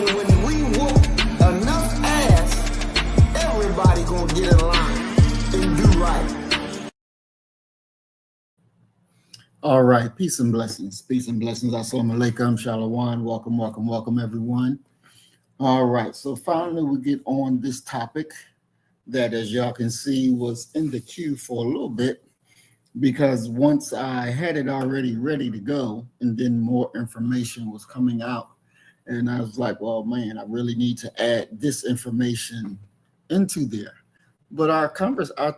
And when we whoop enough ass, everybody gonna get in line and do right. All right, peace and blessings. Peace and blessings. Assalamu alaikum, shalom. Welcome, welcome, welcome, everyone. All right, so finally we get on this topic that, as y'all can see, was in the queue for a little bit, because once I had it already ready to go, and then more information was coming out, and I was like, well, man, I really need to add this information into there. But our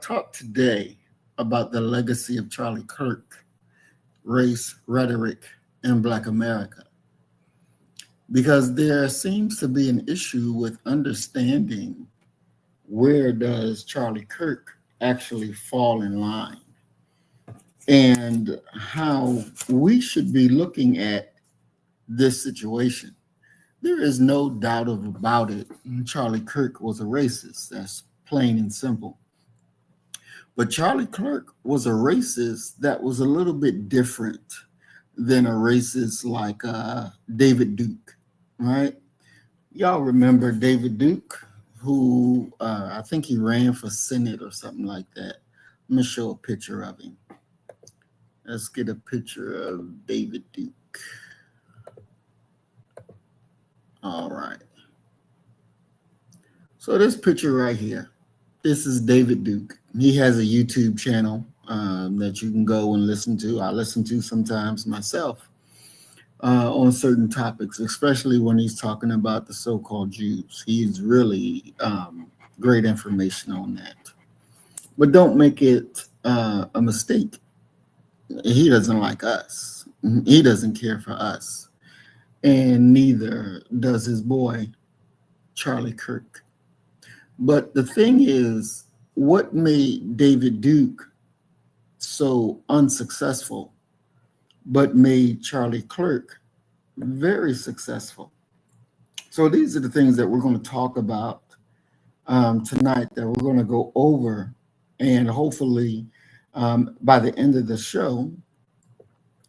talk today about the legacy of Charlie Kirk, race, rhetoric, and Black America, because there seems to be an issue with understanding where does Charlie Kirk actually fall in line, and how we should be looking at this situation. There is no doubt about it. Charlie Kirk was a racist. That's plain and simple. But Charlie Kirk was a racist that was a little bit different than a racist like David Duke, right? Y'all remember David Duke, who I think he ran for Senate or something like that. Let me show a picture of him. Let's get a picture of David Duke. All right. So this picture right here, this is David Duke. He has a YouTube channel that you can go and listen to. I listen to sometimes myself on certain topics, especially when he's talking about the so-called Jews. He's really great information on that. But don't make it a mistake. He doesn't like us. He doesn't care for us. And neither does his boy, Charlie Kirk. But the thing is, what made David Duke so unsuccessful, but made Charlie Kirk very successful? So these are the things that we're going to talk about tonight, that we're going to go over, and hopefully by the end of the show,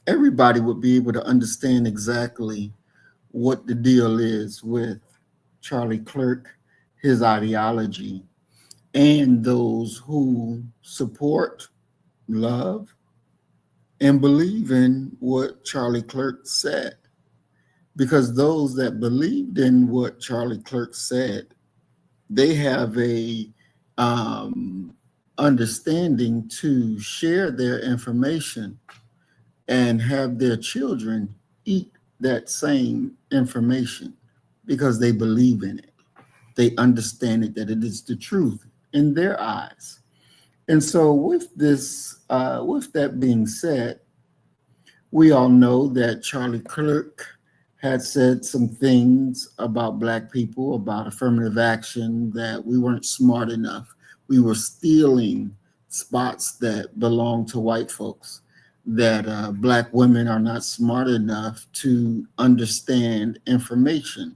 everybody would be able to understand exactly what the deal is with Charlie Kirk, his ideology, and those who support, love, and believe in what Charlie Kirk said. Because those that believed in what Charlie Kirk said, they have a understanding to share their information and have their children eat that same information because they believe in it. They understand it, that it is the truth in their eyes. And so with this, with that being said, we all know that Charlie Kirk had said some things about Black people, about affirmative action, that we weren't smart enough. We were stealing spots that belong to white folks, that Black women are not smart enough to understand information,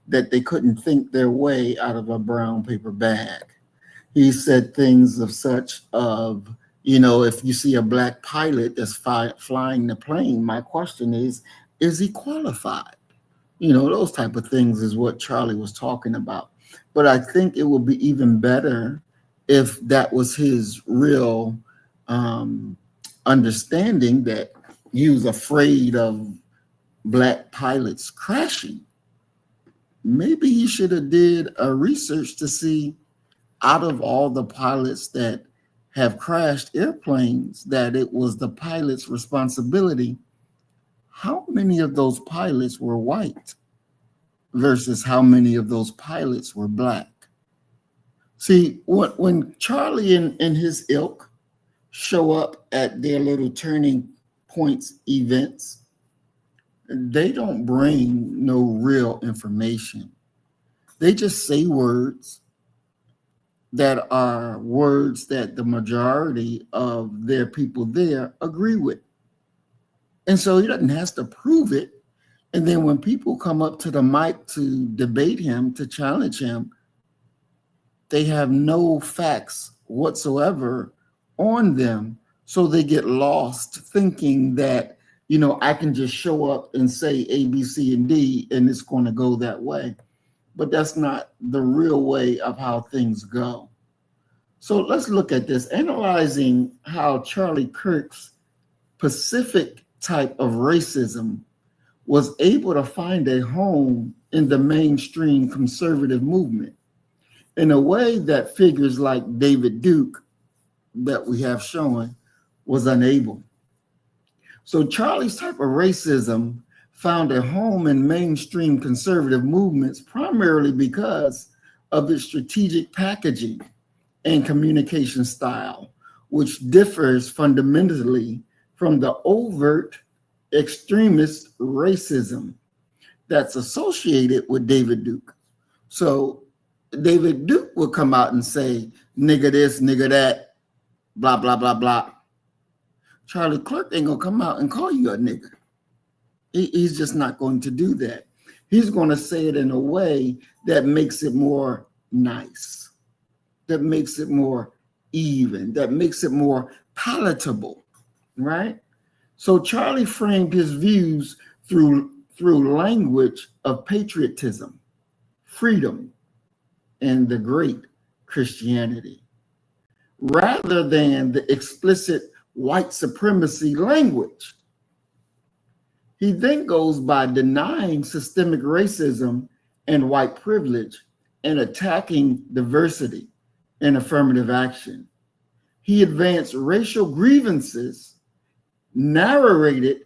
that they couldn't think their way out of a brown paper bag. He said things of such of, you know, if you see a Black pilot that's flying the plane, my question is he qualified? You know, those type of things is what Charlie was talking about. But I think it would be even better if that was his real understanding, that he was afraid of Black pilots crashing. Maybe he should have did a research to see, out of all the pilots that have crashed airplanes, that it was the pilot's responsibility, how many of those pilots were white versus how many of those pilots were Black? See, when Charlie and his ilk show up at their little turning points events, they don't bring no real information. They just say words that are words that the majority of their people there agree with. And so he doesn't have to prove it. And then when people come up to the mic to debate him, to challenge him, they have no facts whatsoever on them. So they get lost thinking that I can just show up and say A, B, C, and D, and it's going to go that way. But that's not the real way of how things go. So let's look at this, analyzing how Charlie Kirk's Pacific type of racism was able to find a home in the mainstream conservative movement in a way that figures like David Duke that we have showing was unable. So Charlie's type of racism found a home in mainstream conservative movements primarily because of its strategic packaging and communication style, which differs fundamentally from the overt extremist racism that's associated with David Duke. So David Duke will come out and say, nigga this, nigga that, blah, blah, blah, blah. Charlie Kirk ain't gonna come out and call you a nigga. He's just not going to do that. He's going to say it in a way that makes it more nice, that makes it more even, that makes it more palatable, right? So Charlie framed his views through language of patriotism, freedom, and the great Christianity, rather than the explicit white supremacy language. He then goes by denying systemic racism and white privilege and attacking diversity and affirmative action. He advanced racial grievances narrated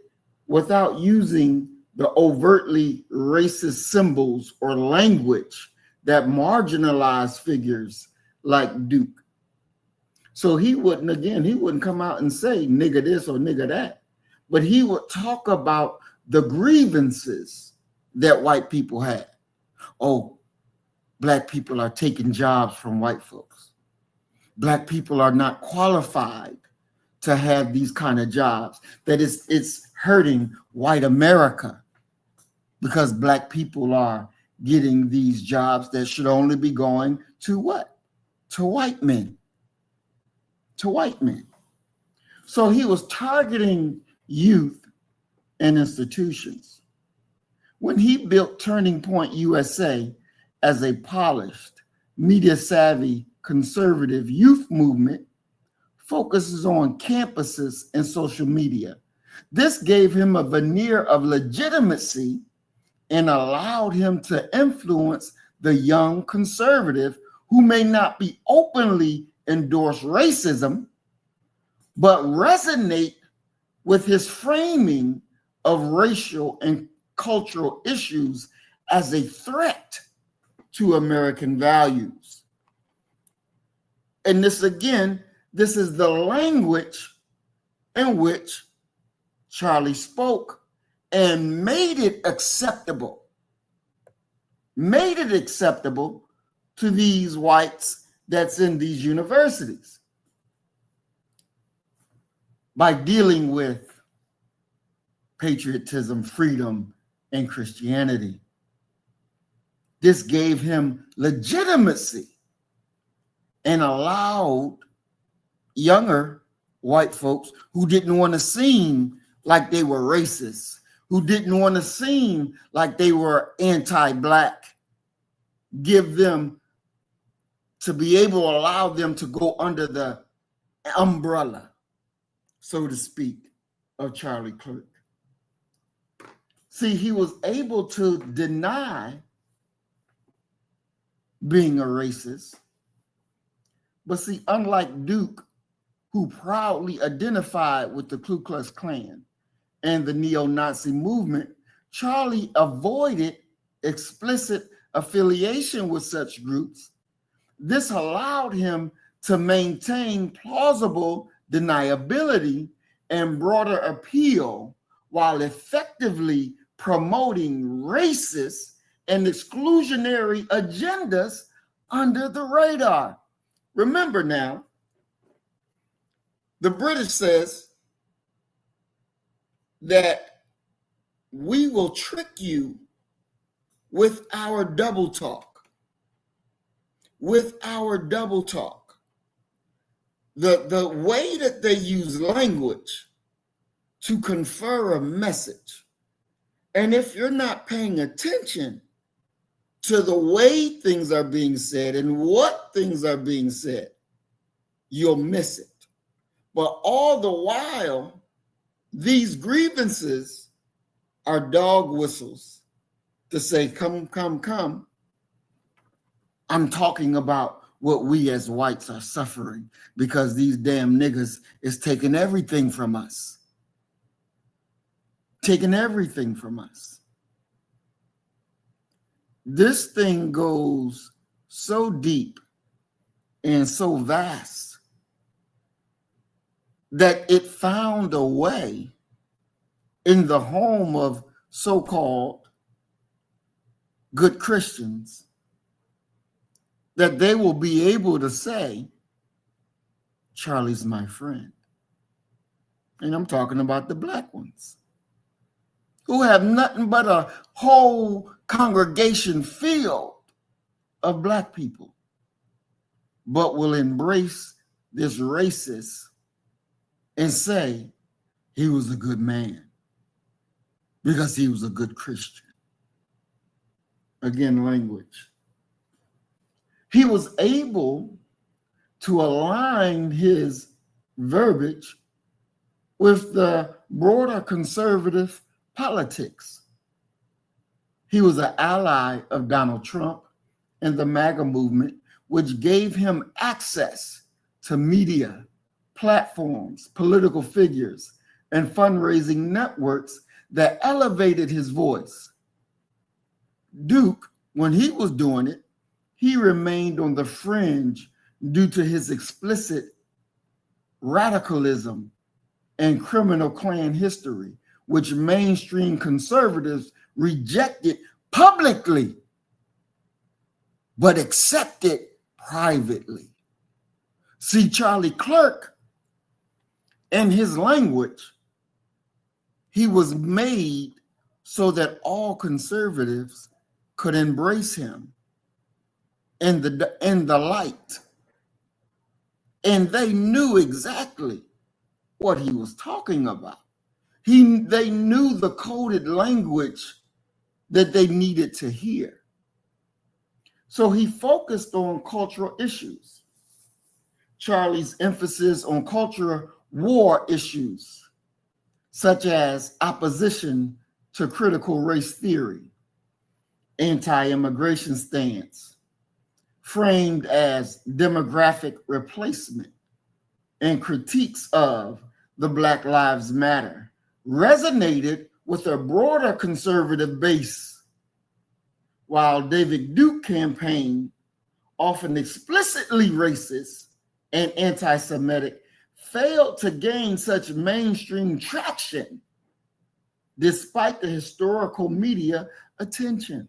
without using the overtly racist symbols or language that marginalized figures like Duke. So he wouldn't come out and say nigga this or nigga that, but he would talk about the grievances that white people had. Oh, black people are taking jobs from white folks. Black people are not qualified to have these kind of jobs. That it's hurting white America because black people are getting these jobs that should only be going to what? To white men. To white men. So he was targeting youth and institutions. When he built Turning Point USA as a polished, media-savvy, conservative youth movement, focuses on campuses and social media. This gave him a veneer of legitimacy and allowed him to influence the young conservative who may not be openly endorse racism, but resonate with his framing of racial and cultural issues as a threat to American values. And this is the language in which Charlie spoke and made it acceptable to these whites that's in these universities by dealing with patriotism, freedom, and Christianity. This gave him legitimacy and allowed younger white folks who didn't want to seem like they were racist, who didn't want to seem like they were anti-black, allow them to go under the umbrella, so to speak, of Charlie Kirk. See, he was able to deny being a racist, but see, unlike Duke, who proudly identified with the Ku Klux Klan and the neo-Nazi movement, Charlie avoided explicit affiliation with such groups. This allowed him to maintain plausible deniability and broader appeal while effectively promoting racist and exclusionary agendas under the radar. Remember now, the British says that we will trick you with our double talk. With our double talk. The way that they use language to confer a message. And if you're not paying attention to the way things are being said and what things are being said, you'll miss it. But all the while, these grievances are dog whistles to say, come, come, come. I'm talking about what we as whites are suffering because these damn niggas is taking everything from us. Taking everything from us. This thing goes so deep and so vast that it found a way in the home of so-called good Christians that they will be able to say, Charlie's my friend. And I'm talking about the black ones who have nothing but a whole congregation filled of black people, but will embrace this racist and say he was a good man because he was a good Christian. Again, language. He was able to align his verbiage with the broader conservative politics. He was an ally of Donald Trump and the MAGA movement, which gave him access to media, platforms, political figures, and fundraising networks that elevated his voice. Duke, when he was doing it, he remained on the fringe due to his explicit radicalism and criminal Klan history, which mainstream conservatives rejected publicly, but accepted privately. See, Charlie Kirk, in his language, he was made so that all conservatives could embrace him in the light. And they knew exactly what he was talking about. They knew the coded language that they needed to hear. So he focused on cultural issues. Charlie's emphasis on cultural war issues, such as opposition to critical race theory, anti-immigration stance, framed as demographic replacement, and critiques of the Black Lives Matter, resonated with a broader conservative base, while David Duke campaign, often explicitly racist and anti-Semitic, failed to gain such mainstream traction despite the historical media attention.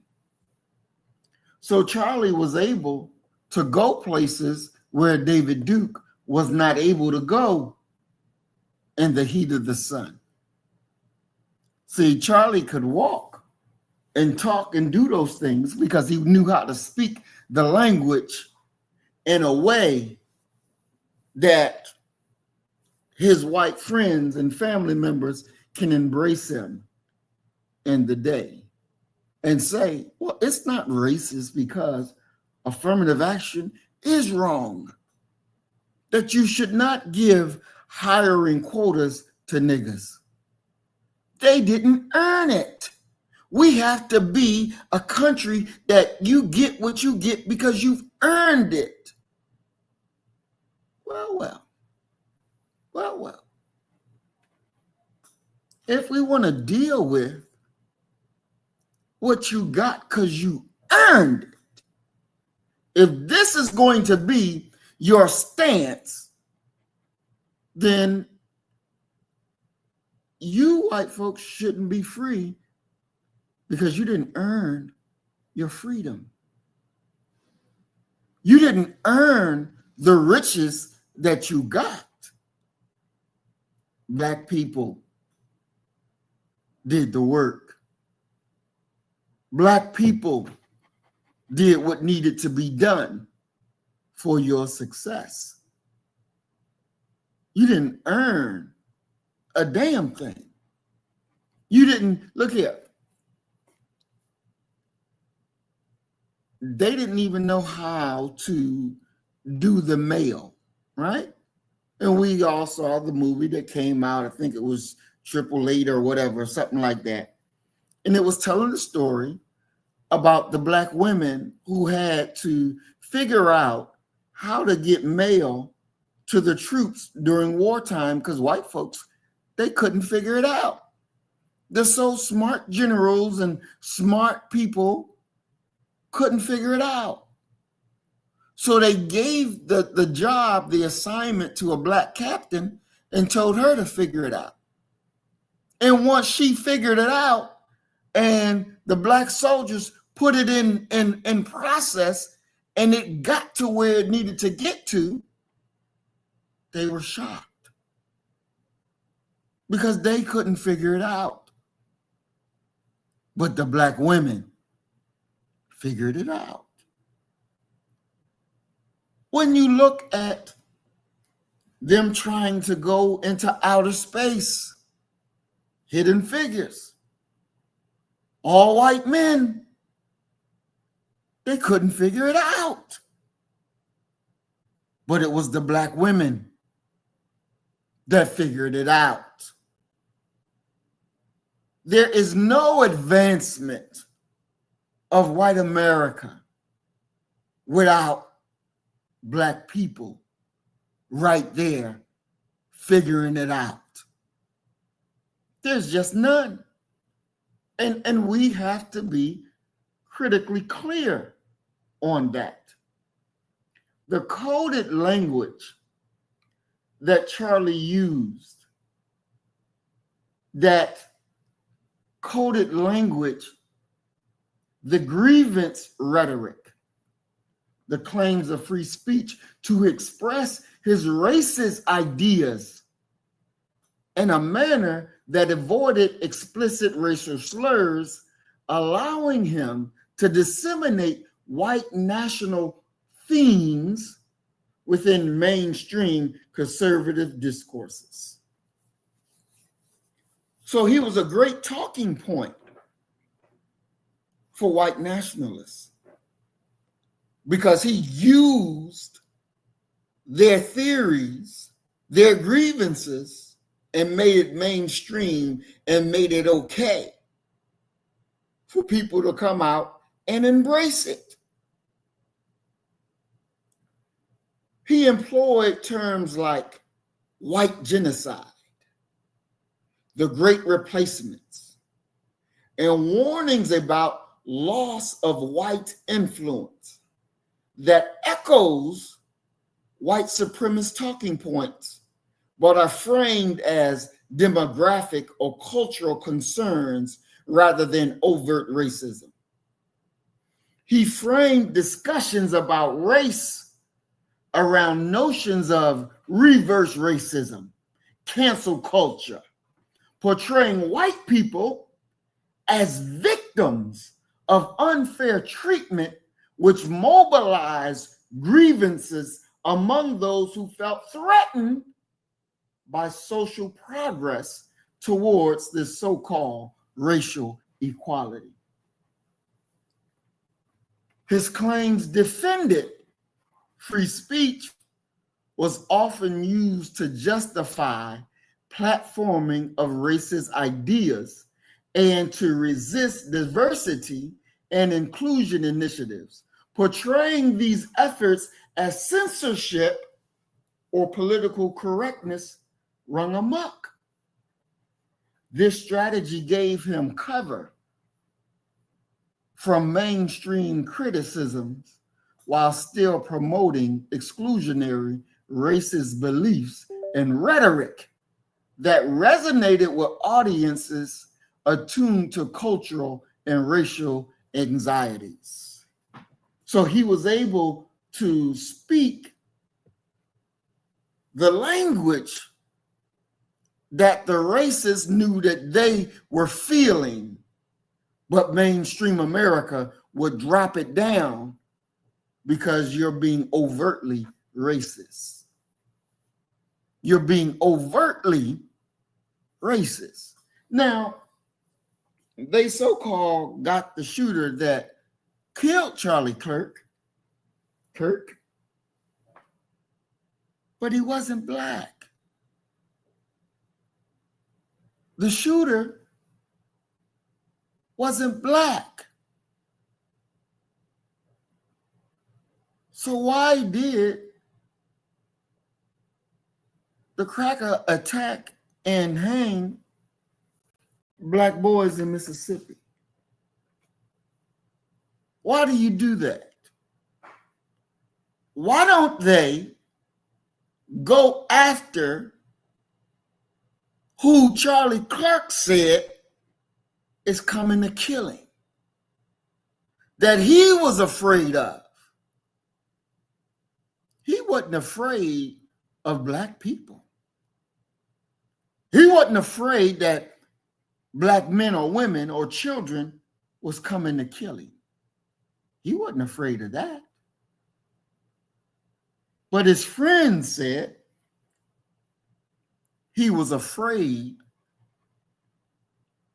So Charlie was able to go places where David Duke was not able to go in the heat of the sun. See, Charlie could walk and talk and do those things because he knew how to speak the language in a way that his white friends and family members can embrace him in the day and say, well, it's not racist because affirmative action is wrong. That you should not give hiring quotas to niggas. They didn't earn it. We have to be a country that you get what you get because you've earned it. Well. If we want to deal with what you got because you earned it, if this is going to be your stance, then you white folks shouldn't be free because you didn't earn your freedom. You didn't earn the riches that you got. Black people did the work. Black people did what needed to be done for your success. You didn't earn a damn thing. You didn't, look here. They didn't even know how to do the mail, right? And we all saw the movie that came out. I think it was 888 or whatever, something like that. And it was telling the story about the Black women who had to figure out how to get mail to the troops during wartime because white folks, they couldn't figure it out. They're so smart generals and smart people couldn't figure it out. So they gave the job, the assignment to a Black captain and told her to figure it out. And once she figured it out and the Black soldiers put it in process and it got to where it needed to get to, they were shocked because they couldn't figure it out. But the Black women figured it out. When you look at them trying to go into outer space, Hidden Figures, all white men, they couldn't figure it out. But it was the Black women that figured it out. There is no advancement of white America without Black people right there figuring it out. There's just none. And we have to be critically clear on that. The coded language that Charlie used, that coded language, the grievance rhetoric, the claims of free speech to express his racist ideas in a manner that avoided explicit racial slurs, allowing him to disseminate white national themes within mainstream conservative discourses. So he was a great talking point for white nationalists because he used their theories, their grievances, and made it mainstream and made it okay for people to come out and embrace it. He employed terms like white genocide, the great replacements, and warnings about loss of white influence that echoes white supremacist talking points, but are framed as demographic or cultural concerns rather than overt racism. He framed discussions about race around notions of reverse racism, cancel culture, portraying white people as victims of unfair treatment, which mobilized grievances among those who felt threatened by social progress towards this so-called racial equality. His claims defended free speech was often used to justify platforming of racist ideas and to resist diversity and inclusion initiatives, portraying these efforts as censorship or political correctness run amok. This strategy gave him cover from mainstream criticisms while still promoting exclusionary racist beliefs and rhetoric that resonated with audiences attuned to cultural and racial anxieties. So he was able to speak the language that the racists knew that they were feeling, but mainstream America would drop it down because you're being overtly racist. You're being overtly racist. Now, they so-called got the shooter that killed Charlie Kirk, but he wasn't black. The shooter wasn't black. So why did the cracker attack and hang black boys in Mississippi? Why do you do that? Why don't they go after who Charlie Kirk said is coming to kill him, that he was afraid of? He wasn't afraid of black people. He wasn't afraid that black men or women or children was coming to kill him. He wasn't afraid of that. But his friends said he was afraid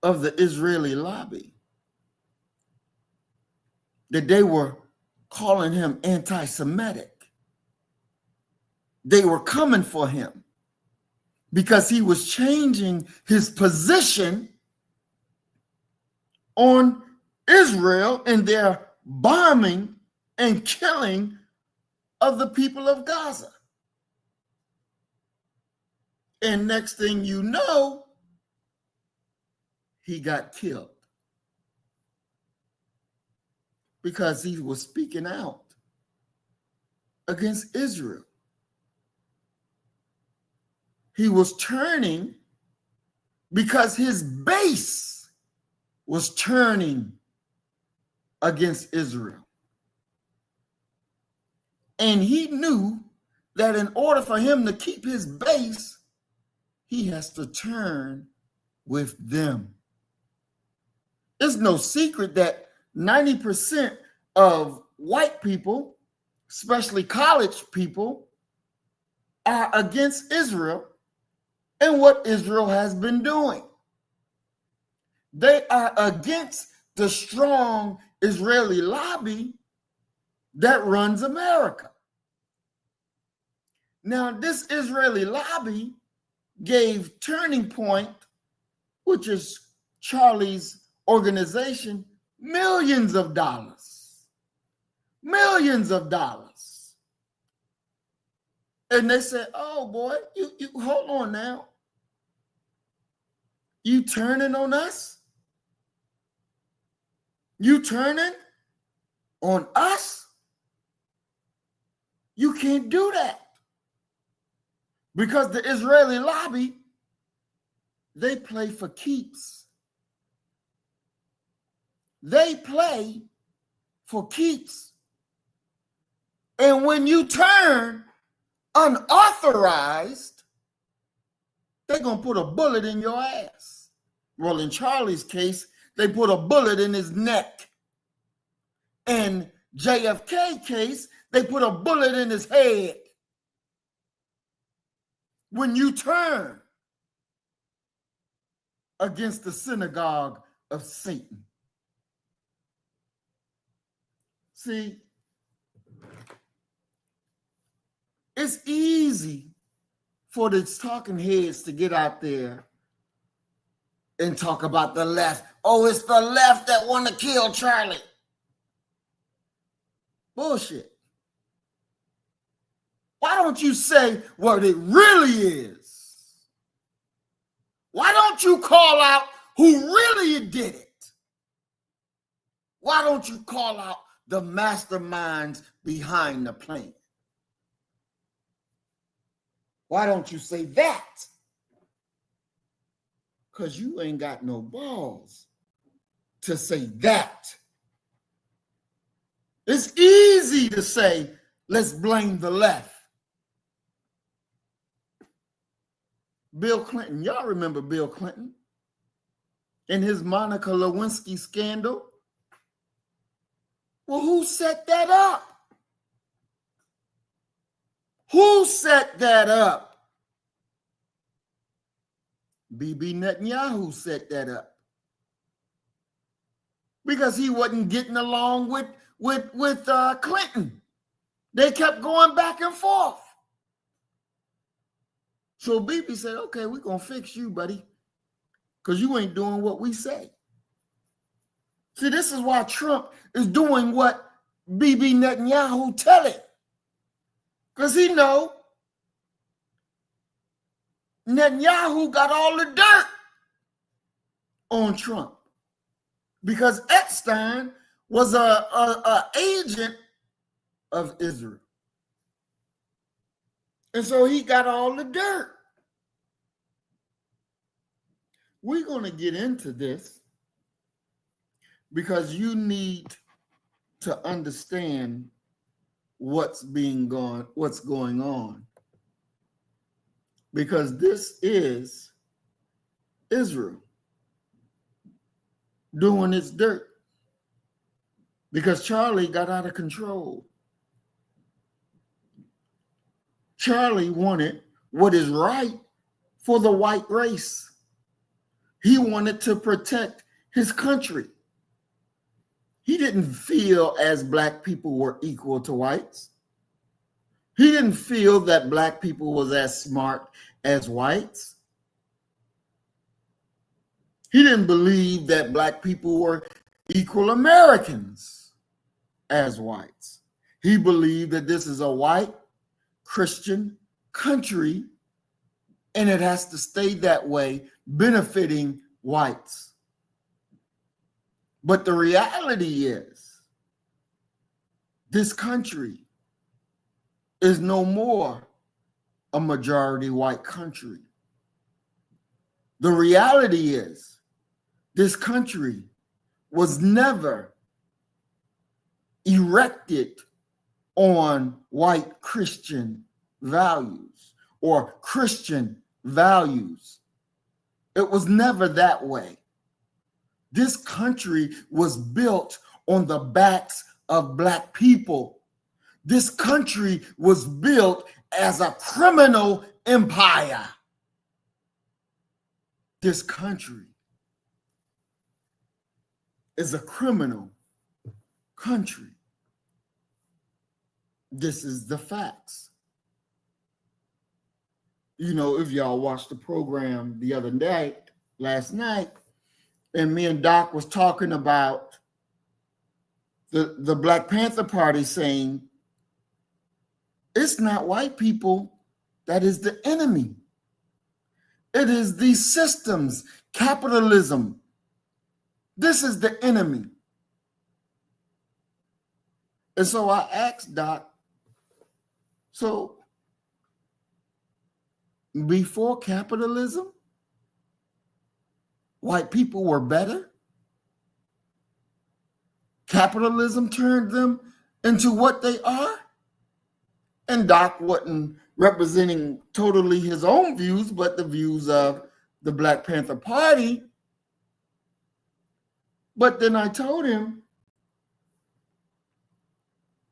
of the Israeli lobby, that they were calling him anti-Semitic. They were coming for him because he was changing his position on Israel and their bombing and killing of the people of Gaza. And next thing you know, he got killed because he was speaking out against Israel. He was turning because his base was turning against Israel. And he knew that in order for him to keep his base, he has to turn with them. It's no secret that 90% of white people, especially college people, are against Israel and what Israel has been doing. They are against the strong Israeli lobby that runs America. Now, this Israeli lobby gave Turning Point, which is Charlie's organization, millions of dollars. Millions of dollars. And they said, oh boy, you hold on now. You turning on us? You turning on us? You can't do that. Because the Israeli lobby, they play for keeps. They play for keeps. And when you turn unauthorized, they're going to put a bullet in your ass. Well, in Charlie's case, they put a bullet in his neck. In JFK case, they put a bullet in his head. When you turn against the synagogue of Satan. See, it's easy for these talking heads to get out there and talk about the left. Oh, it's the left that want to kill Charlie. Bullshit. Why don't you say what it really is? Why don't you call out who really did it? Why don't you call out the masterminds behind the plan? Why don't you say that? Because you ain't got no balls to say that. It's easy to say, let's blame the left. Bill Clinton, y'all remember Bill Clinton and his Monica Lewinsky scandal? Well, who set that up? Who set that up? Bibi Netanyahu set that up because he wasn't getting along with Clinton. They kept going back and forth. So Bibi said, okay, we're going to fix you, buddy, because you ain't doing what we say. See, this is why Trump is doing what Bibi Netanyahu tell it. Because he know Netanyahu got all the dirt on Trump. Because Epstein was a agent of Israel. And so he got all the dirt. We're going to get into this because you need to understand what's going on. Because this is Israel doing its dirt. Because Charlie got out of control. Charlie wanted what is right for the white race. He wanted to protect his country. He didn't feel as black people were equal to whites. He didn't feel that black people was as smart as whites. He didn't believe that black people were equal Americans as whites. He believed that this is a white Christian country and it has to stay that way, benefiting whites. But the reality is, this country is no more a majority white country. The reality is, this country was never erected on white Christian values or Christian values. It was never that way. This country was built on the backs of black people. This country was built as a criminal empire. This country is a criminal country. This is the facts. You know, if y'all watched the program the other day, last night, and me and Doc was talking about the Black Panther Party saying, it's not white people that is the enemy. It is these systems, capitalism. This is the enemy. And so I asked Doc, so before capitalism, white people were better? Capitalism turned them into what they are? And Doc wasn't representing totally his own views, but the views of the Black Panther Party. But then I told him,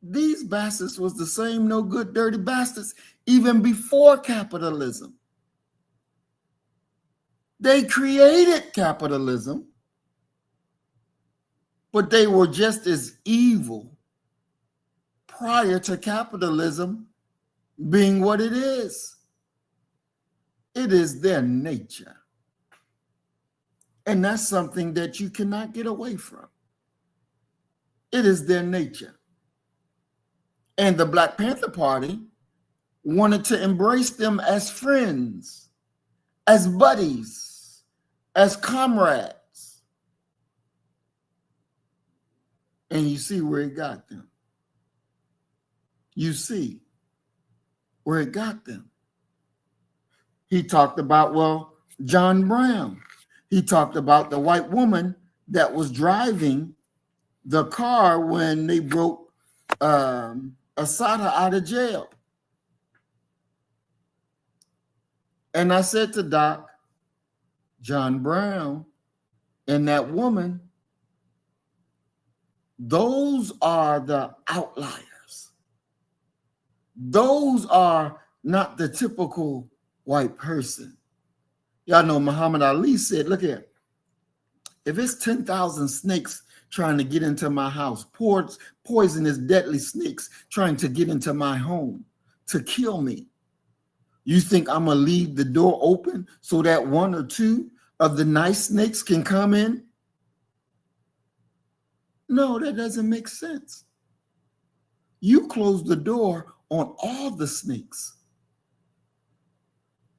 these bastards was the same no good, dirty bastards even before capitalism. They created capitalism, but they were just as evil prior to capitalism being what it is. It is their nature. And that's something that you cannot get away from. It is their nature. And the Black Panther Party wanted to embrace them as friends, as buddies, as comrades. And you see where it got them. You see where it got them. He talked about, well, John Brown. He talked about the white woman that was driving the car when they broke Asada out of jail. And I said to Doc, John Brown and that woman, those are the outliers. Those are not the typical white person. Y'all know Muhammad Ali said, look here, if it's 10,000 snakes trying to get into my house, poisonous, deadly snakes trying to get into my home to kill me, you think I'm going to leave the door open so that one or two of the nice snakes can come in? No, that doesn't make sense. You close the door on all the snakes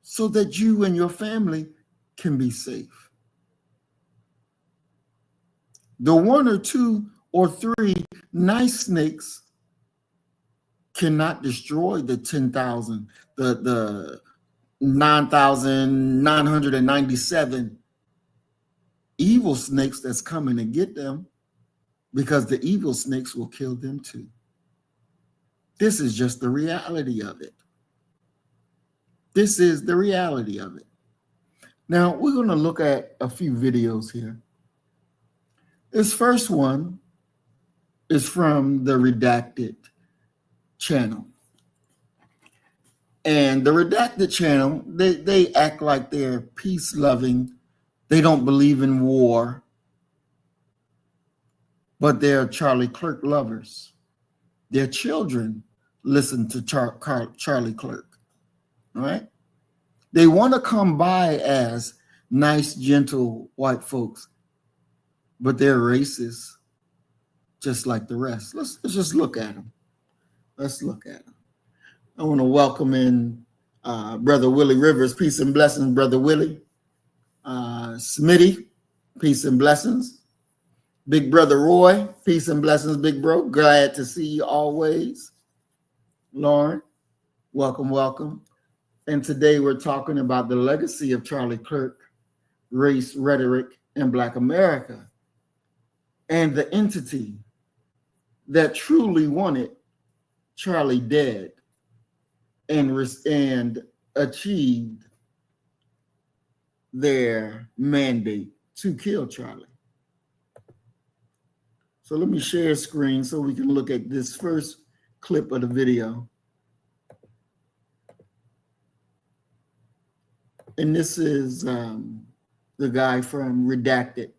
so that you and your family can be safe. The one or two or three nice snakes cannot destroy the 10,000, the 9,997 evil snakes that's coming to get them, because the evil snakes will kill them too. This is just the reality of it. This is the reality of it. Now, we're going to look at a few videos here. This first one is from the Redacted channel. And the Redacted channel, they act like they're peace-loving. They don't believe in war. But they're Charlie Kirk lovers. Their children listen to Charlie Kirk. All right? They want to come by as nice, gentle white folks, but they're racist, just like the rest. Let's just look at them. Let's look at them. I want to welcome in Brother Willie Rivers. Peace and blessings, Brother Willie. Smitty, peace and blessings. Big Brother Roy, peace and blessings, big bro. Glad to see you always. Lauren, welcome, welcome. And today we're talking about the legacy of Charlie Kirk, race, rhetoric, and Black America, and the entity that truly wanted Charlie dead and achieved their mandate to kill Charlie. So let me share a screen so we can look at this first clip of the video. And this is the guy from Redacted,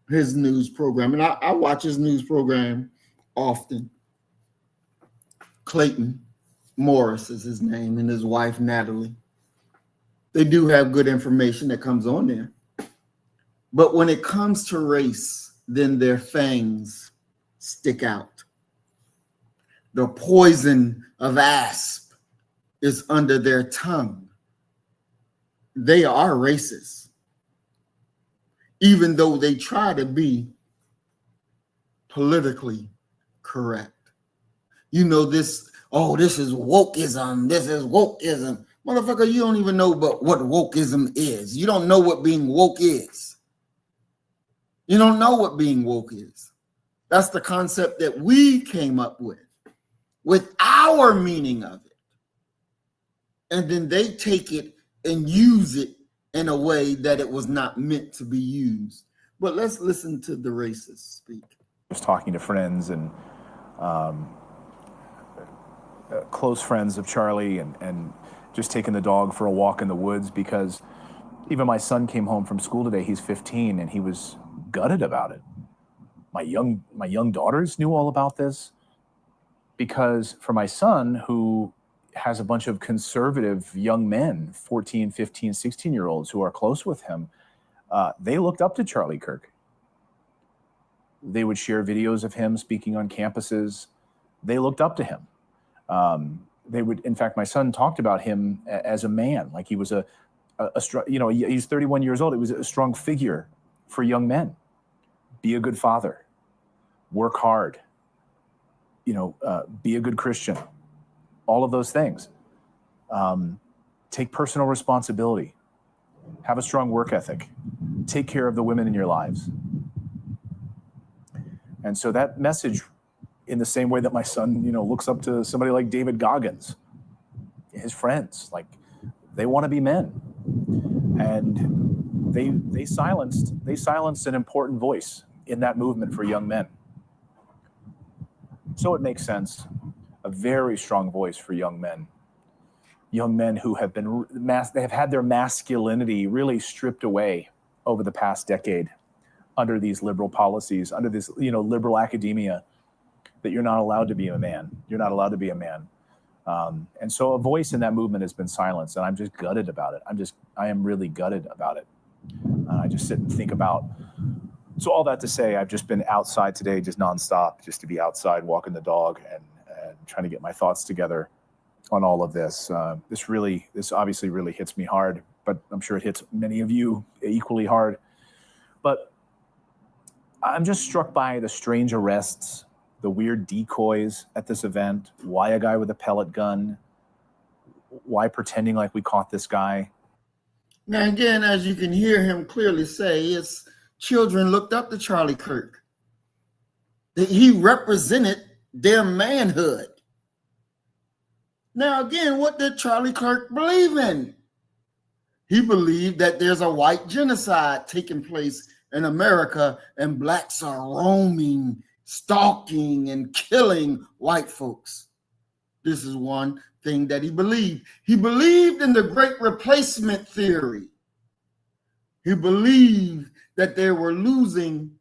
his news program. And I watch his news program often. Clayton Morris is his name, and his wife, Natalie. They do have good information that comes on there. But when it comes to race, then their fangs stick out. The poison of asp is under their tongue. They are racist, even though they try to be politically correct. You know, this is wokeism. This is wokeism. Motherfucker, you don't even know what wokeism is. You don't know what being woke is. You don't know what being woke is. That's the concept that we came up with our meaning of it. And then they take it and use it in a way that it was not meant to be used. But let's listen to the racist speak. Just talking to friends and close friends of Charlie and just taking the dog for a walk in the woods, because even my son came home from school today. He's 15 and he was gutted about it. My young daughters knew all about this, because for my son, who has a bunch of conservative young men, 14, 15, 16-year-olds who are close with him, they looked up to Charlie Kirk. They would share videos of him speaking on campuses. They looked up to him. They would, in fact, my son talked about him as a man, like he was he's 31 years old. He was a strong figure for young men. Be a good father, work hard, be a good Christian, all of those things. Take personal responsibility, have a strong work ethic, take care of the women in your lives. And so that message, in the same way that my son, looks up to somebody like David Goggins, his friends, like they want to be men. And they silenced an important voice in that movement for young men. So it makes sense, a very strong voice for young men. young men who have been they have had their masculinity really stripped away over the past decade under these liberal policies, under this, liberal academia, that you're not allowed to be a man. You're not allowed to be a man. And so a voice in that movement has been silenced, and I'm just gutted about it. I am really gutted about it. I just sit and think about, so all that to say, I've just been outside today, just nonstop, just to be outside, walking the dog and trying to get my thoughts together on all of this. This obviously really hits me hard, but I'm sure it hits many of you equally hard. But I'm just struck by the strange arrests, the weird decoys at this event. Why a guy with a pellet gun? Why pretending like we caught this guy? Now, again, as you can hear him clearly say, his children looked up to Charlie Kirk. That he represented their manhood. Now, again, what did Charlie Kirk believe in? He believed that there's a white genocide taking place in America and blacks are roaming, stalking, and killing white folks. This is one thing that he believed. He believed in the Great Replacement theory. He believed that they were losing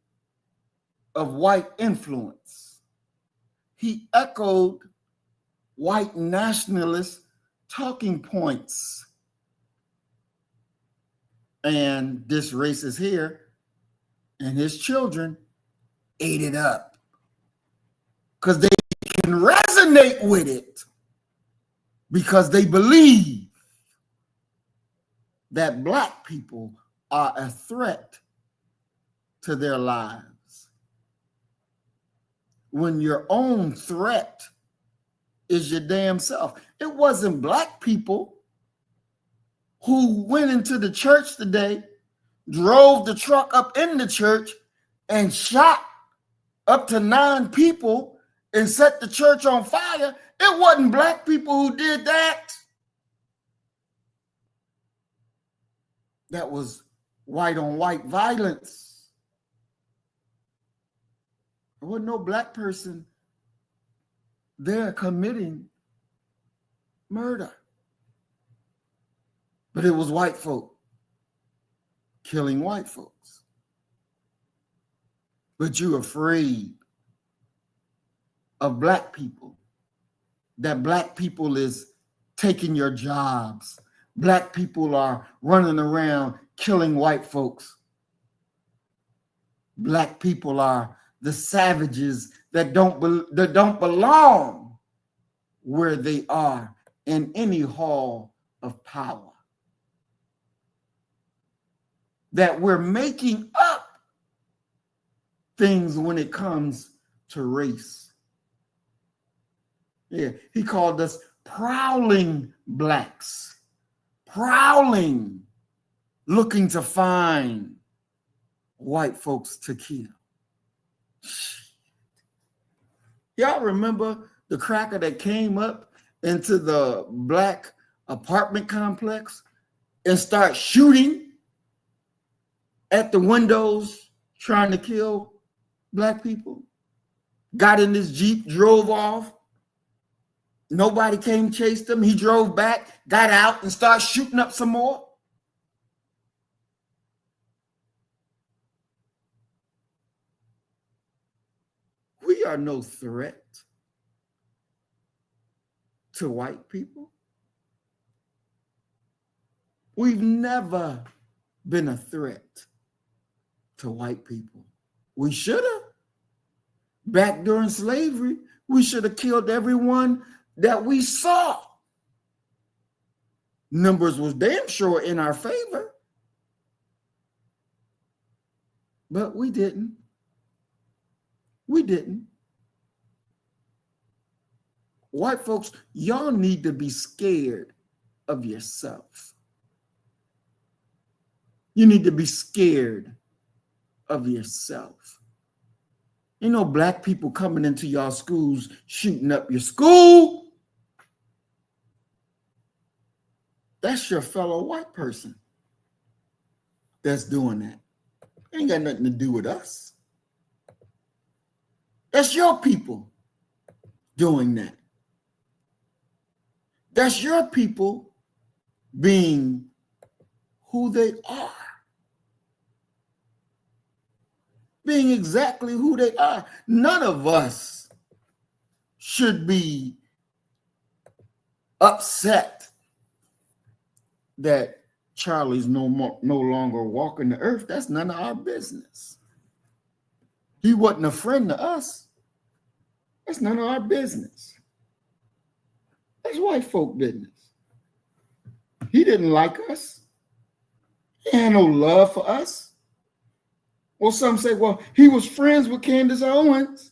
of white influence. He echoed white nationalist talking points. And this racist here and his children ate it up because they can resonate with it, because they believe that black people are a threat to their lives. When your own threat is your damn self. It wasn't black people who went into the church today, drove the truck up in the church and shot up to 9 people and set the church on fire. It wasn't black people who did that. That was white on white violence. There wasn't no black person there committing murder. But it was white folk killing white folks. But you're afraid of black people, that black people is taking your jobs. Black people are running around killing white folks. Black people are the savages that don't belong where they are in any hall of power. That we're making up things when it comes to race. Yeah, he called us prowling blacks, prowling, looking to find white folks to kill. Y'all remember the cracker that came up into the black apartment complex and start shooting at the windows trying to kill black people? Got in his Jeep, drove off. Nobody came, chased him. He drove back, got out, and started shooting up some more. We are no threat to white people. We've never been a threat to white people. We should have. Back during slavery, we should have killed everyone that we saw. Numbers was damn sure in our favor. But we didn't. We didn't. White folks, y'all need to be scared of yourself. You need to be scared of yourself. You know, black people coming into y'all schools, shooting up your school. That's your fellow white person that's doing that. Ain't got nothing to do with us. That's your people doing that. That's your people being who they are. Being exactly who they are. None of us should be upset that Charlie's no longer walking the earth. That's none of our business. He wasn't a friend to us. That's none of our business. That's white folk business. He didn't like us. He had no love for us. Well, some say, well, he was friends with Candace Owens.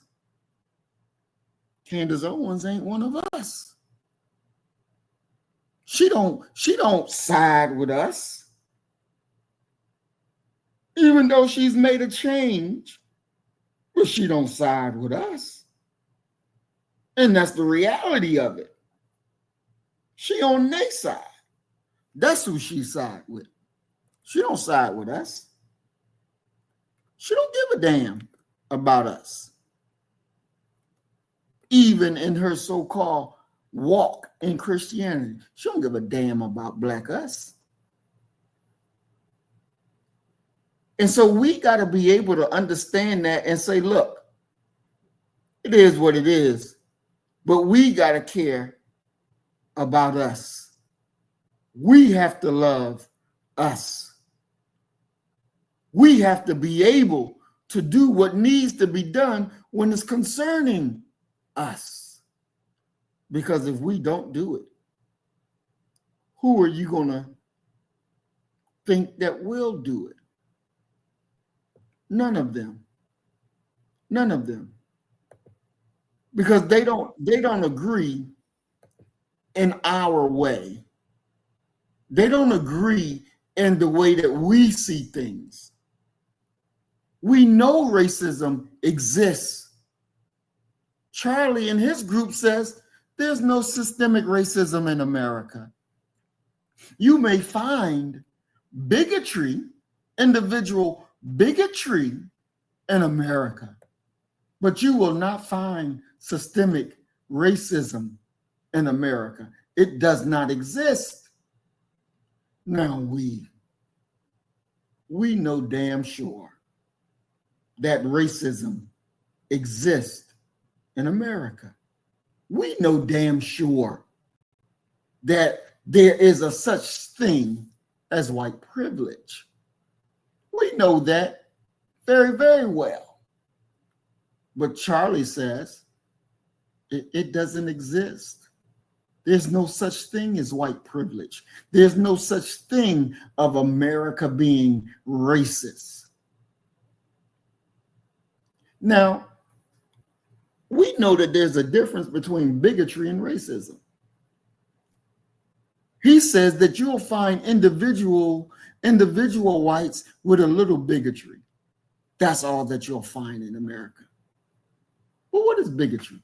Candace Owens ain't one of us. She don't side with us. Even though she's made a change, but she don't side with us. And that's the reality of it. She on their side. That's who she side with. She don't side with us. She don't give a damn about us. Even in her so-called walk in Christianity, she don't give a damn about black us. And so we got to be able to understand that and say, look, it is what it is, but we got to care about us. We have to love us. We have to be able to do what needs to be done when it's concerning us. Because if we don't do it, who are you going to think that will do it? None of them. None of them. Because they don't agree in our way. They don't agree in the way that we see things. We know racism exists. Charlie and his group says there's no systemic racism in America. You may find bigotry, individual bigotry in America, but you will not find systemic racism in America. It does not exist. Now we know damn sure that racism exists in America. We know damn sure that there is a such thing as white privilege. We know that very, very well. But Charlie says it doesn't exist. There's no such thing as white privilege. There's no such thing of America being racist. Now, we know that there's a difference between bigotry and racism. He says that you'll find individual whites with a little bigotry. That's all that you'll find in America. Well, what is bigotry?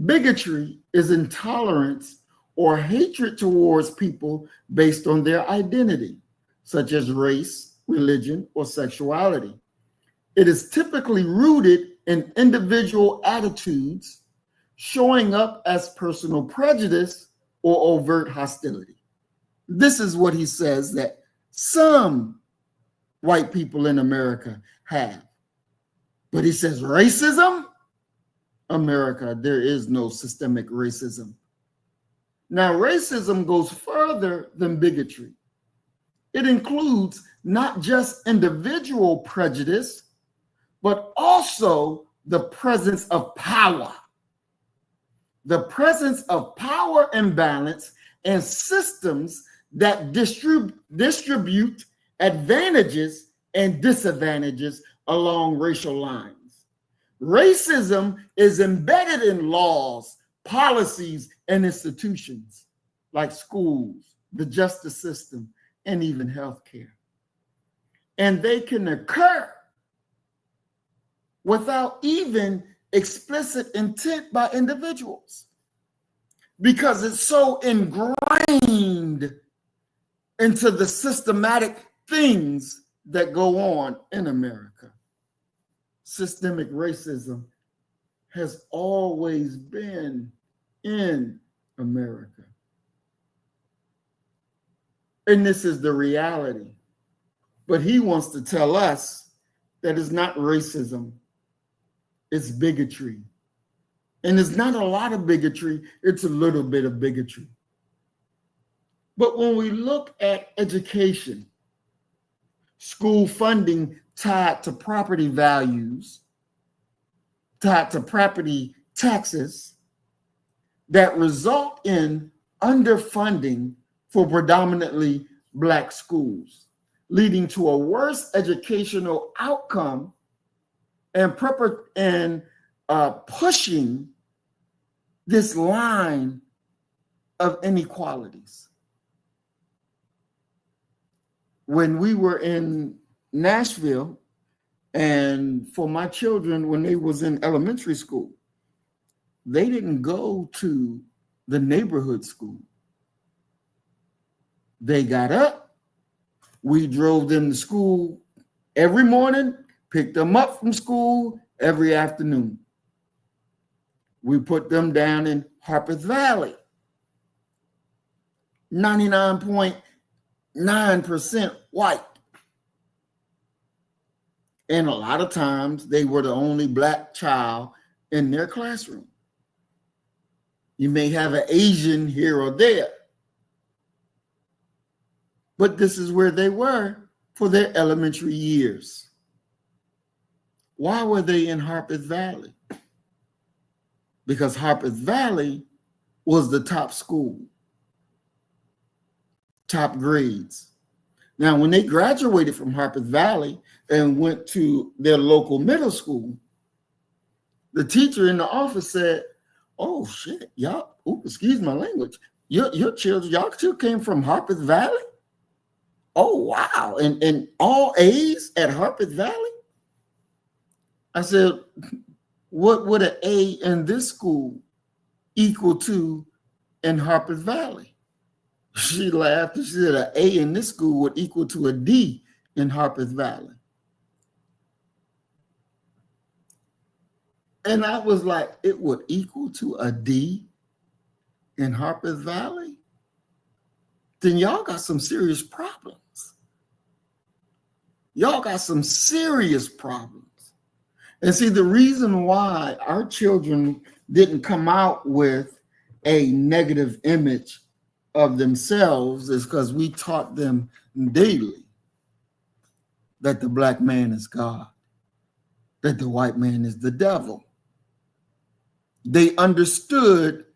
Bigotry is intolerance or hatred towards people based on their identity, such as race, religion, or sexuality. It is typically rooted in individual attitudes, showing up as personal prejudice or overt hostility. This is what he says that some white people in America have. But he says racism? America, there is no systemic racism. Now, racism goes further than bigotry. It includes not just individual prejudice, but also the presence of power. The presence of power imbalance and systems that distribute advantages and disadvantages along racial lines. Racism is embedded in laws, policies, and institutions like schools, the justice system, and even healthcare. And they can occur without even explicit intent by individuals because it's so ingrained into the systematic things that go on in America. Systemic racism has always been in America. And this is the reality. But he wants to tell us that it's not racism, it's bigotry. And it's not a lot of bigotry, it's a little bit of bigotry. But when we look at education, school funding tied to property values, tied to property taxes, that result in underfunding for predominantly Black schools, leading to a worse educational outcome and pushing this line of inequalities. When we were in Nashville, and for my children, when they was in elementary school, they didn't go to the neighborhood school. They got up, we drove them to school every morning, picked them up from school every afternoon. We put them down in Harpeth Valley. 99.9% white. And a lot of times they were the only Black child in their classroom. You may have an Asian here or there, but this is where they were for their elementary years. Why were they in Harpeth Valley? Because Harpeth Valley was the top school, top grades. Now, when they graduated from Harpeth Valley and went to their local middle school, the teacher in the office said, "Oh shit, y'all, excuse my language, your children, y'all still came from Harpeth Valley? Oh wow, and all A's at Harpeth Valley?" I said, "What would an A in this school equal to in Harpeth Valley?" She laughed and she said, "An A in this school would equal to a D in Harpeth Valley." And I was like, it would equal to a D in Harpeth Valley? Then y'all got some serious problems. Y'all got some serious problems. And see, the reason why our children didn't come out with a negative image of themselves is because we taught them daily that the Black man is God, that the white man is the devil. They understood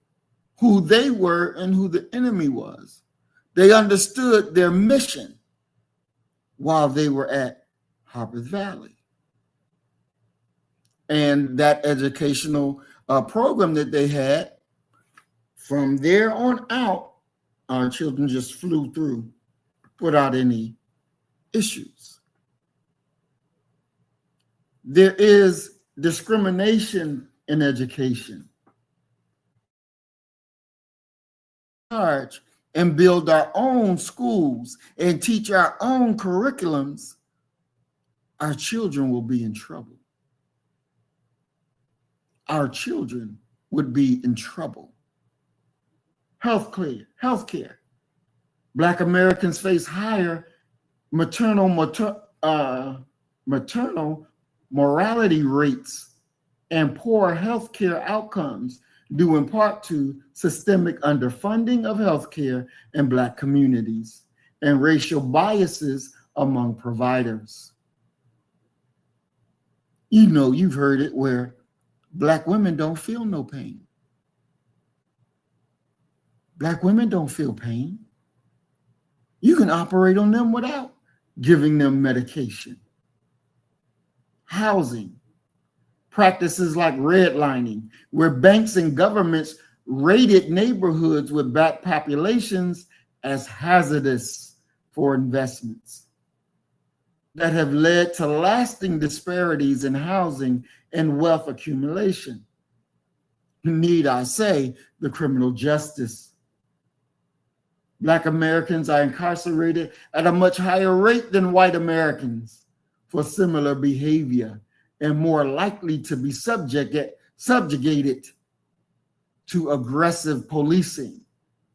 who they were and who the enemy was. They understood their mission while they were at Harpeth Valley. And that educational program that they had, from there on out, our children just flew through without any issues. There is discrimination in education. And build our own schools and teach our own curriculums, our children will be in trouble. Our children would be in trouble. Healthcare. Black Americans face higher maternal mortality rates and poor healthcare outcomes, due in part to systemic underfunding of healthcare in Black communities and racial biases among providers. You know, you've heard it where Black women don't feel no pain. Black women don't feel pain. You can operate on them without giving them medication. Housing. Practices like redlining, where banks and governments rated neighborhoods with Black populations as hazardous for investments, that have led to lasting disparities in housing and wealth accumulation. Need I say, the criminal justice. Black Americans are incarcerated at a much higher rate than white Americans for similar behavior, and more likely to be subjugated to aggressive policing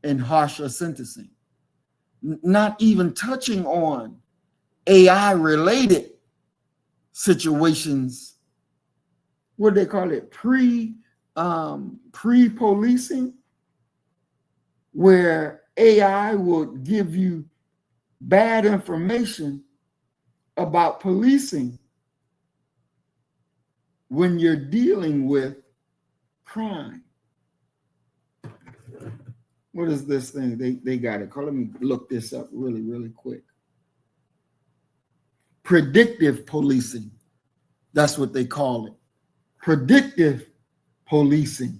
and harsher sentencing. not even touching on AI related situations. What do they call it? Pre-policing, where AI will give you bad information about policing when you're dealing with crime. What is this thing? They got it. Let me look this up really, really quick. Predictive policing. That's what they call it. Predictive policing.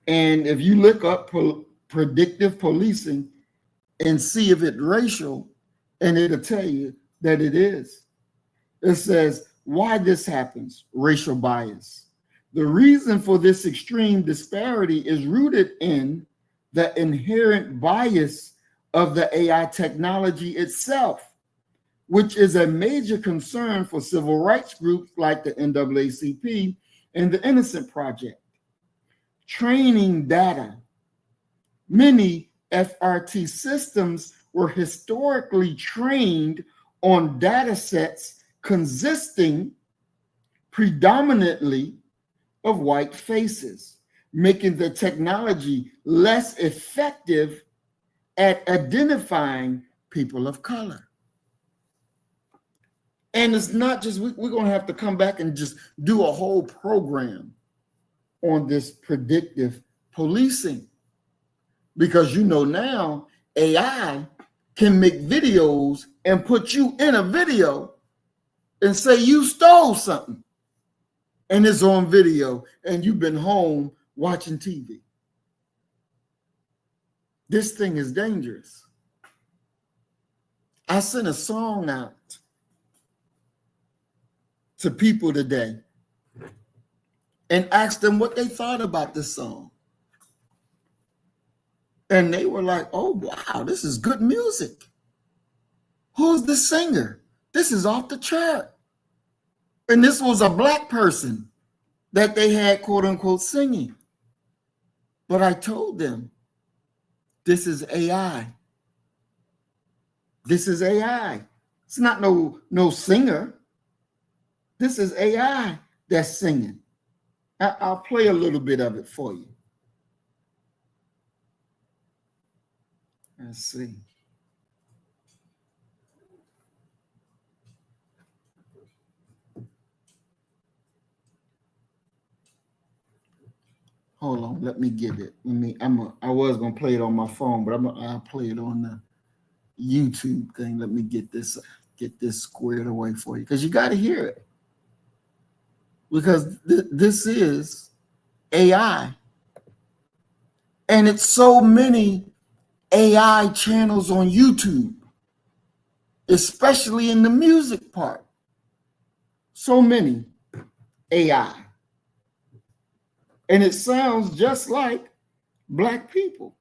And if you look up predictive policing and see if it's racial, and it'll tell you that it is. It says why this happens: racial bias. The reason for this extreme disparity is rooted in the inherent bias of the AI technology itself, which is a major concern for civil rights groups like the NAACP and the Innocent Project. Training data. Many FRT systems were historically trained on data sets consisting predominantly of white faces, making the technology less effective at identifying people of color. And it's not just, we're going to have to come back and just do a whole program on this predictive policing. Because you know now AI can make videos and put you in a video and say you stole something. And it's on video and you've been home watching TV. This thing is dangerous. I sent a song out to people today and asked them what they thought about this song. And they were like, oh, wow, this is good music. Who's the singer? This is off the chart. And this was a Black person that they had, quote unquote, singing. But I told them, this is AI. This is AI. It's not no singer. This is AI that's singing. I'll play a little bit of it for you. Let's see. Hold on, let me get it. I was gonna play it on my phone, but I'll play it on the YouTube thing. Let me get this squared away for you, because you got to hear it. Because this is AI, and it's so many AI channels on YouTube, especially in the music part. So many AI. And it sounds just like Black people,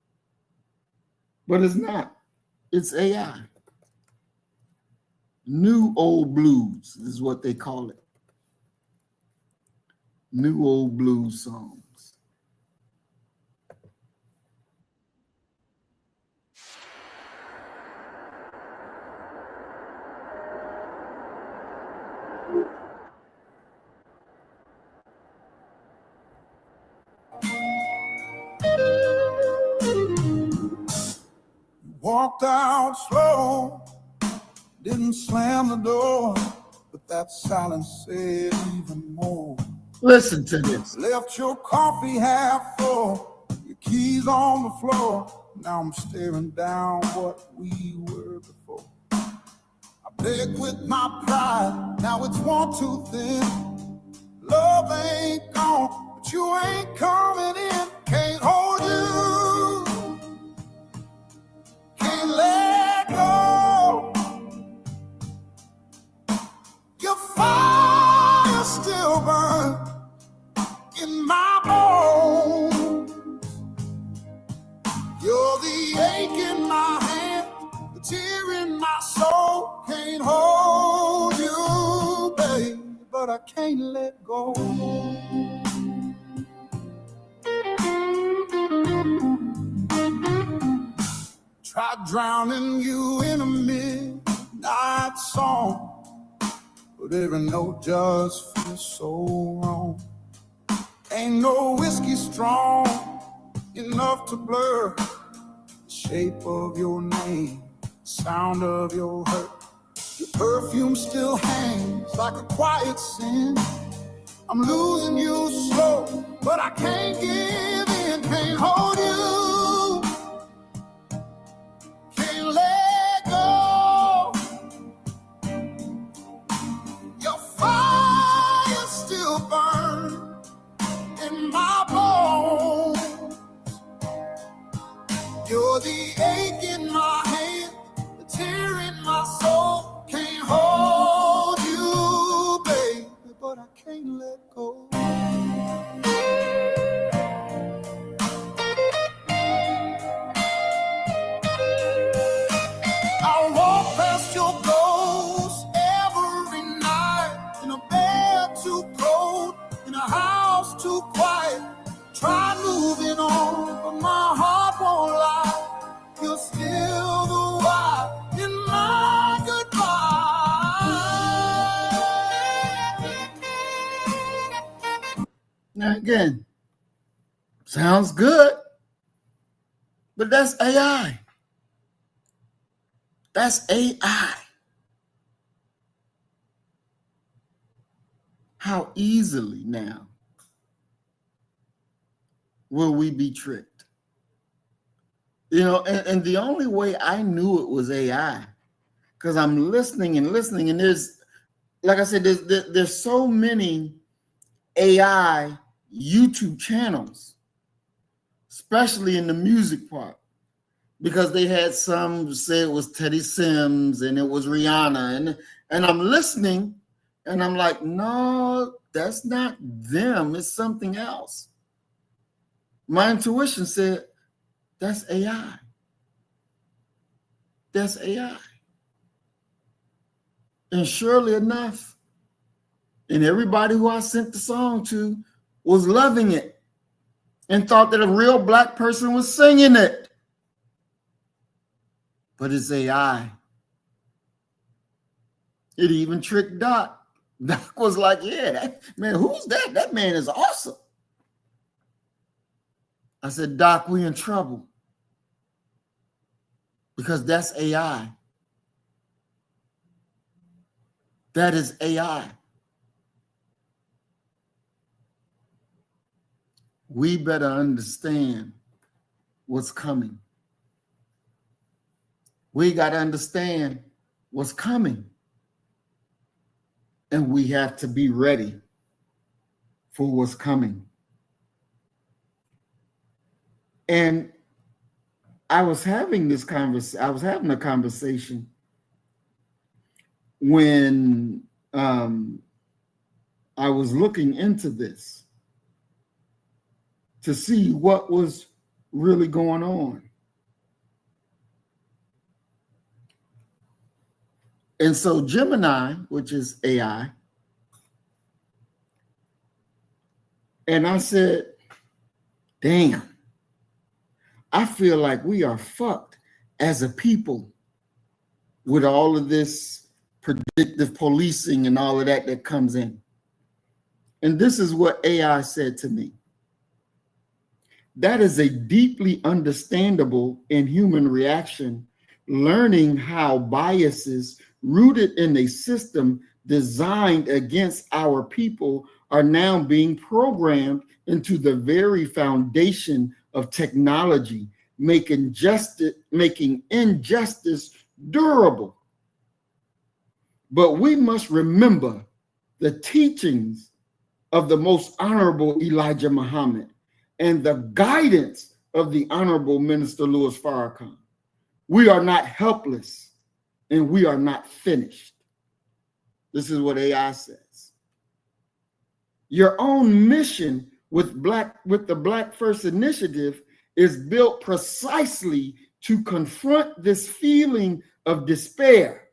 but it's not. It's AI. New old blues is what they call it. New old blues songs. Walked out slow, didn't slam the door, but that silence said even more. Listen to this. Left your coffee half full, your keys on the floor. Now I'm staring down what we were before. I begged with my pride, now it's worn too thin. Love ain't gone, but you ain't coming in. Can't hold you, can't let go. Your fire still burns in my bones. You're the ache in my hand, the tear in my soul. Can't hold you, babe, but I can't let go. Try drowning you in a midnight song, but every note just feels so wrong. Ain't no whiskey strong enough to blur the shape of your name, sound of your hurt. Your perfume still hangs like a quiet sin. I'm losing you slow, but I can't give in, can't hold you, can't let go. Your fire still burns in my bones. You're the ache in my hand, the tear in my soul. Can't hold you, baby, but I can't let go. I walk past your ghost every night in a bed too cold, in a house too quiet. Try moving on, but my heart won't lie. You're still the why in my goodbye. Now again, sounds good, but that's AI. That's AI. How easily now will we be tricked? You know, and the only way I knew it was AI, because I'm listening, and there's, like I said, there's so many AI YouTube channels, especially in the music part, because they had some say it was Teddy Sims and it was Rihanna, and I'm listening and I'm like, no, that's not them, it's something else. My intuition said, that's AI. That's AI. And surely enough, and everybody who I sent the song to was loving it and thought that a real Black person was singing it. But it's AI. It even tricked Doc. Doc was like, yeah, man, who's that? That man is awesome. I said, Doc, we in trouble. Because that's AI. That is AI. We better understand what's coming. We got to understand what's coming. And we have to be ready for what's coming. And I was having a conversation when I was looking into this to see what was really going on. And so Gemini, which is AI, and I said, damn, I feel like we are fucked as a people with all of this predictive policing and all of that comes in. And this is what AI said to me. That is a deeply understandable and human reaction, learning how biases rooted in a system designed against our people are now being programmed into the very foundation of technology, making injustice durable. But we must remember the teachings of the most honorable Elijah Muhammad and the guidance of the Honorable Minister Louis Farrakhan. We are not helpless and we are not finished. This is what AI says. Your own mission with the Black First Initiative is built precisely to confront this feeling of despair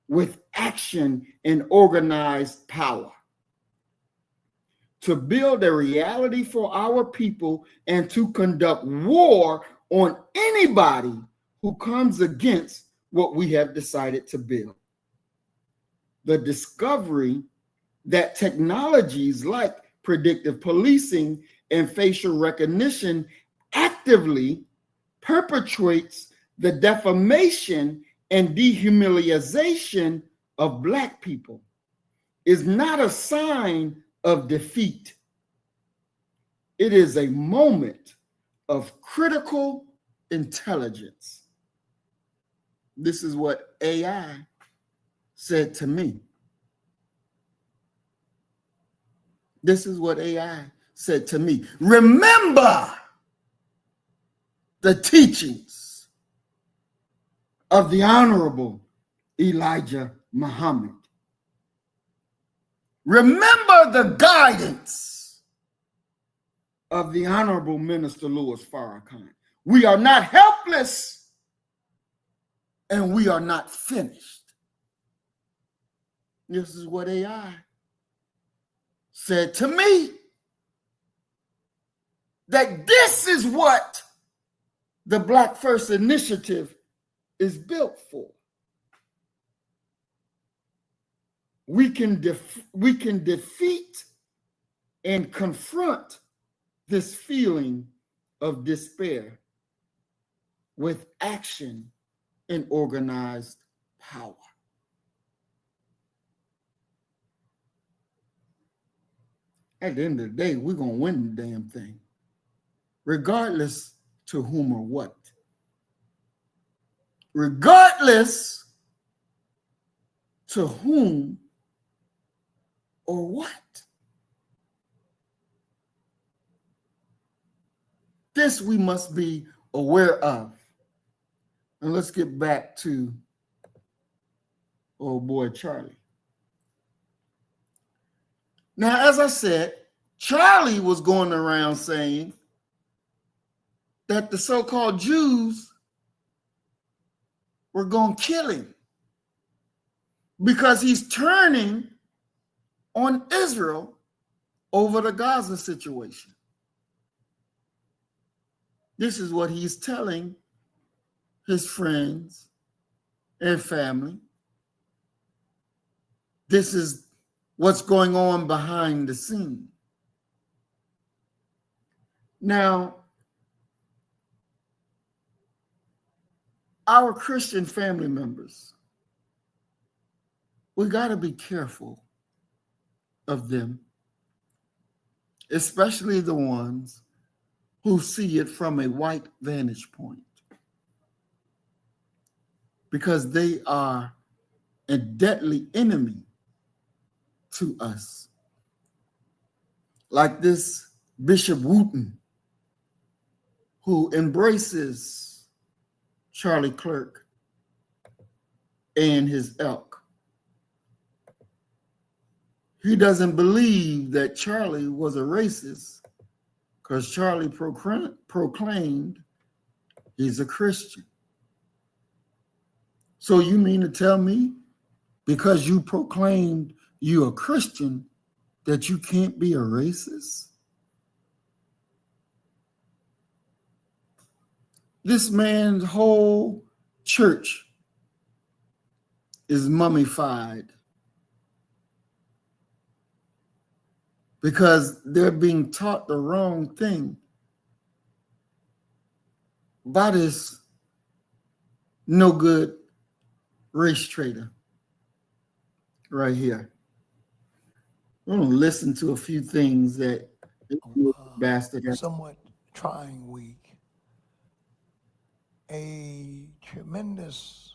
with action and organized power, to build a reality for our people and to conduct war on anybody who comes against what we have decided to build. The discovery that technologies like predictive policing and facial recognition actively perpetuates the defamation and dehumanization of Black people is not a sign of defeat. It is a moment of critical intelligence. This is what AI said to me. This is what AI said to me. Remember the teachings of the Honorable Elijah Muhammad. Remember the guidance of the Honorable Minister Louis Farrakhan. We are not helpless and we are not finished. This is what AI said to me. That this is what the Black First Initiative is built for. We can defeat and confront this feeling of despair with action and organized power. At the end of the day, we're going to win the damn thing, regardless to whom or what. Regardless to whom or what. This we must be aware of. And let's get back to old boy Charlie. Now, as I said, Charlie was going around saying that the so-called Jews were going to kill him because he's turning on Israel over the Gaza situation. This is what he's telling his friends and family. This is what's going on behind the scene. Now, our Christian family members, we got to be careful of them, especially the ones who see it from a white vantage point, because they are a deadly enemy to us. Like this Bishop Wooten, who embraces Charlie Kirk and his ilk. He doesn't believe that Charlie was a racist because Charlie proclaimed he's a Christian. So you mean to tell me because you proclaimed you a Christian that you can't be a racist? This man's whole church is mummified because they're being taught the wrong thing by this no good race traitor right here. I'm going to listen to a few things that bastard has. Somewhat trying week. A tremendous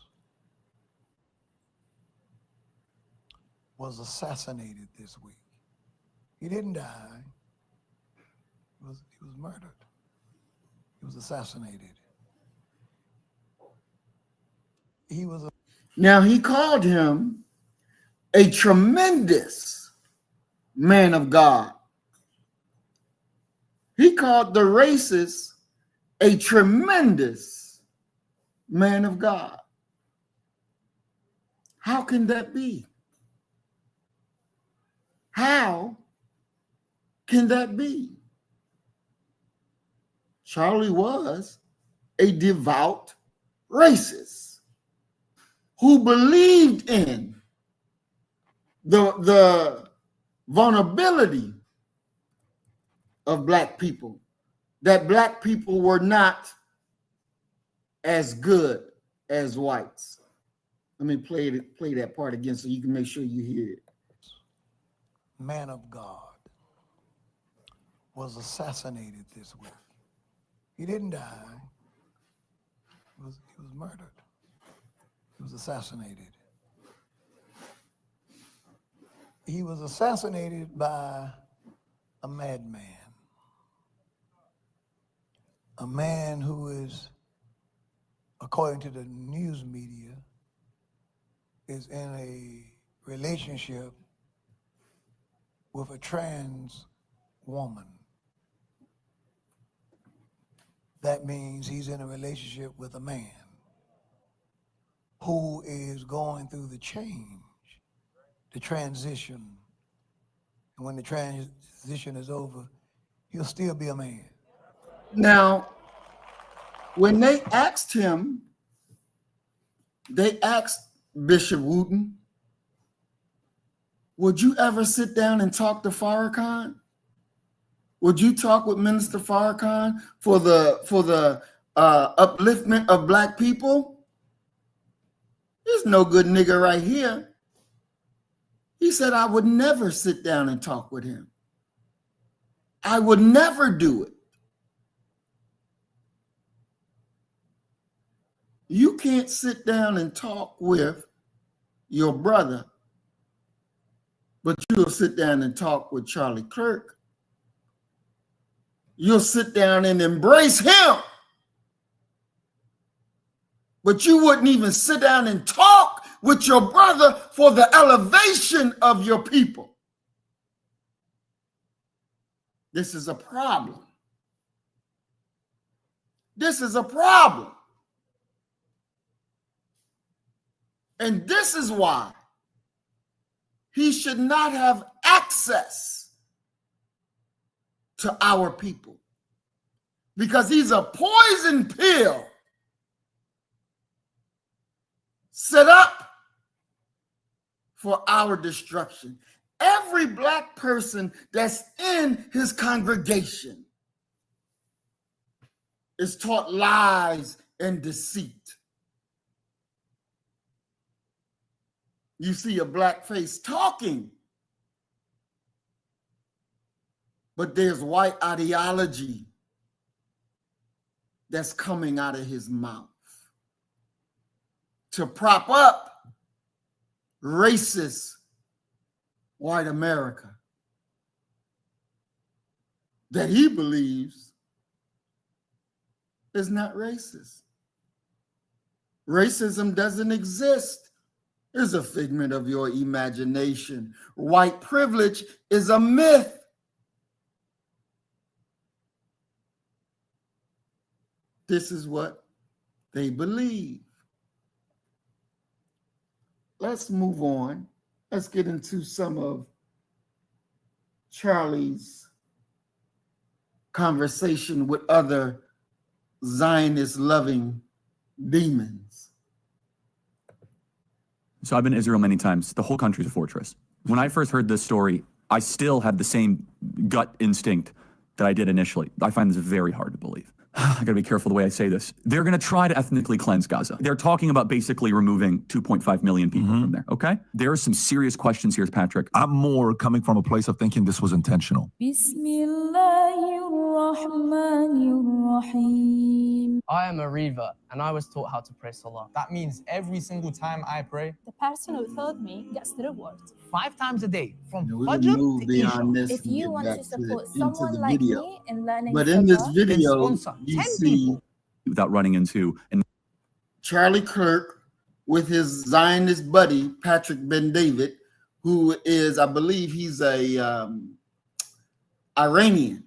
was assassinated this week. He didn't die. He was murdered. He was assassinated. Now he called him a tremendous man of God. He called the racist a tremendous man of God. How can that be? How can that be? Charlie was a devout racists who believed in the vulnerability of black people, that black people were not as good as whites. Let me play that part again so you can make sure you hear it. Man of God was assassinated this week. He didn't die. He was murdered. He was assassinated. He was assassinated by a madman. A man who is, according to the news media, is in a relationship with a trans woman. That means he's in a relationship with a man who is going through the change, the transition. And when the transition is over, he'll still be a man. Now, when they asked him, they asked Bishop Wooten, would you ever sit down and talk to Farrakhan? Would you talk with Minister Farrakhan for the upliftment of black people? There's no good nigga right here. He said, I would never sit down and talk with him. I would never do it. You can't sit down and talk with your brother, but you'll sit down and talk with Charlie Kirk. You'll sit down and embrace him, but you wouldn't even sit down and talk with your brother for the elevation of your people. This is a problem. This is a problem. And this is why he should not have access to our people, because he's a poison pill set up for our destruction. Every black person that's in his congregation is taught lies and deceit. You see a black face talking, but there's white ideology that's coming out of his mouth to prop up racist white America that he believes is not racist. Racism doesn't exist. It's a figment of your imagination. White privilege is a myth. This is what they believe. Let's move on. Let's get into some of Charlie's conversation with other Zionist-loving demons. So I've been to Israel many times. The whole country's a fortress. When I first heard this story, I still had the same gut instinct that I did initially. I find this very hard to believe. I gotta be careful the way I say this. They're gonna try to ethnically cleanse Gaza. They're talking about basically removing 2.5 million people from there, okay? There are some serious questions here, Patrick. I'm more coming from a place of thinking this was intentional. I am a reaver, and I was taught how to pray Salah. That means every single time I pray, the person who taught me gets the reward. 5 times a day, from We Fajr can move to beyond Isha. this. If you want to support someone like video. me in learning But in this Fiqh, video, Then sponsor you 10 see people. Without running into, and Charlie Kirk with his Zionist buddy, Patrick Ben David, who is, I believe he's a Iranian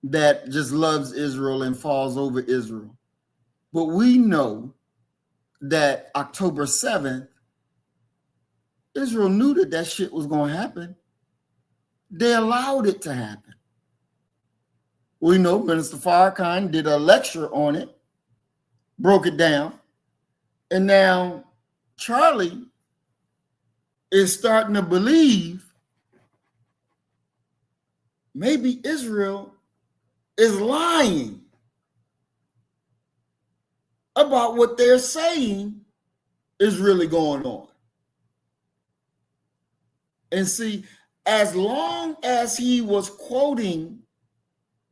that just loves Israel and falls over Israel. But we know that October 7th, Israel knew that that shit was going to happen. They allowed it to happen. We know Minister Farrakhan did a lecture on it. broke it down. And now Charlie is starting to believe maybe Israel is lying about what they're saying is really going on. And see, as long as he was quoting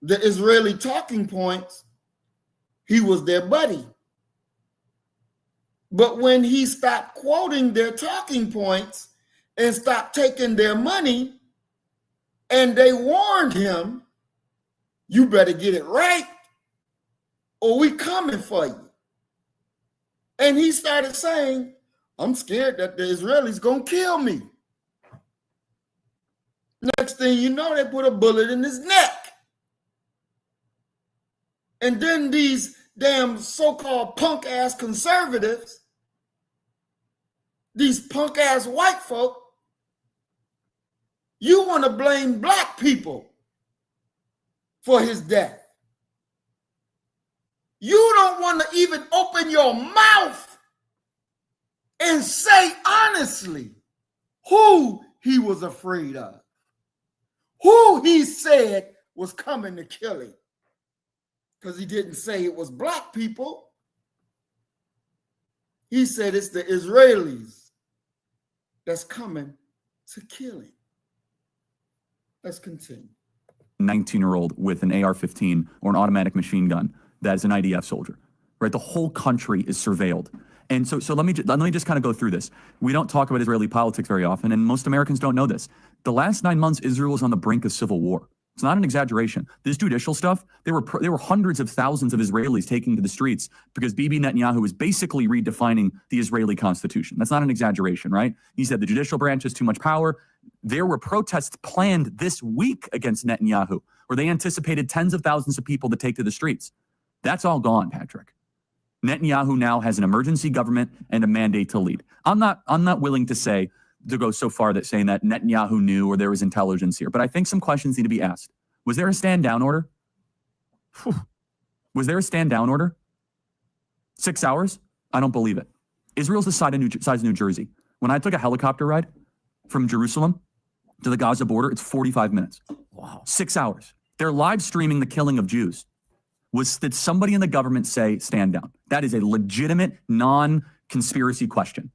the Israeli talking points, he was their buddy. But when he stopped quoting their talking points and stopped taking their money, and they warned him, you better get it right or we coming for you. And he started saying, I'm scared that the Israelis gonna kill me. Next thing you know, they put a bullet in his neck. And then these damn so-called punk-ass conservatives, these punk-ass white folk, you want to blame black people for his death. You don't want to even open your mouth and say honestly who he was afraid of, who he said was coming to kill him. Because he didn't say it was black people. He said it's the Israelis that's coming to kill him. Let's continue. 19-year-old with an AR-15 or an automatic machine gun that is an IDF soldier, right? The whole country is surveilled. And so let me just kind of go through this. We don't talk about Israeli politics very often, and most Americans don't know this. The last 9 months, Israel was on the brink of civil war. It's not an exaggeration. This judicial stuff, there were hundreds of thousands of Israelis taking to the streets because Bibi Netanyahu is basically redefining the Israeli constitution. That's not an exaggeration, right? He said the judicial branch has too much power. There were protests planned this week against Netanyahu, where they anticipated tens of thousands of people to take to the streets. That's all gone, Patrick. Netanyahu now has an emergency government and a mandate to lead. I'm not willing to go so far that saying that Netanyahu knew or there was intelligence here, but I think some questions need to be asked. Was there a stand down order? Was there a stand down order? 6 hours? I don't believe it. Israel's the size of New Jersey. When I took a helicopter ride from Jerusalem to the Gaza border, it's 45 minutes. Wow. 6 hours. They're live streaming the killing of Jews. Did somebody in the government say stand down? That is a legitimate, non-conspiracy question.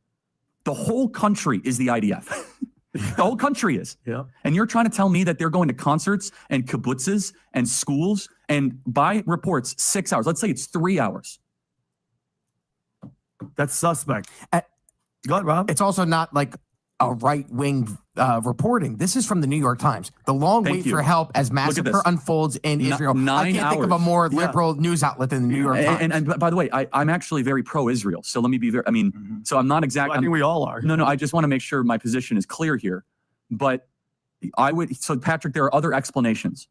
The whole country is the IDF. The whole country is. Yeah. And you're trying to tell me that they're going to concerts and kibbutzes and schools and by reports, 6 hours. Let's say it's 3 hours. That's suspect. Go ahead, Rob. It's also not like a right-wing reporting. This is from the New York Times. The long wait for help as massacre unfolds in Israel. 9 I can't think of a more liberal news outlet than the New York Times. And by the way, I'm actually very pro-Israel. So let me be very, so I'm not exactly. Well, I think we all are. No, I just want to make sure my position is clear here. But so Patrick, there are other explanations.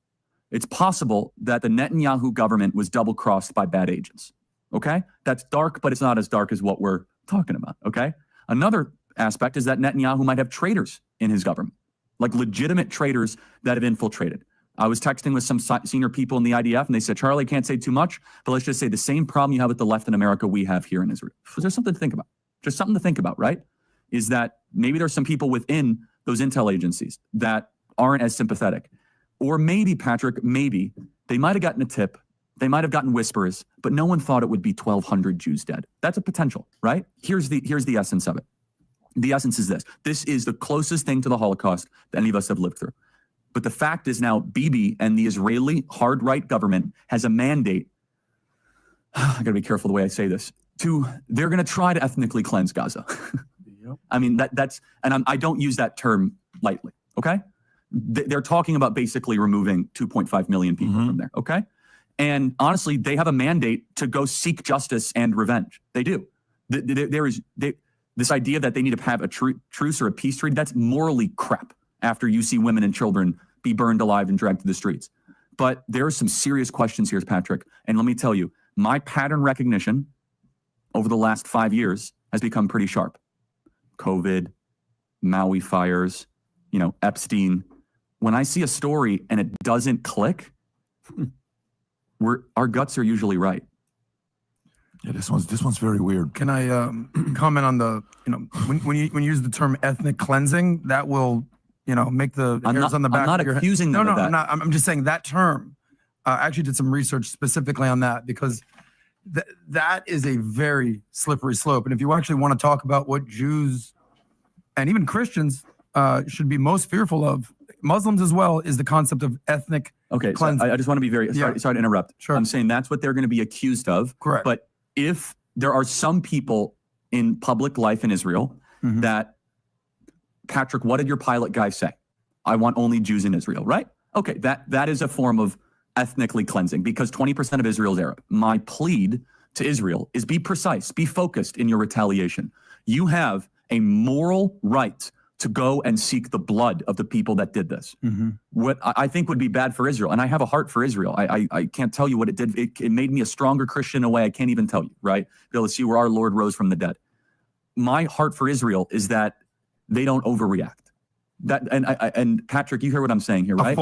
It's possible that the Netanyahu government was double-crossed by bad agents. Okay? That's dark, but it's not as dark as what we're talking about. Okay? Another aspect is that Netanyahu might have traitors in his government, like legitimate traitors that have infiltrated. I was texting with some senior people in the IDF, and they said, Charlie, I can't say too much, but let's just say the same problem you have with the left in America we have here in Israel. So there's something to think about. Just something to think about, right? Is that maybe there's some people within those intel agencies that aren't as sympathetic. Or maybe, Patrick, maybe they might have gotten a tip, they might have gotten whispers, but no one thought it would be 1,200 Jews dead. That's a potential, right? Here's the essence of it. The essence is this. This is the closest thing to the Holocaust that any of us have lived through. But the fact is now Bibi and the Israeli hard right government has a mandate. I got to be careful the way I say this. They're going to try to ethnically cleanse Gaza. Yep. I mean, I don't use that term lightly, okay? They're talking about basically removing 2.5 million people from there, okay? And honestly, they have a mandate to go seek justice and revenge. They do. This idea that they need to have a truce or a peace treaty, that's morally crap after you see women and children be burned alive and dragged to the streets. But there are some serious questions here, Patrick. And let me tell you, my pattern recognition over the last 5 years has become pretty sharp. COVID, Maui fires, Epstein. When I see a story and it doesn't click, our guts are usually right. Yeah, this one's very weird. Can I comment on the, when you use the term ethnic cleansing, that will, make the hairs on the back I'm not of your head. accusing them No, of that. I'm not. I'm just saying that term. I actually did some research specifically on that because that is a very slippery slope. And if you actually want to talk about what Jews and even Christians should be most fearful of, Muslims as well, is the concept of ethnic cleansing. So I just want to be very sorry to interrupt. Sure. I'm saying that's what they're going to be accused of. Correct. But if there are some people in public life in Israel that, Patrick, what did your pilot guy say? I want only Jews in Israel, right? Okay, that is a form of ethnically cleansing because 20% of Israel is Arab. My plead to Israel is be precise, be focused in your retaliation. You have a moral right to go and seek the blood of the people that did this. What I think would be bad for Israel, and I have a heart for Israel. I can't tell you what it did. It made me a stronger Christian in a way I can't even tell you, right? Be able to see where our Lord rose from the dead. My heart for Israel is that they don't overreact. And Patrick, you hear what I'm saying here, right?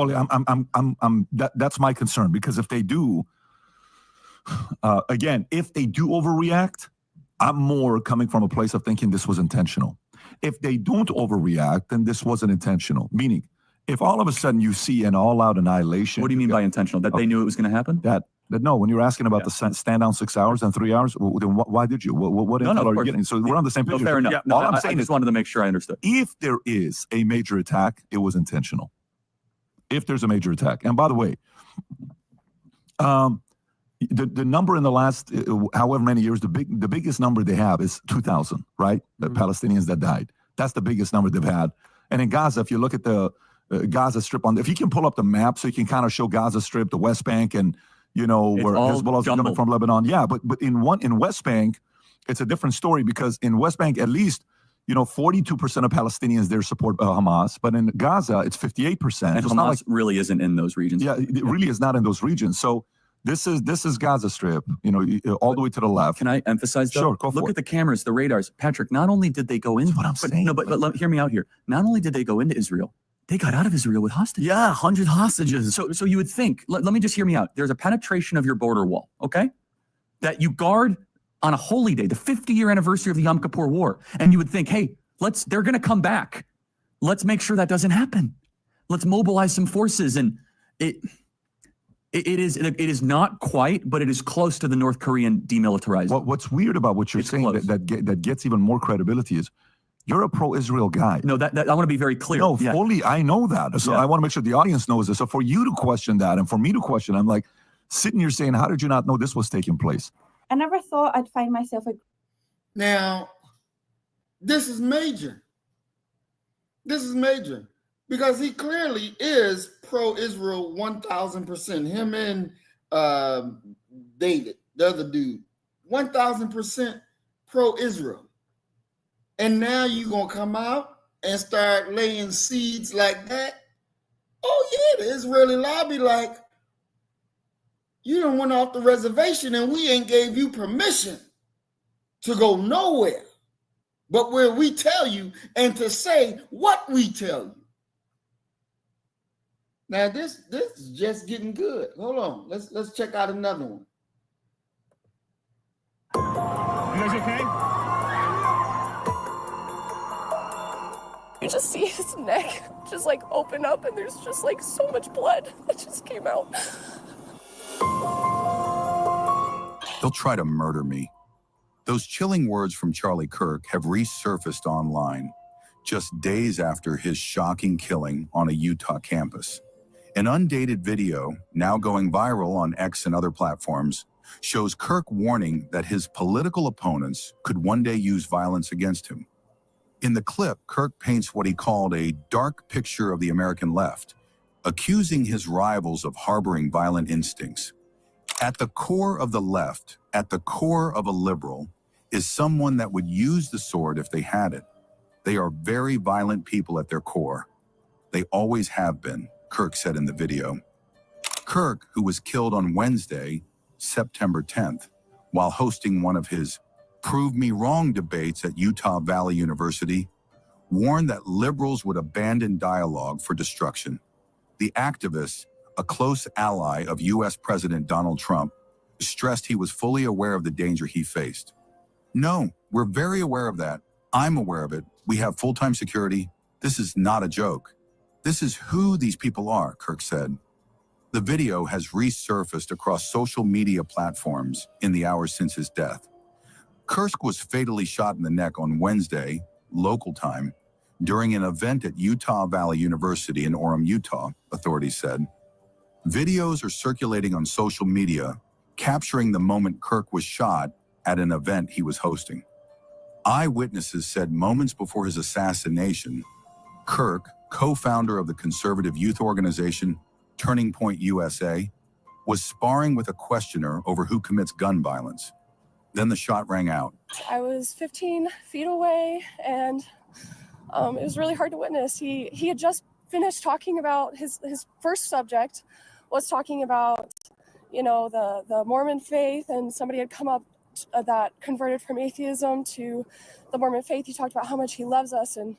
That's my concern, because if they do, again, if they do overreact, I'm more coming from a place of thinking this was intentional. If they don't overreact, then this wasn't intentional. Meaning, if all of a sudden you see an all-out annihilation. What do you mean by intentional? That they knew it was going to happen? That no, when you're asking about the stand down 6 hours and 3 hours, then why did you? What intel are you getting? So we're on the same page. Fair enough. All I'm saying I just wanted to make sure I understood. If there is a major attack, it was intentional. If there's a major attack. And by the way, the number in the last however many years, the biggest number they have is 2,000, right? The Palestinians that died. That's the biggest number they've had. And in Gaza, if you look at the Gaza Strip if you can pull up the map so you can kind of show Gaza Strip, the West Bank, and where Hezbollah's coming from Lebanon. Yeah, but in West Bank, it's a different story, because in West Bank, at least 42% of Palestinians there support Hamas, but in Gaza, it's 58%. And Hamas really isn't in those regions. Yeah, it really is not in those regions. So this is Gaza Strip, all the way to the left. Can I emphasize that? Sure, go for Look it. at the cameras, the radars. Patrick, not only did they go in, That's what I'm saying. No, but hear me out here. Not only did they go into Israel, they got out of Israel with hostages. Yeah, 100 hostages. So you would think, let me just hear me out. There's a penetration of your border wall, okay? That you guard on a holy day, the 50-year anniversary of the Yom Kippur War. And you would think, hey, they're going to come back. Let's make sure that doesn't happen. Let's mobilize some forces. And it is not quite, but it is close to the North Korean demilitarizing. What's weird about what you're saying that gets even more credibility is you're a pro-Israel guy. No, that I want to be very clear. No, fully, I know that. So I want to make sure the audience knows this. So for you to question that and for me to question, I'm like sitting here saying, how did you not know this was taking place? I never thought I'd find myself Now, this is major. This is major because he clearly is pro-Israel 1,000%. Him and David, the other dude, 1,000% pro-Israel. And now you're going to come out and start laying seeds like that? Oh, yeah, the Israeli lobby like, you done went off the reservation and we ain't gave you permission to go nowhere but where we tell you and to say what we tell you. Now, this is just getting good. Hold on. Let's check out another one. You guys okay? You just see his neck just like open up and there's just like so much blood that just came out. They'll try to murder me. Those chilling words from Charlie Kirk have resurfaced online just days after his shocking killing on a Utah campus. An undated video, now going viral on X and other platforms, shows Kirk warning that his political opponents could one day use violence against him. In the clip, Kirk paints what he called a dark picture of the American left, accusing his rivals of harboring violent instincts. At the core of the left, at the core of a liberal, is someone that would use the sword if they had it. They are very violent people at their core. They always have been, Kirk said in the video. Kirk, who was killed on Wednesday, September 10th, while hosting one of his Prove Me Wrong debates at Utah Valley University, warned that liberals would abandon dialogue for destruction. The activist, a close ally of U.S. President Donald Trump, stressed he was fully aware of the danger he faced. No, we're very aware of that. I'm aware of it. We have full-time security. This is not a joke. This is who these people are, Kirk said. The video has resurfaced across social media platforms in the hours since his death. Kirk was fatally shot in the neck on Wednesday, local time, during an event at Utah Valley University in Orem, Utah, authorities said. Videos are circulating on social media, capturing the moment Kirk was shot at an event he was hosting. Eyewitnesses said moments before his assassination, Kirk, co-founder of the conservative youth organization Turning Point USA, was sparring with a questioner over who commits gun violence. Then the shot rang out. I was 15 feet away, and it was really hard to witness. He had just finished talking about his first subject was talking about, you know, the Mormon faith, and somebody had come up that converted from atheism to the Mormon faith. He talked about how much he loves us, and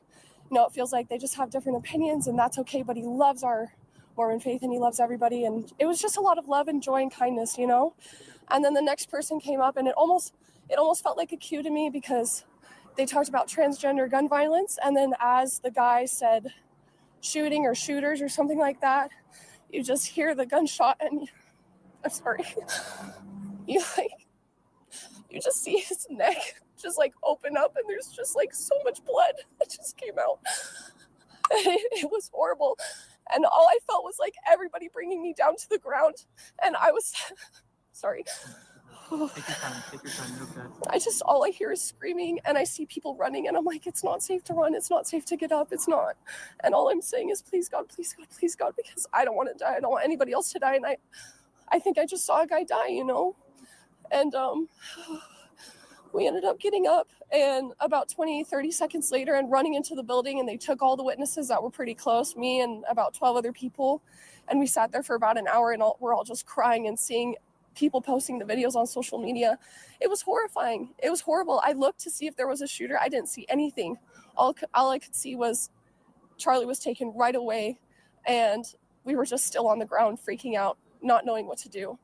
you know, it feels like they just have different opinions, and that's okay, but he loves our Mormon faith and he loves everybody, and it was just a lot of love and joy and kindness, you know. And then the next person came up, and it almost felt like a cue to me, because they talked about transgender gun violence, and then as the guy said shooting or shooters or something like that, you just hear the gunshot, and I'm sorry, you just see his neck just like open up, and there's just like so much blood that just came out. It was horrible, and all I felt was like everybody bringing me down to the ground, and I was sorry. Take your time, okay. All I hear is screaming, and I see people running, and I'm like, it's not safe to run, it's not safe to get up, it's not. And all I'm saying is, please God, please God, please God, because I don't want to die, I don't want anybody else to die, and I think I just saw a guy die, you know. And we ended up getting up, and about 20-30 seconds later, and running into the building, and they took all the witnesses that were pretty close, me and about 12 other people, and we sat there for about an hour, and we're all just crying and seeing people posting the videos on social media. It was horrifying. It was horrible. I looked to see if there was a shooter. I didn't see anything. All I could see was Charlie was taken right away, and we were just still on the ground freaking out, not knowing what to do.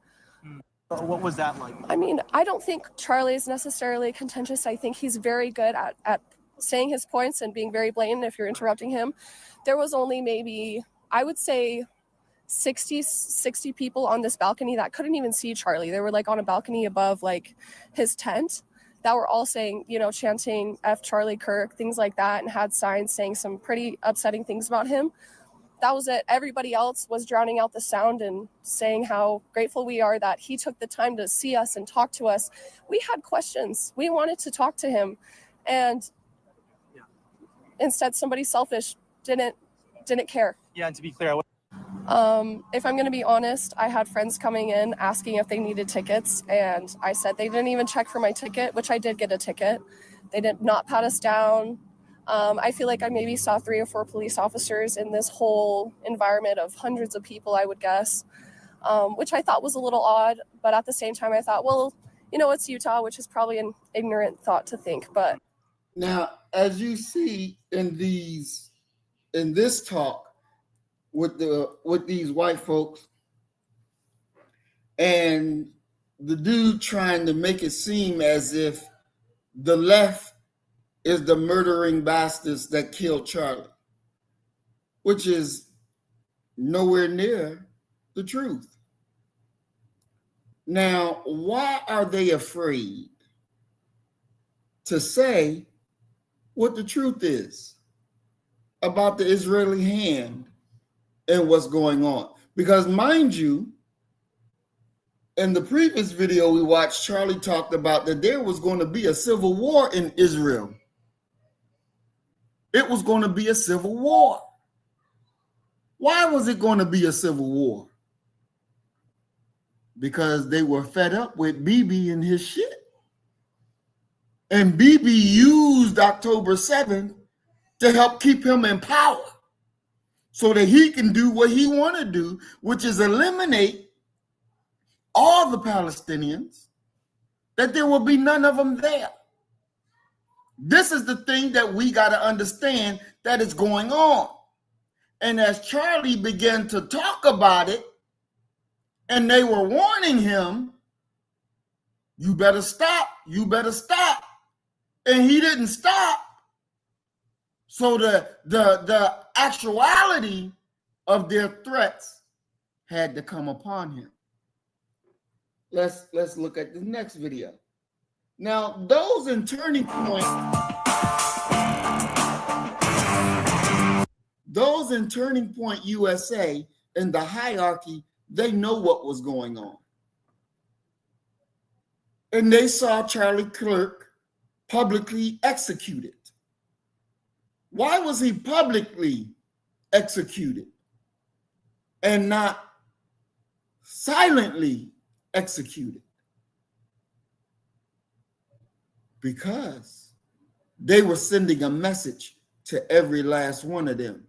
What was that like? I mean, I don't think Charlie is necessarily contentious. I think he's very good at saying his points and being very blatant if you're interrupting him. There was only maybe, I would say, 60 people on this balcony that couldn't even see Charlie. They were like on a balcony above like his tent that were all saying, you know, chanting F Charlie Kirk, things like that, and had signs saying some pretty upsetting things about him. That was it. Everybody else was drowning out the sound and saying how grateful we are that he took the time to see us and talk to us. We had questions. We wanted to talk to him, and instead somebody selfish didn't care. Yeah, and to be clear, if I'm going to be honest, I had friends coming in asking if they needed tickets, and I said they didn't even check for my ticket, which I did get a ticket. They did not pat us down. I feel like I maybe saw 3 or 4 police officers in this whole environment of hundreds of people, I would guess, which I thought was a little odd. But at the same time, I thought, well, you know, it's Utah, which is probably an ignorant thought to think. But now, as you see in this talk, with these white folks, and the dude trying to make it seem as if the left is the murdering bastards that killed Charlie, which is nowhere near the truth. Now, why are they afraid to say what the truth is about the Israeli hand and what's going on? Because mind you, in the previous video we watched, Charlie talked about that there was going to be a civil war in Israel. It was going to be a civil war. Why was it going to be a civil war? Because they were fed up with Bibi and his shit. And Bibi used October 7th to help keep him in power, so that he can do what he want to do, which is eliminate all the Palestinians, that there will be none of them there. This is the thing that we got to understand that is going on. And as Charlie began to talk about it, and they were warning him, You better stop. You better stop. And he didn't stop. So the actuality of their threats had to come upon him. Let's look at the next video. Now, those in Turning Point, USA in the hierarchy, they know what was going on. And they saw Charlie Kirk publicly executed. Why was he publicly executed and not silently executed? Because they were sending a message to every last one of them.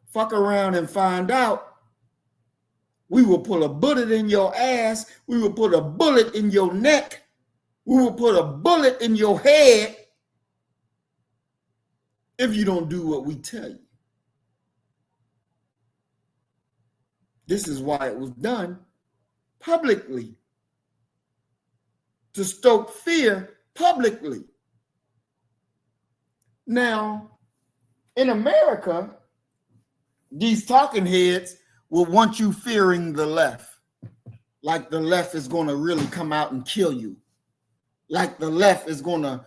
Fuck around and find out. We will put a bullet in your ass. We will put a bullet in your neck. We will put a bullet in your head if you don't do what we tell you. This is why it was done publicly, to stoke fear publicly. Now, in America, these talking heads will want you fearing the left, like the left is going to really come out and kill you, like the left is going to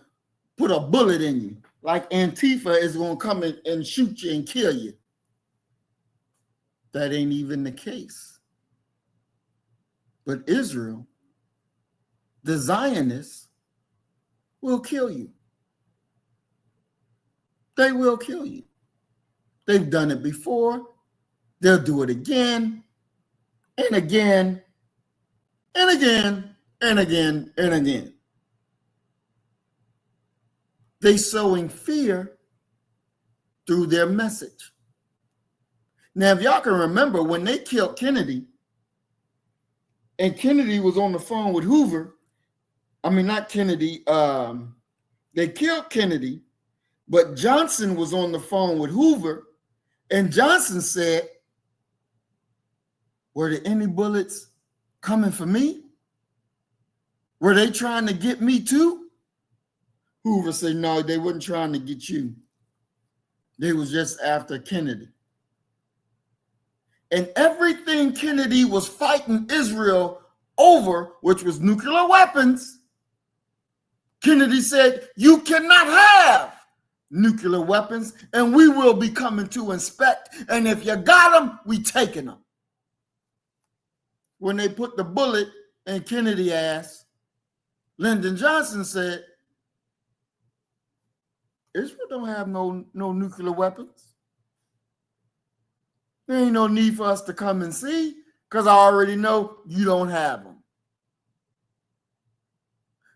put a bullet in you, like Antifa is going to come in and shoot you and kill you. That ain't even the case. But Israel, the Zionists, will kill you. They will kill you. They've done it before. They'll do it again and again and again and again and again. They sowing fear through their message. Now, if y'all can remember when they killed Kennedy, and Kennedy was on the phone with Hoover, not Kennedy, they killed Kennedy, but Johnson was on the phone with Hoover, and Johnson said, were there any bullets coming for me? Were they trying to get me too? Hoover said, no, they weren't trying to get you. They was just after Kennedy. And everything Kennedy was fighting Israel over, which was nuclear weapons, Kennedy said, you cannot have nuclear weapons, and we will be coming to inspect. And if you got them, we taking them. When they put the bullet in Kennedy's ass, Lyndon Johnson said, Israel don't have no nuclear weapons. There ain't no need for us to come and see, because I already know you don't have them.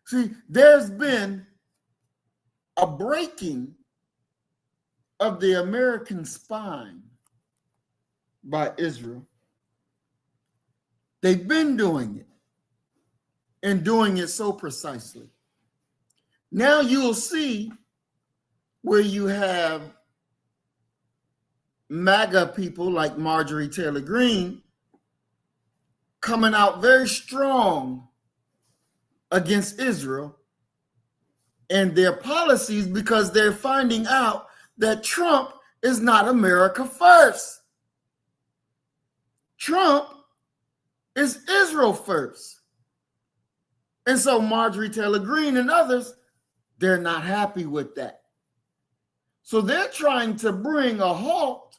See, there's been a breaking of the American spine by Israel. They've been doing it, and doing it so precisely. Now you'll see where you have MAGA people like Marjorie Taylor Greene coming out very strong against Israel and their policies, because they're finding out that Trump is not America first. Trump is Israel first. And so Marjorie Taylor Greene and others, they're not happy with that. So they're trying to bring a halt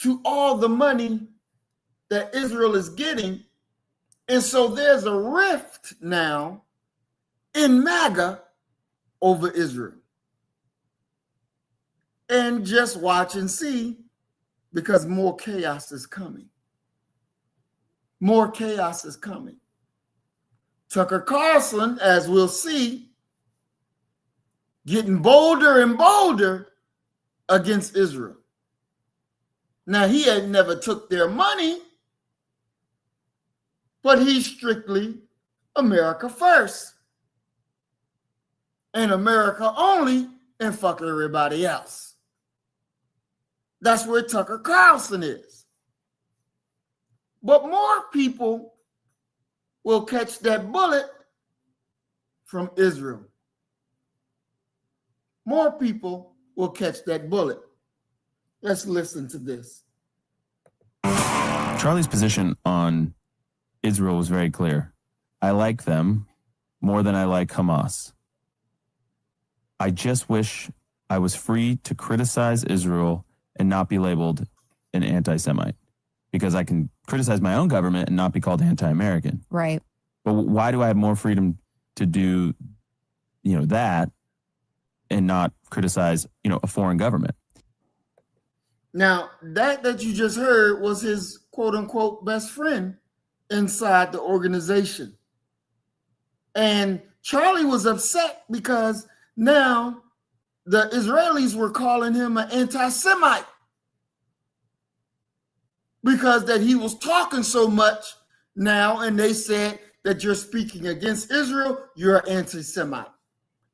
to all the money that Israel is getting. And so there's a rift now in MAGA over Israel. And just watch and see, because more chaos is coming. More chaos is coming. Tucker Carlson, as we'll see, getting bolder and bolder against Israel. Now, he had never took their money, but he's strictly America first. And America only, and fuck everybody else. That's where Tucker Carlson is. But more people will catch that bullet from Israel. More people will catch that bullet. Let's listen to this. Charlie's position on Israel was very clear. I like them more than I like Hamas. I just wish I was free to criticize Israel and not be labeled an anti-Semite, because I can criticize my own government and not be called anti-American. Right. But why do I have more freedom to do, that and not criticize, a foreign government? Now, that you just heard was his quote unquote best friend inside the organization. And Charlie was upset because now the Israelis were calling him an anti-Semite because that he was talking so much now, and they said that you're speaking against Israel, you're an anti-Semite.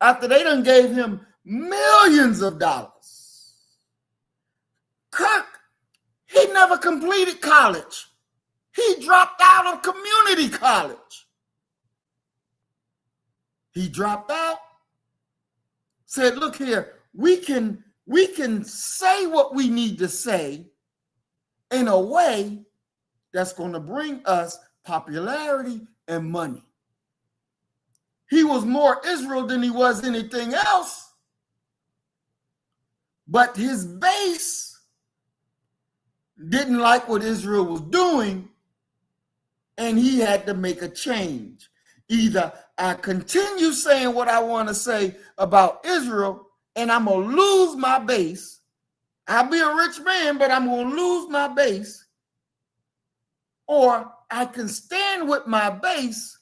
After they done gave him millions of dollars. Kirk, he never completed college. He dropped out of community college. He dropped out, said, look here, we can say what we need to say in a way that's going to bring us popularity and money. He was more Israel than he was anything else. But his base didn't like what Israel was doing, and he had to make a change. Either I continue saying what I want to say about Israel, and I'm going to lose my base. I'll be a rich man, but I'm going to lose my base. Or I can stand with my base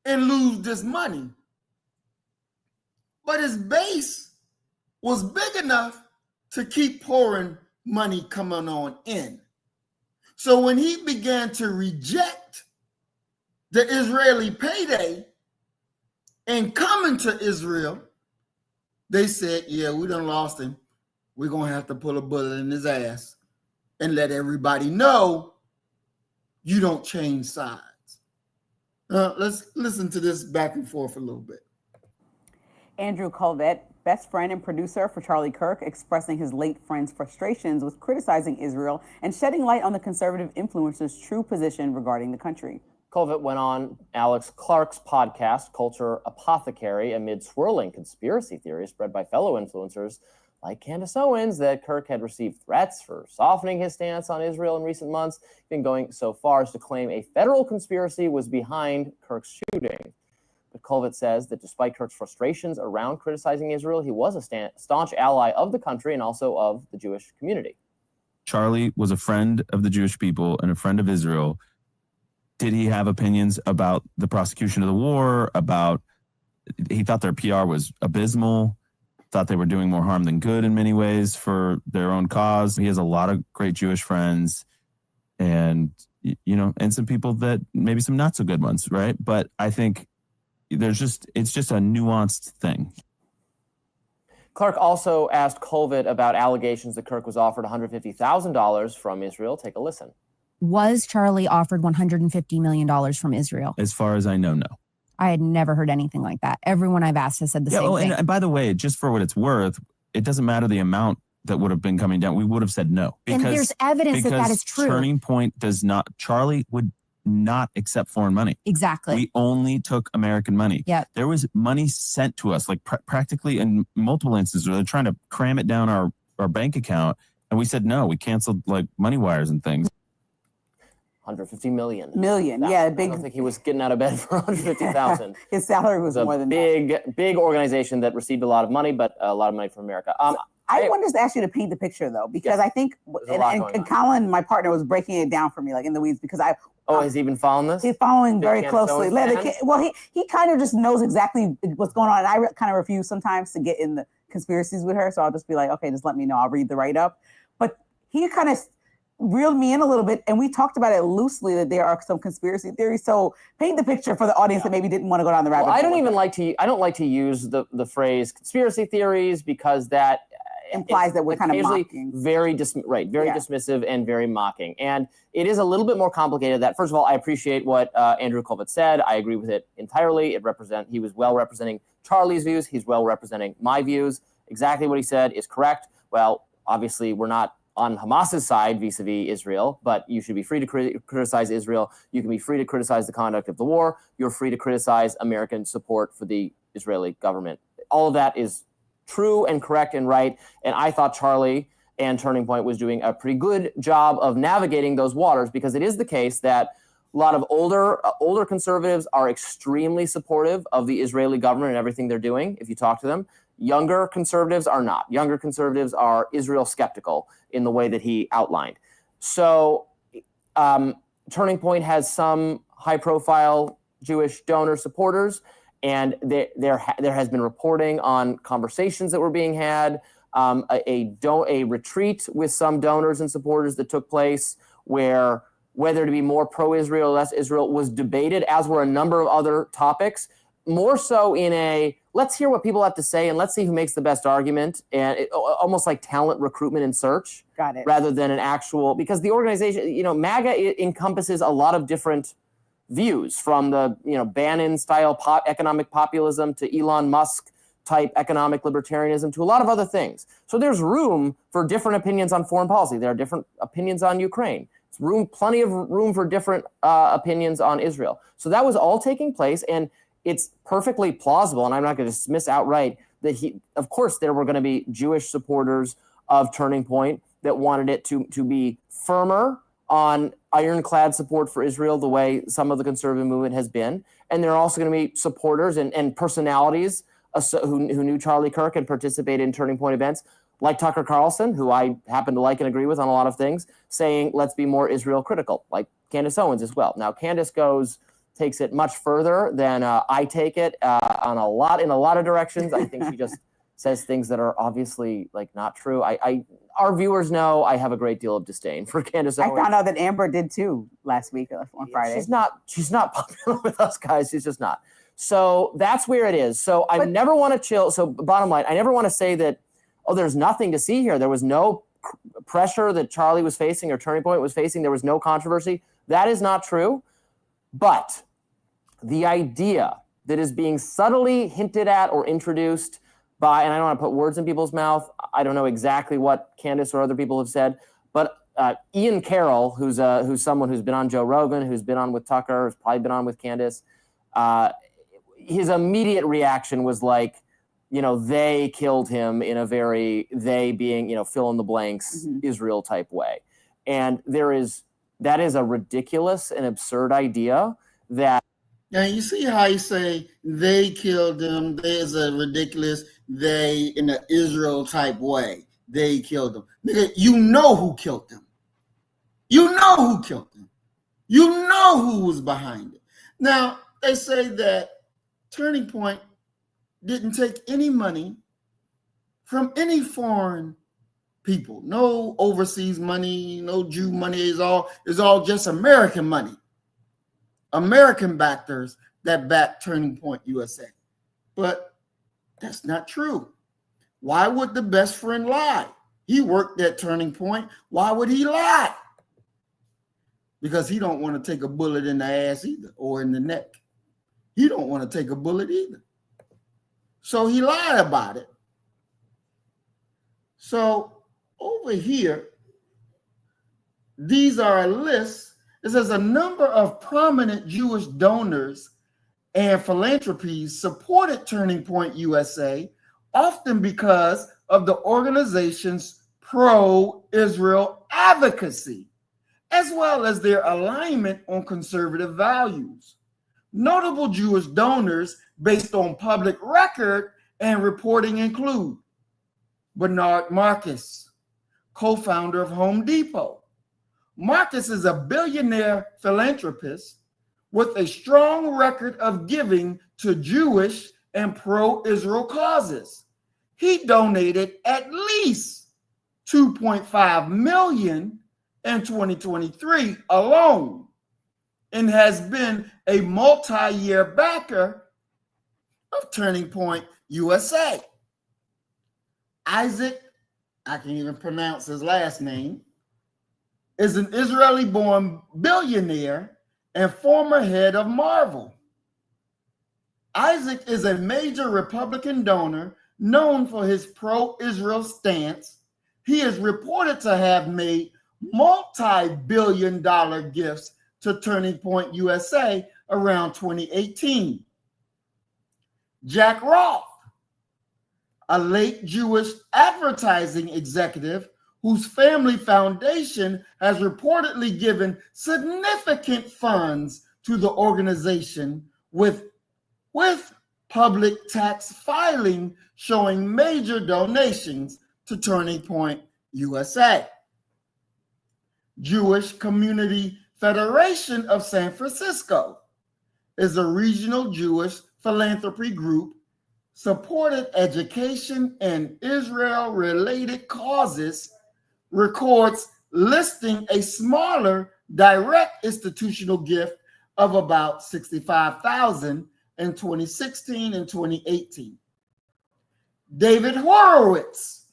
and lose this money. But his base was big enough to keep pouring money coming on in. So when he began to reject the Israeli payday and coming to Israel, they said, yeah, we done lost him. We're going to have to pull a bullet in his ass and let everybody know you don't change sides. Let's listen to this back and forth a little bit. Andrew Colvett, best friend and producer for Charlie Kirk, expressing his late friend's frustrations with criticizing Israel and shedding light on the conservative influencer's true position regarding the country. Colvett went on Alex Clark's podcast, Culture Apothecary, amid swirling conspiracy theories spread by fellow influencers like Candace Owens that Kirk had received threats for softening his stance on Israel in recent months, even going so far as to claim a federal conspiracy was behind Kirk's shooting. But Colvett says that despite Kirk's frustrations around criticizing Israel, he was a staunch ally of the country and also of the Jewish community. Charlie was a friend of the Jewish people and a friend of Israel. Did he have opinions about the prosecution of the war, he thought their PR was abysmal, thought they were doing more harm than good in many ways for their own cause. He has a lot of great Jewish friends and some people that maybe some not so good ones, right? But I think it's just a nuanced thing. Clark also asked Colvett about allegations that Kirk was offered $150,000 from Israel. Take a listen. Was Charlie offered $150 million from Israel? As far as I know, no. I had never heard anything like that. Everyone I've asked has said the same thing. And by the way, just for what it's worth, it doesn't matter the amount that would have been coming down. We would have said no. And there's evidence that is true. Turning Point Charlie would not accept foreign money. Exactly. We only took American money. Yeah. There was money sent to us, like practically in multiple instances where they're trying to cram it down our bank account. And we said no. We canceled like money wires and things. 150 million. Yeah, big. I don't think he was getting out of bed for 150,000. His salary was more than big organization that received a lot of money, but a lot of money from America. I wanted to ask you to paint the picture though, because I think, and Colin, my partner, was breaking it down for me, like in the weeds, because has he been following this? He's following very closely. Well, he kind of just knows exactly what's going on, and I kind of refuse sometimes to get in the conspiracies with her, so I'll just be like, okay, just let me know. I'll read the write-up. But he kind of reeled me in a little bit, and we talked about it loosely that there are some conspiracy theories. So paint the picture for the audience that maybe didn't want to go down the rabbit hole. I don't like to use the phrase conspiracy theories because that implies that we're kind of occasionally mocking. very dismissive and very mocking. And it is a little bit more complicated. That first of all, I appreciate what Andrew Kovitz said. I agree with it entirely. He was well representing Charlie's views. He's well representing my views. Exactly what he said is correct. Well, obviously, we're not on Hamas's side vis-a-vis Israel, but you should be free to criticize Israel. You can be free to criticize the conduct of the war. You're free to criticize American support for the Israeli government. All of that is true and correct and right. And I thought Charlie and Turning Point was doing a pretty good job of navigating those waters, because it is the case that a lot of older conservatives are extremely supportive of the Israeli government and everything they're doing, if you talk to them. Younger conservatives are not. Younger conservatives are Israel skeptical in the way that he outlined. So Turning Point has some high-profile Jewish donor supporters, and there has been reporting on conversations that were being had, a retreat with some donors and supporters that took place where whether to be more pro-Israel or less Israel was debated, as were a number of other topics, more so in a let's hear what people have to say and let's see who makes the best argument, and almost like talent recruitment and search. Got it. Rather than an actual, because the organization, MAGA encompasses a lot of different views, from the Bannon style economic populism to Elon Musk type economic libertarianism to a lot of other things. So there's room for different opinions on foreign policy. There are different opinions on Ukraine. It's plenty of room for different opinions on Israel. So that was all taking place, and it's perfectly plausible, and I'm not going to dismiss outright that of course, there were going to be Jewish supporters of Turning Point that wanted it to be firmer on ironclad support for Israel, the way some of the conservative movement has been. And there are also going to be supporters and personalities who knew Charlie Kirk and participated in Turning Point events, like Tucker Carlson, who I happen to like and agree with on a lot of things, saying, let's be more Israel critical, like Candace Owens as well. Now, Candace takes it much further than I take it in a lot of directions. I think she just says things that are obviously not true. Our viewers know I have a great deal of disdain for Candace Owens. I found out that Amber did too last week on Friday. She's not popular with us guys. She's just not. So that's where it is. So I never want to chill. So bottom line, I never want to say that, there's nothing to see here. There was no pressure that Charlie was facing or Turning Point was facing. There was no controversy. That is not true. But the idea that is being subtly hinted at or introduced by, and I don't want to put words in people's mouth, I don't know exactly what Candace or other people have said, but Ian Carroll, who's someone who's been on Joe Rogan, who's been on with Tucker, who's probably been on with Candace, his immediate reaction was like, they killed him in a very, they being, fill in the blanks, Israel type way. And that is a ridiculous and absurd idea that. Now, you see how you say they killed him. There's a ridiculous they in an Israel type way. They killed him. Nigga, you know who killed him. You know who killed him. You know who was behind it. Now, they say that Turning Point didn't take any money from any foreign people. No overseas money, no Jew money. It's all just American money. American backers that back Turning Point USA. But that's not true. Why would the best friend lie? He worked at Turning Point. Why would he lie? Because he don't want to take a bullet in the ass either, or in the neck. He don't want to take a bullet either. So he lied about it. So over here, these are a list. It says a number of prominent Jewish donors and philanthropies supported Turning Point USA, often because of the organization's pro-Israel advocacy, as well as their alignment on conservative values. Notable Jewish donors based on public record and reporting include Bernard Marcus, co-founder of Home Depot. Marcus is a billionaire philanthropist with a strong record of giving to Jewish and pro-Israel causes. He donated at least $2.5 million in 2023 alone, and has been a multi-year backer of Turning Point USA. Isaac I can't even pronounce his last name, is an Israeli-born billionaire and former head of Marvel. Isaac is a major Republican donor known for his pro-Israel stance. He is reported to have made multi-billion-dollar gifts to Turning Point USA around 2018. Jack Roth, a late Jewish advertising executive whose family foundation has reportedly given significant funds to the organization with public tax filing showing major donations to Turning Point USA. Jewish Community Federation of San Francisco is a regional Jewish philanthropy group supported education and Israel-related causes, records listing a smaller direct institutional gift of about $65,000 in 2016 and 2018. David Horowitz,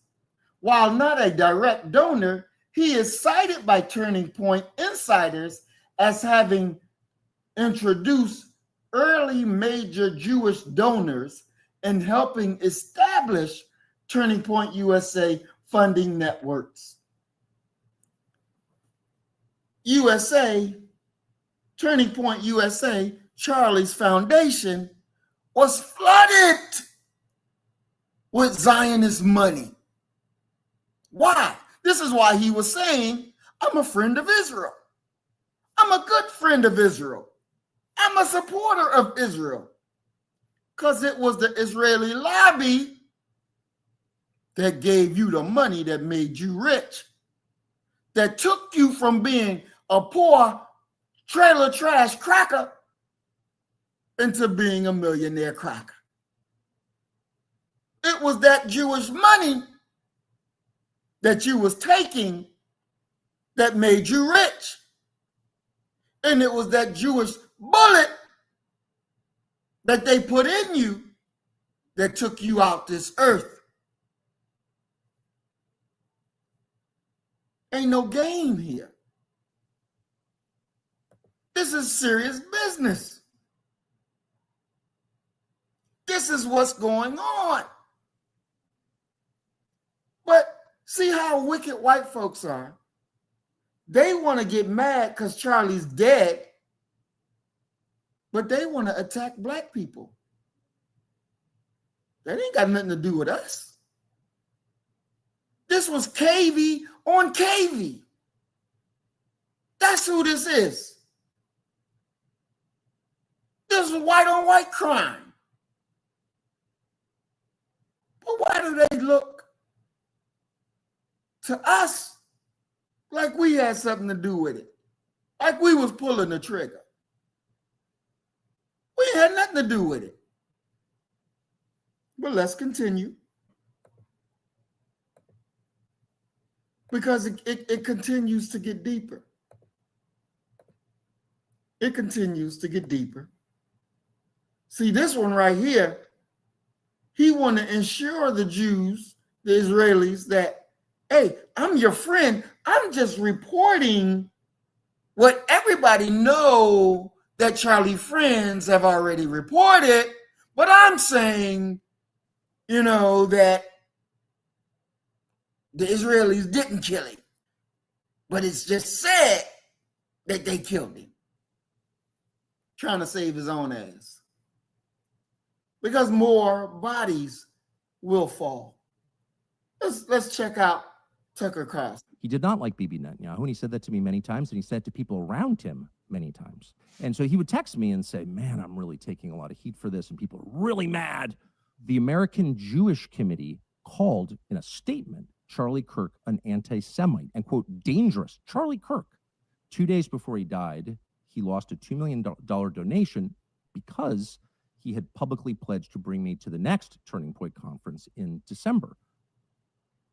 while not a direct donor, he is cited by Turning Point insiders as having introduced early major Jewish donors and helping establish Turning Point USA funding networks. Turning Point USA, Charlie's foundation, was flooded with Zionist money. Why? This is why he was saying, I'm a friend of Israel. I'm a good friend of Israel. I'm a supporter of Israel. Because it was the Israeli lobby that gave you the money that made you rich, that took you from being a poor trailer trash cracker into being a millionaire cracker. It was that Jewish money that you was taking that made you rich. And it was that Jewish bullet that they put in you that took you out this earth. Ain't no game here. This is serious business. This is what's going on. But see how wicked white folks are. They want to get mad because Charlie's dead, but they want to attack black people. That ain't got nothing to do with us. This was KV on KV. That's who this is. This is white on white crime. But why do they look to us like we had something to do with it? Like we was pulling the trigger. We had nothing to do with it. But let's continue. Because it continues to get deeper. It continues to get deeper. See, this one right here, he want to ensure the Jews, the Israelis, that, hey, I'm your friend. I'm just reporting what everybody know that Charlie friends have already reported, but I'm saying, you know, that the Israelis didn't kill him, but it's just said that they killed him. Trying to save his own ass. Because more bodies will fall. Let's check out Tucker Carlson. He did not like Bibi Netanyahu, and he said that to me many times, and he said to people around him many times. And so he would text me and say, man, I'm really taking a lot of heat for this, and people are really mad. The American Jewish Committee called in a statement Charlie Kirk an anti-Semite and, quote, dangerous. Charlie Kirk. 2 days before he died, he lost a $2 million donation because he had publicly pledged to bring me to the next Turning Point conference in December.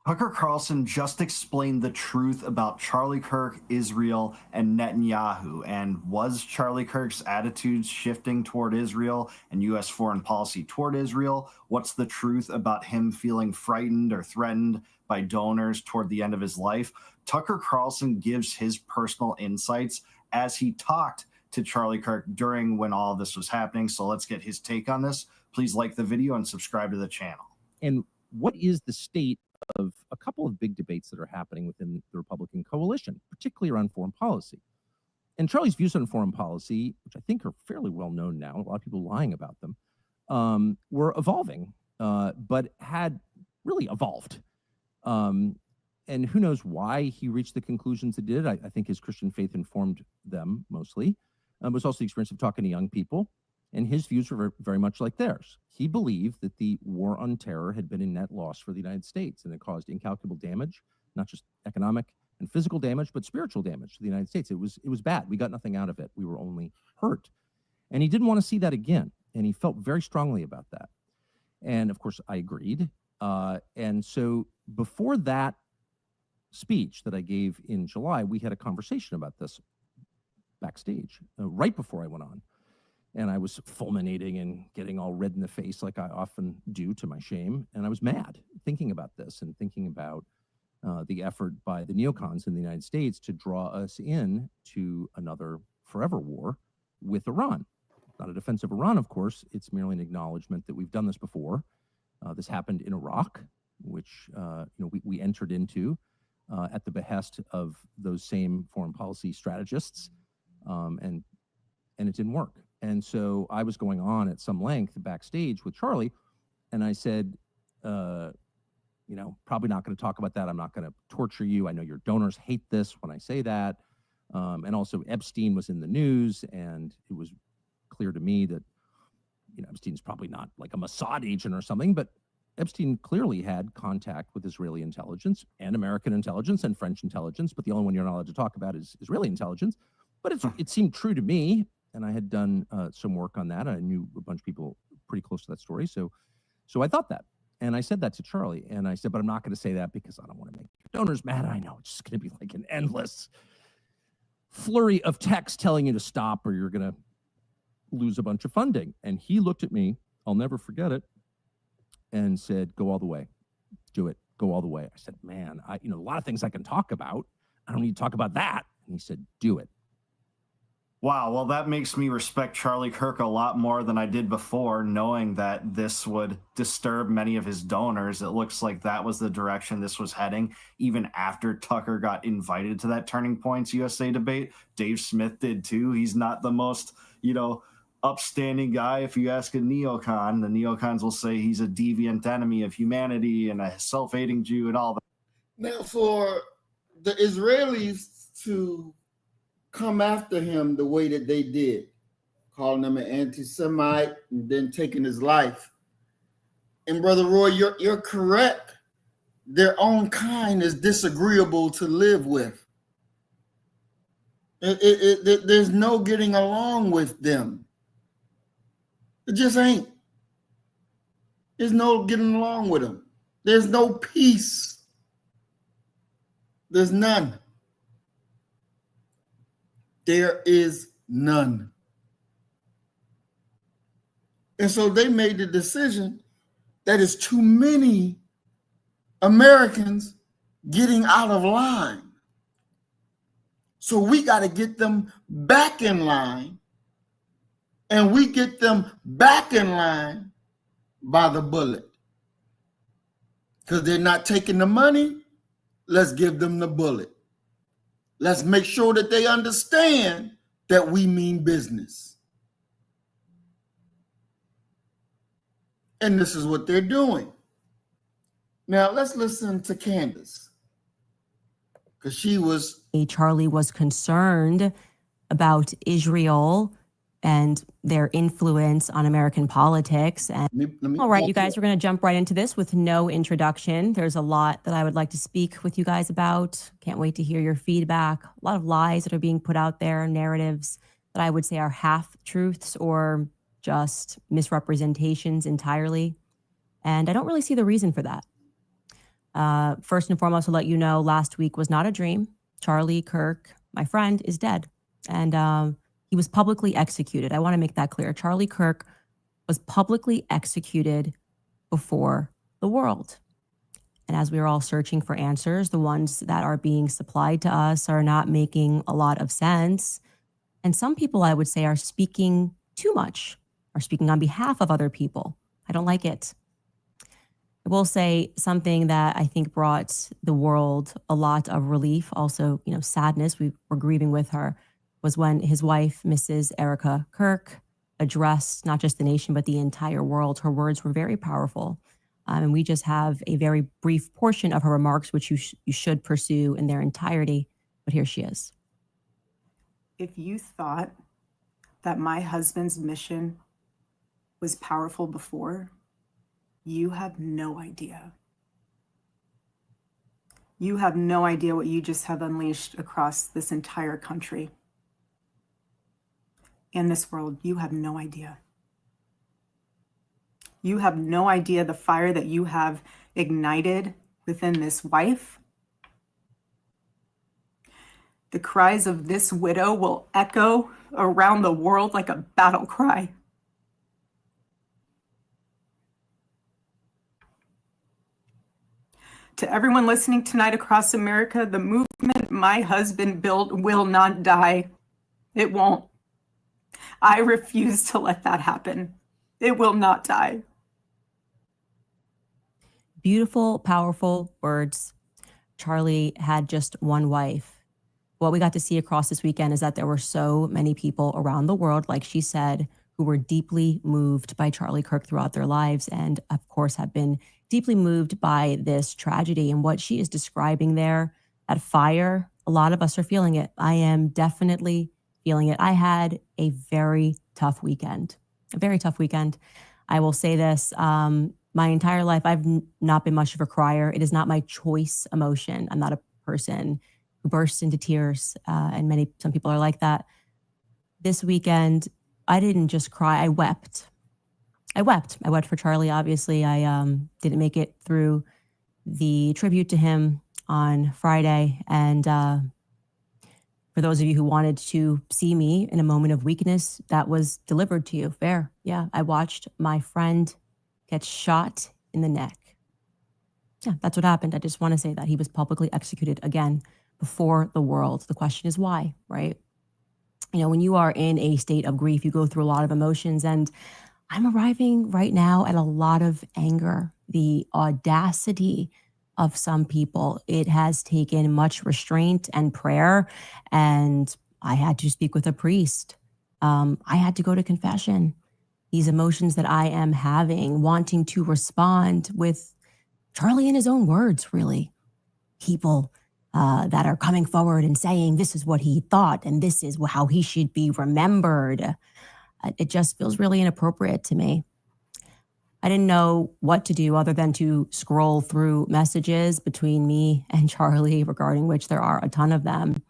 Tucker Carlson just explained the truth about Charlie Kirk, Israel, and Netanyahu. And was Charlie Kirk's attitudes shifting toward Israel and U.S. foreign policy toward Israel? What's the truth about him feeling frightened or threatened by donors toward the end of his life? Tucker Carlson gives his personal insights as he talked to Charlie Kirk during when all of this was happening. So let's get his take on this. Please like the video and subscribe to the channel. And what is the state of a couple of big debates that are happening within the Republican coalition, particularly around foreign policy? And Charlie's views on foreign policy, which I think are fairly well known now, a lot of people lying about them, were evolving, but had really evolved. And who knows why he reached the conclusions he did. I think his Christian faith informed them mostly. It was also the experience of talking to young people, and his views were very much like theirs. He believed that the war on terror had been a net loss for the United States, and it caused incalculable damage, not just economic and physical damage, but spiritual damage to the United States. It was bad. We got nothing out of it. We were only hurt. And he didn't want to see that again, and he felt very strongly about that. And of course, I agreed. And so before that speech that I gave in July, we had a conversation about this backstage, right before I went on. And I was fulminating and getting all red in the face like I often do, to my shame. And I was mad thinking about this and thinking about the effort by the neocons in the United States to draw us in to another forever war with Iran. Not a defense of Iran, of course. It's merely an acknowledgement that we've done this before. This happened in Iraq, which we entered into at the behest of those same foreign policy strategists, and it didn't work. And so I was going on at some length backstage with Charlie, and I said, probably not going to talk about that. I'm not going to torture you. I know your donors hate this when I say that. And also Epstein was in the news, and it was clear to me that, Epstein's probably not like a Mossad agent or something, but Epstein clearly had contact with Israeli intelligence and American intelligence and French intelligence, but the only one you're not allowed to talk about is Israeli intelligence. But it seemed true to me, and I had done some work on that. I knew a bunch of people pretty close to that story. So I thought that. And I said that to Charlie. And I said, but I'm not going to say that because I don't want to make your donors mad. I know it's just going to be like an endless flurry of text telling you to stop or you're going to lose a bunch of funding. And he looked at me, I'll never forget it, and said, go all the way. Do it. Go all the way. I said, man, a lot of things I can talk about. I don't need to talk about that. And he said, do it. Wow, well, that makes me respect Charlie Kirk a lot more than I did before, knowing that this would disturb many of his donors. It looks like that was the direction this was heading, even after Tucker got invited to that Turning Points USA debate. Dave Smith did too. He's not the most, upstanding guy. If you ask a neocon, the neocons will say he's a deviant enemy of humanity and a self-hating Jew and all that. Now, for the Israelis to come after him the way that they did, calling him an anti-Semite and then taking his life. And Brother Roy, you're correct. Their own kind is disagreeable to live with. There's no getting along with them. It just ain't. There's no getting along with them. There's no peace. There's none. There is none. And so they made the decision that it's too many Americans getting out of line. So we got to get them back in line, and we get them back in line by the bullet. Because they're not taking the money, let's give them the bullet. Let's make sure that they understand that we mean business. And this is what they're doing. Now, let's listen to Candace. Because Charlie was concerned about Israel and their influence on American politics. And all right, you guys, we're going to jump right into this with no introduction. There's a lot that I would like to speak with you guys about. Can't wait to hear your feedback. A lot of lies that are being put out there, narratives that I would say are half-truths or just misrepresentations entirely. And I don't really see the reason for that. First and foremost, to let you know, last week was not a dream. Charlie Kirk, my friend, is dead. And he was publicly executed. I want to make that clear. Charlie Kirk was publicly executed before the world. And as we are all searching for answers, the ones that are being supplied to us are not making a lot of sense. And some people, I would say, are speaking too much, are speaking on behalf of other people. I don't like it. I will say something that I think brought the world a lot of relief, also, sadness. We were grieving with her, was when his wife, Mrs. Erica Kirk, addressed not just the nation, but the entire world. Her words were very powerful. And we just have a very brief portion of her remarks, which you should pursue in their entirety. But here she is. If you thought that my husband's mission was powerful before, you have no idea. You have no idea what you just have unleashed across this entire country and this world. You have no idea. You have no idea the fire that you have ignited within this wife. The cries of this widow will echo around the world like a battle cry. To everyone listening tonight across America, the movement my husband built will not die. It won't. I refuse to let that happen. It will not die. Beautiful, powerful words. Charlie had just one wife. What we got to see across this weekend is that there were so many people around the world, like she said, who were deeply moved by Charlie Kirk throughout their lives and, of course, have been deeply moved by this tragedy. And what she is describing there, that fire, a lot of us are feeling it. I am definitely feeling it. I had a very tough weekend, a very tough weekend. I will say this, my entire life, I've not been much of a crier. It is not my choice emotion. I'm not a person who bursts into tears, and some people are like that. This weekend, I didn't just cry, I wept. I wept for Charlie, obviously. I didn't make it through the tribute to him on Friday. And for those of you who wanted to see me in a moment of weakness, that was delivered to you. Fair. Yeah, I watched my friend get shot in the neck. Yeah, that's what happened. I just want to say that he was publicly executed again before the world. The question is why, right? When you are in a state of grief, you go through a lot of emotions, and I'm arriving right now at a lot of anger, the audacity of some people. It has taken much restraint and prayer, and I had to speak with a priest. I had to go to confession. These emotions that I am having, wanting to respond with Charlie in his own words, really. People that are coming forward and saying this is what he thought and this is how he should be remembered. It just feels really inappropriate to me. I didn't know what to do other than to scroll through messages between me and Charlie, regarding which there are a ton of them.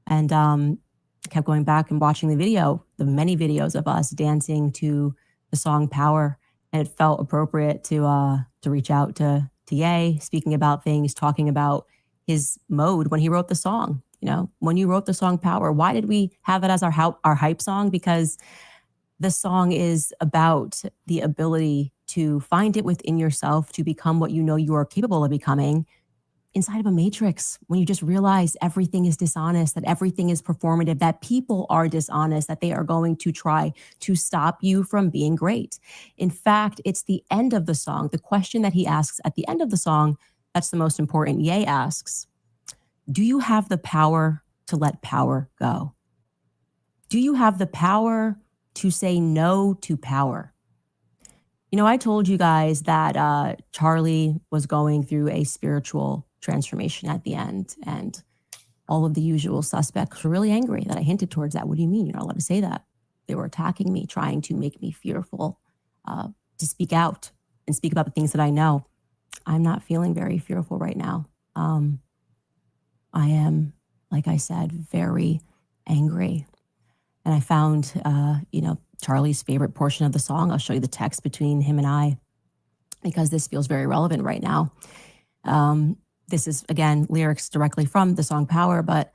And I kept going back and watching the many videos of us dancing to the song Power. And it felt appropriate to reach out to Ye, speaking about things, talking about his mode when he wrote the song. When you wrote the song Power, why did we have it as our hype song? Because the song is about the ability to find it within yourself to become what you know you are capable of becoming inside of a matrix. When you just realize everything is dishonest, that everything is performative, that people are dishonest, that they are going to try to stop you from being great. In fact, it's the end of the song. The question that he asks at the end of the song, that's the most important. Ye asks, do you have the power to let power go? Do you have the power to say no to power? I told you guys that Charlie was going through a spiritual transformation at the end, and all of the usual suspects were really angry that I hinted towards that. What do you mean? You're not allowed to say that. They were attacking me, trying to make me fearful to speak out and speak about the things that I know. I'm not feeling very fearful right now. I am, like I said, very angry. And I found, Charlie's favorite portion of the song. I'll show you the text between him and I, because this feels very relevant right now. This is, again, lyrics directly from the song Power, but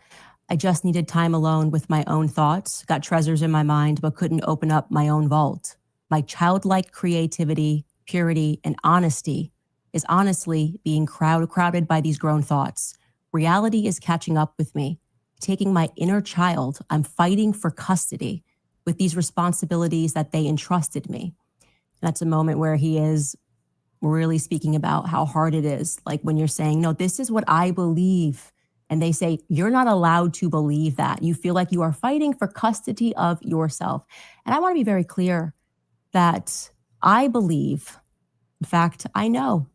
I just needed time alone with my own thoughts, got treasures in my mind, but couldn't open up my own vault. My childlike creativity, purity, and honesty is honestly being crowded by these grown thoughts. Reality is catching up with me. Taking my inner child, I'm fighting for custody with these responsibilities that they entrusted me. And that's a moment where he is really speaking about how hard it is. Like when you're saying, no, this is what I believe. And they say, you're not allowed to believe that. You feel like you are fighting for custody of yourself. And I want to be very clear that I believe, in fact, I know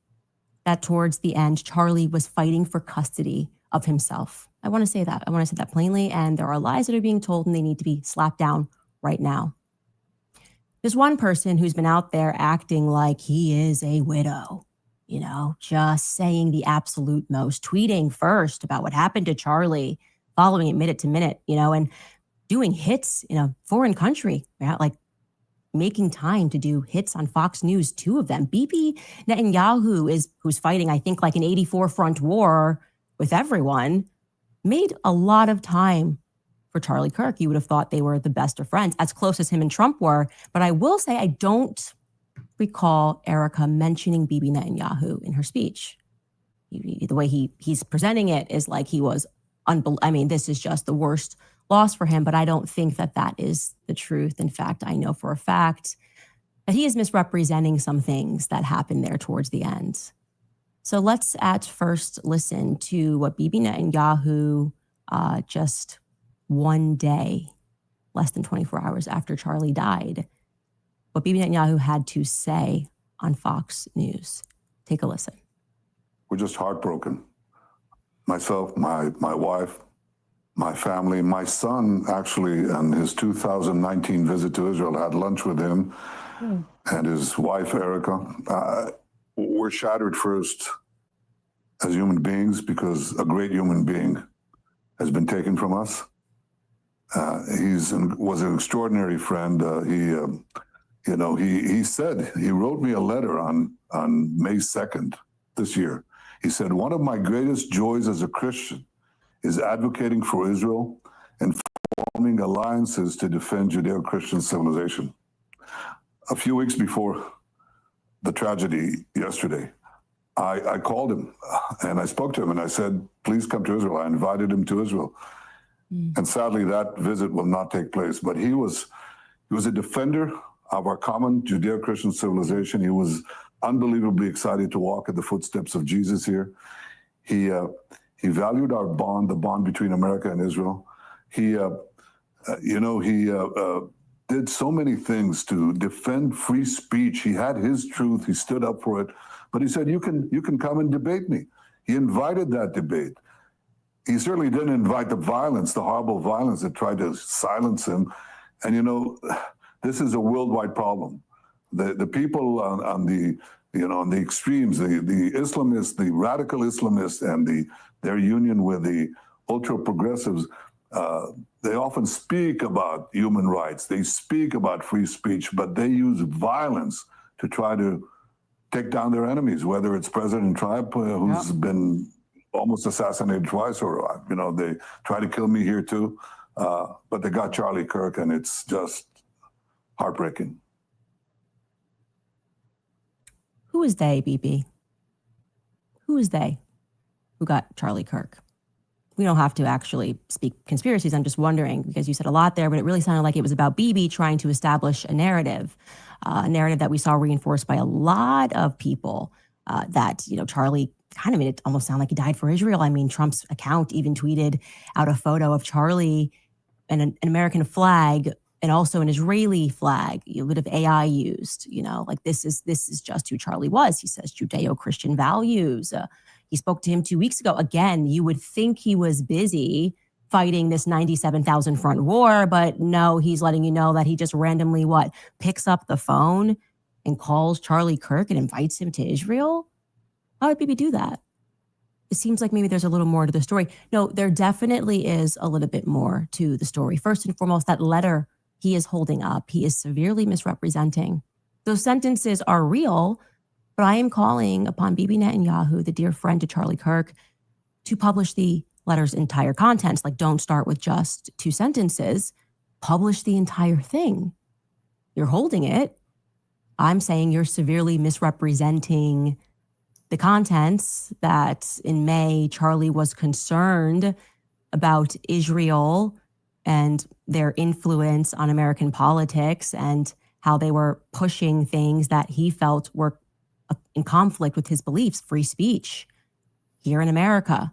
that towards the end, Charlie was fighting for custody of himself. I want to say that. I want to say that plainly. And there are lies that are being told and they need to be slapped down right now. There's one person who's been out there acting like he is a widow, you know, just saying the absolute most, tweeting first about what happened to Charlie, following it minute to minute, you know, and doing hits in a foreign country, right? Like making time to do hits on Fox News, 2 of them. Bibi Netanyahu who's fighting, I think, like an 84 front war with everyone, made a lot of time for Charlie Kirk. You would have thought they were the best of friends, as close as him and Trump were. But I will say I don't recall Erica mentioning Bibi Netanyahu in her speech. The way he's presenting it is like he was I mean, this is just the worst loss for him, but I don't think that that is the truth. In fact, I know for a fact that he is misrepresenting some things that happened there towards the end. So let's at first listen to what Bibi Netanyahu just one day, less than 24 hours after Charlie died, what Bibi Netanyahu had to say on Fox News. Take a listen. We're just heartbroken. Myself, my wife, my family, my son actually, and his 2019 visit to Israel, had lunch with him and his wife, Erica. We're shattered first as human beings because a great human being has been taken from us. Was an extraordinary friend. He said, he wrote me a letter on May 2nd this year. He said, one of my greatest joys as a Christian is advocating for Israel and forming alliances to defend Judeo-Christian civilization. A few weeks before the tragedy yesterday, I called him and I spoke to him and I said, please come to Israel. I invited him to Israel. And sadly, that visit will not take place. But he was a defender of our common Judeo-Christian civilization. He was unbelievably excited to walk in the footsteps of Jesus here. He valued our bond, the bond between America and Israel. He did so many things to defend free speech. He had his truth. He stood up for it. But he said, you can come and debate me. He invited that debate. He certainly didn't invite the violence, the horrible violence that tried to silence him. And, this is a worldwide problem. The people on the extremes, the Islamists, the radical Islamists, and their union with the ultra progressives, they often speak about human rights. They speak about free speech, but they use violence to try to take down their enemies, whether it's President Trump, who's been almost assassinated twice, or, they try to kill me here too. But they got Charlie Kirk, and it's just heartbreaking. Who is they, BB? Who is they who got Charlie Kirk? We don't have to actually speak conspiracies. I'm just wondering, because you said a lot there, but it really sounded like it was about BB trying to establish a narrative that we saw reinforced by a lot of people that, Charlie kind of made it almost sound like he died for Israel. I mean, Trump's account even tweeted out a photo of Charlie and an American flag and also an Israeli flag, a bit of AI used, like this is just who Charlie was. He says Judeo-Christian values. He spoke to him 2 weeks ago. Again, you would think he was busy fighting this 97,000 front war, but no, he's letting you know that he just randomly picks up the phone and calls Charlie Kirk and invites him to Israel. Why would Bibi do that? It seems like maybe there's a little more to the story. No, there definitely is a little bit more to the story. First and foremost, that letter he is holding up, he is severely misrepresenting. Those sentences are real, But I am calling upon Bibi Netanyahu, the dear friend to Charlie Kirk, to publish the letter's entire contents. Like, don't start with just 2 sentences. Publish the entire thing. You're holding it. I'm saying you're severely misrepresenting the contents, that in May, Charlie was concerned about Israel and their influence on American politics and how they were pushing things that he felt were in conflict with his beliefs, free speech here in America.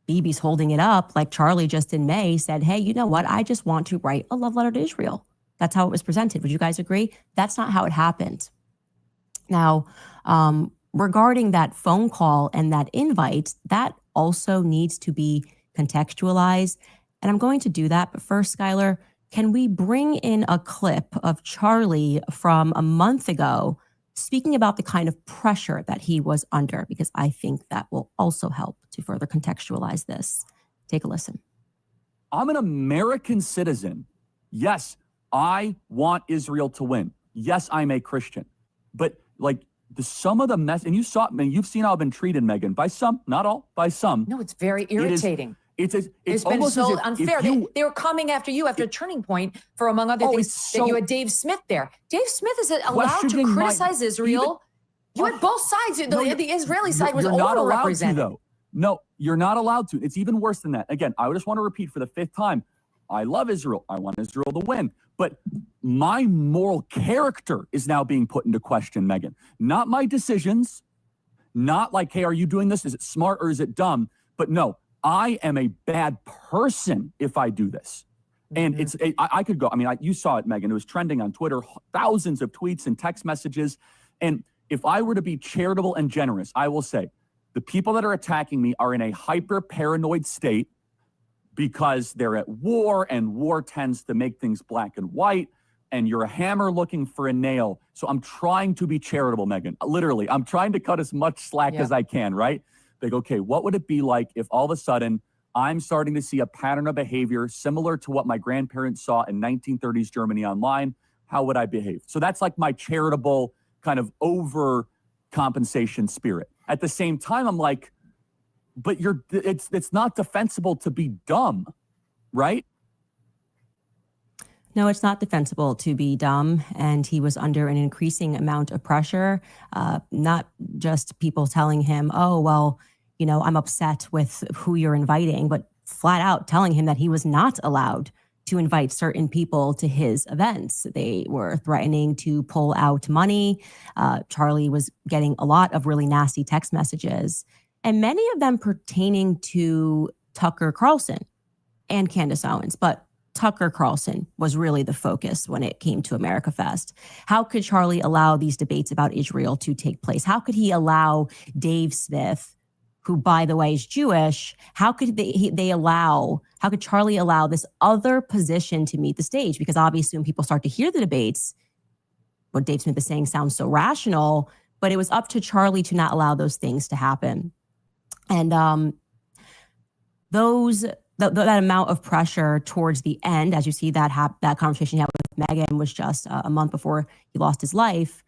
Bibi's holding it up like Charlie just in May said, hey, you know what? I just want to write a love letter to Israel. That's how it was presented. Would you guys agree? That's not how it happened. Now, regarding that phone call and that invite, that also needs to be contextualized. And I'm going to do that. But first, Skylar, can we bring in a clip of Charlie from a month ago speaking about the kind of pressure that he was under? Because I think that will also help to further contextualize this. Take a listen. I'm an American citizen. Yes, I want Israel to win. Yes, I'm a Christian. But like, some of the mess, and you've seen how I've been treated, Megan, by some, not all, by some. No, it's very irritating. It's been almost so as if unfair. They were coming after you after a turning point for, among other things, that you had Dave Smith there. Dave Smith is allowed to criticize Israel. You had both sides. The Israeli side was overrepresented. Though. No, you're not allowed to. It's even worse than that. Again, I just want to repeat for the 5th time. I love Israel. I want Israel to win. But my moral character is now being put into question, Megan. Not my decisions. Not like, hey, are you doing this? Is it smart or is it dumb? But no, I am a bad person if I do this. And I could go, you saw it, Megan. It was trending on Twitter, thousands of tweets and text messages. And if I were to be charitable and generous, I will say the people that are attacking me are in a hyper paranoid state because they're at war, and war tends to make things black and white, and you're a hammer looking for a nail. So I'm trying to be charitable, Megan. Literally, I'm trying to cut as much slack as I can, right? They go, okay, what would it be like if all of a sudden I'm starting to see a pattern of behavior similar to what my grandparents saw in 1930s Germany online? How would I behave? So that's like my charitable kind of overcompensation spirit. At the same time, I'm like, but it's not defensible to be dumb, right? No, it's not defensible to be dumb. And he was under an increasing amount of pressure, not just people telling him, oh, well, I'm upset with who you're inviting, but flat out telling him that he was not allowed to invite certain people to his events. They were threatening to pull out money. Charlie was getting a lot of really nasty text messages, and many of them pertaining to Tucker Carlson and Candace Owens. But Tucker Carlson was really the focus when it came to America Fest. How could Charlie allow these debates about Israel to take place? How could he allow Dave Smith, who, by the way, is Jewish, how could how could Charlie allow this other position to meet the stage? Because obviously when people start to hear the debates, what Dave Smith is saying sounds so rational, but it was up to Charlie to not allow those things to happen. And that amount of pressure towards the end, as you see that conversation he had with Meghan was just a month before he lost his life,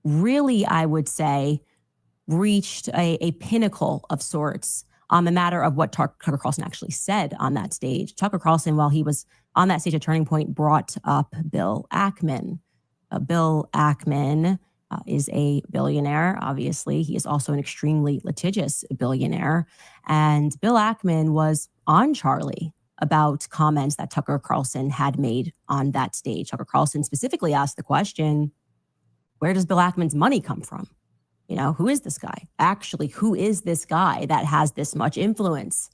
really, I would say, reached a pinnacle of sorts on the matter of what Tucker Carlson actually said on that stage. Tucker Carlson, while he was on that stage at Turning Point, brought up Bill Ackman. Bill Ackman is a billionaire, obviously. He is also an extremely litigious billionaire. And Bill Ackman was on Charlie about comments that Tucker Carlson had made on that stage. Tucker Carlson specifically asked the question, where does Bill Ackman's money come from? Who is this guy? Actually, who is this guy that has this much influence?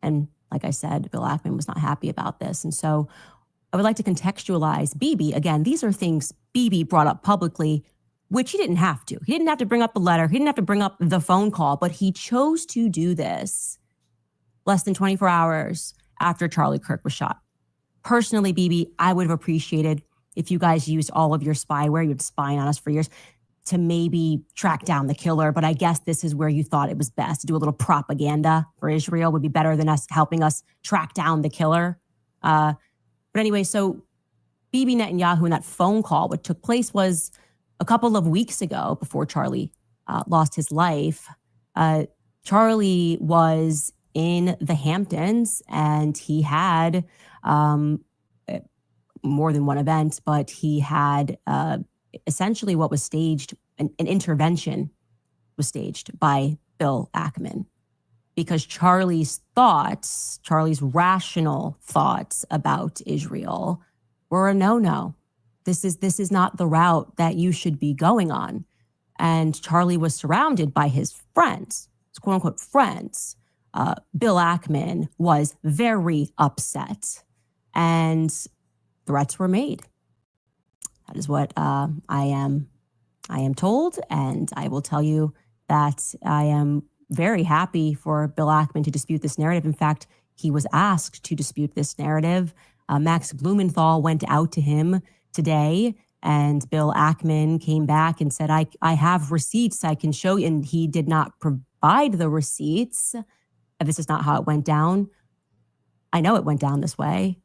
And like I said, Bill Ackman was not happy about this. And so I would like to contextualize Bibi. Again, these are things Bibi brought up publicly, which he didn't have to. He didn't have to bring up the letter. He didn't have to bring up the phone call, but he chose to do this less than 24 hours after Charlie Kirk was shot. Personally, Bibi, I would have appreciated if you guys used all of your spyware, you'd spying on us for years, to maybe track down the killer. But I guess this is where you thought it was best to do a little propaganda for Israel would be better than us helping us track down the killer. But anyway, so Bibi Netanyahu in that phone call, what took place was a couple of weeks ago, before Charlie lost his life, Charlie was in the Hamptons, and he had more than one event, but he had essentially what was staged, an intervention was staged by Bill Ackman, because Charlie's rational thoughts about Israel were a no-no. This is not the route that you should be going on. And Charlie was surrounded by his friends, his quote unquote friends. Bill Ackman was very upset, and threats were made. That is what I am told, and I will tell you that I am very happy for Bill Ackman to dispute this narrative. In fact, he was asked to dispute this narrative. Max Blumenthal went out to him today, and Bill Ackman came back and said, I have receipts I can show you, and he did not provide the receipts. This is not how it went down. I know it went down this way.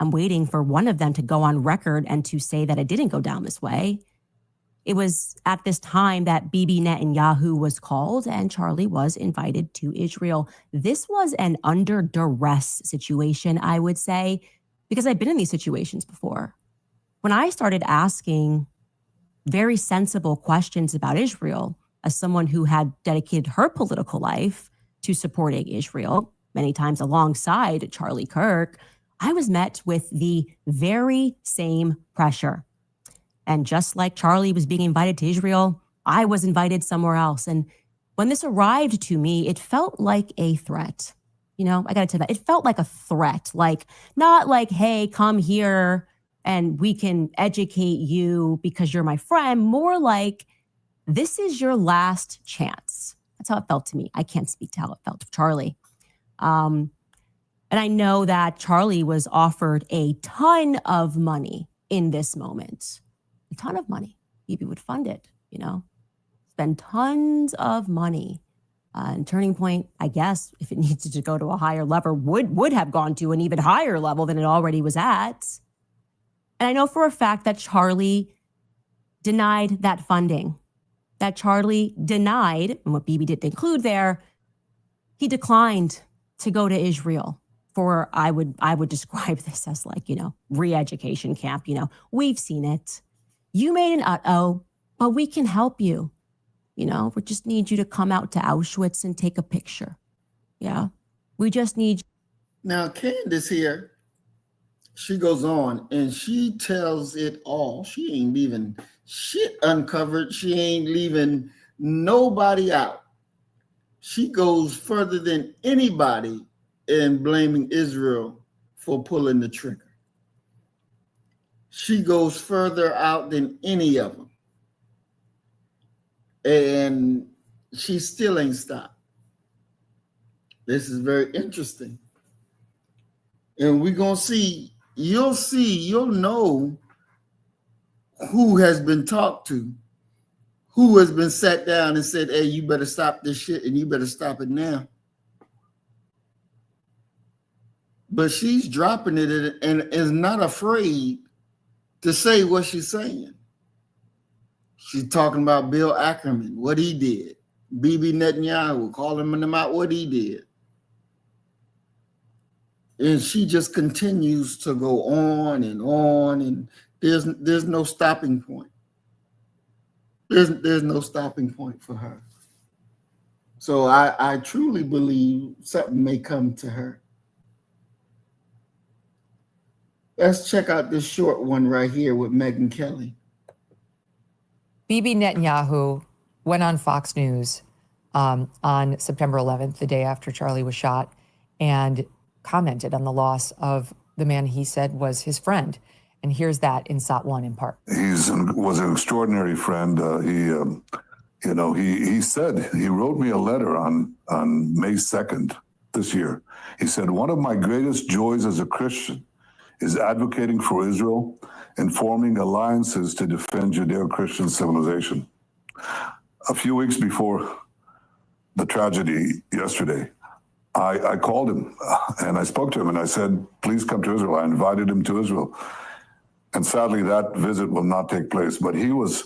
I'm waiting for one of them to go on record and to say that it didn't go down this way. It was at this time that Bibi Netanyahu was called, and Charlie was invited to Israel. This was an under duress situation, I would say, because I've been in these situations before. When I started asking very sensible questions about Israel, as someone who had dedicated her political life to supporting Israel, many times alongside Charlie Kirk, I was met with the very same pressure. And just like Charlie was being invited to Israel, I was invited somewhere else. And when this arrived to me, it felt like a threat. You know, I got to tell you that. It felt like a threat, like not like, hey, come here and we can educate you because you're my friend. More like, this is your last chance. That's how it felt to me. I can't speak to how it felt to Charlie. And I know that Charlie was offered a ton of money in this moment. A ton of money. Bibi would fund it, you know, spend tons of money. And Turning Point, I guess, if it needed to go to a higher level, would have gone to an even higher level than it already was at. And I know for a fact that Charlie denied that funding. That Charlie denied, and what Bibi didn't include there, he declined to go to Israel for, I would describe this as like, you know, re-education camp. You know, we've seen it. You made an uh-oh, but we can help you. You know, we just need you to come out to Auschwitz and take a picture. Yeah, we just need. Now, Candace here, she goes on and she tells it all. She ain't leaving shit uncovered. She ain't leaving nobody out. She goes further than anybody in blaming Israel for pulling the trigger. She goes further out than any of them. And she still ain't stopped. This is very interesting. And we're going to see, you'll know who has been talked to, who has been sat down and said, hey, you better stop this shit and you better stop it now. But she's dropping it and is not afraid to say what she's saying. She's talking about Bill Ackman, what he did. Bibi Netanyahu, calling him out what he did. And she just continues to go on, and there's no stopping point. There's no stopping point for her. So I truly believe something may come to her. Let's check out this short one right here with Megyn Kelly. Bibi Netanyahu went on Fox News on September 11th, the day after Charlie was shot, and commented on the loss of the man he said was his friend. And here's that in SOT 1 in part. He was an extraordinary friend. He said, he wrote me a letter on May 2nd this year. He said, one of my greatest joys as a Christian is advocating for Israel and forming alliances to defend Judeo-Christian civilization. A few weeks before the tragedy yesterday, I called him and I spoke to him and I said, please come to Israel. I invited him to Israel. And sadly, that visit will not take place. But he was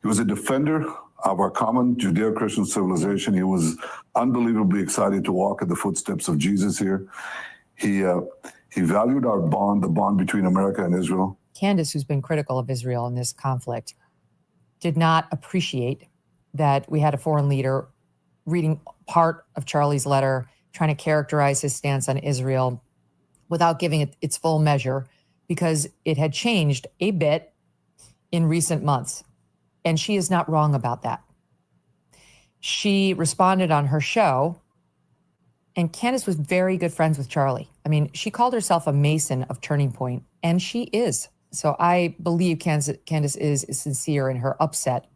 He was a defender of our common Judeo-Christian civilization. He was unbelievably excited to walk in the footsteps of Jesus here. He valued our bond, the bond between America and Israel. Candace, who's been critical of Israel in this conflict, did not appreciate that we had a foreign leader reading part of Charlie's letter, trying to characterize his stance on Israel without giving it its full measure, because it had changed a bit in recent months. And she is not wrong about that. She responded on her show, and Candace was very good friends with Charlie. I mean, she called herself a Mason of Turning Point, and she is. So I believe Candace is sincere in her upset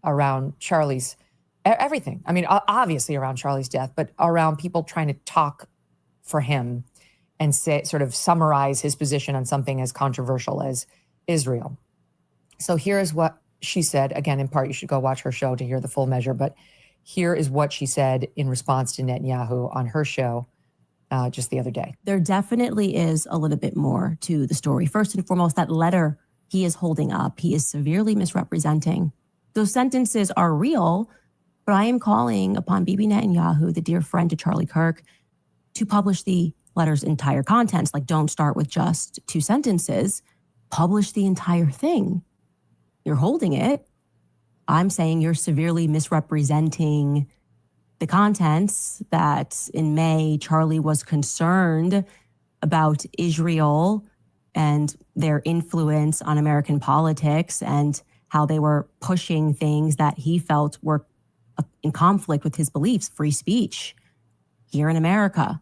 around Charlie's everything. I mean, obviously around Charlie's death, but around people trying to talk for him and say, sort of summarize his position on something as controversial as Israel. So here is what she said. Again, in part, you should go watch her show to hear the full measure, but here is what she said in response to Netanyahu on her show just the other day. There definitely is a little bit more to the story. First and foremost, that letter he is holding up, he is severely misrepresenting. Those sentences are real, but I am calling upon Bibi Netanyahu, the dear friend to Charlie Kirk, to publish the letter's entire contents. Like, don't start with just 2 sentences. Publish the entire thing. You're holding it. I'm saying you're severely misrepresenting the contents, that in May, Charlie was concerned about Israel and their influence on American politics and how they were pushing things that he felt were in conflict with his beliefs, free speech here in America.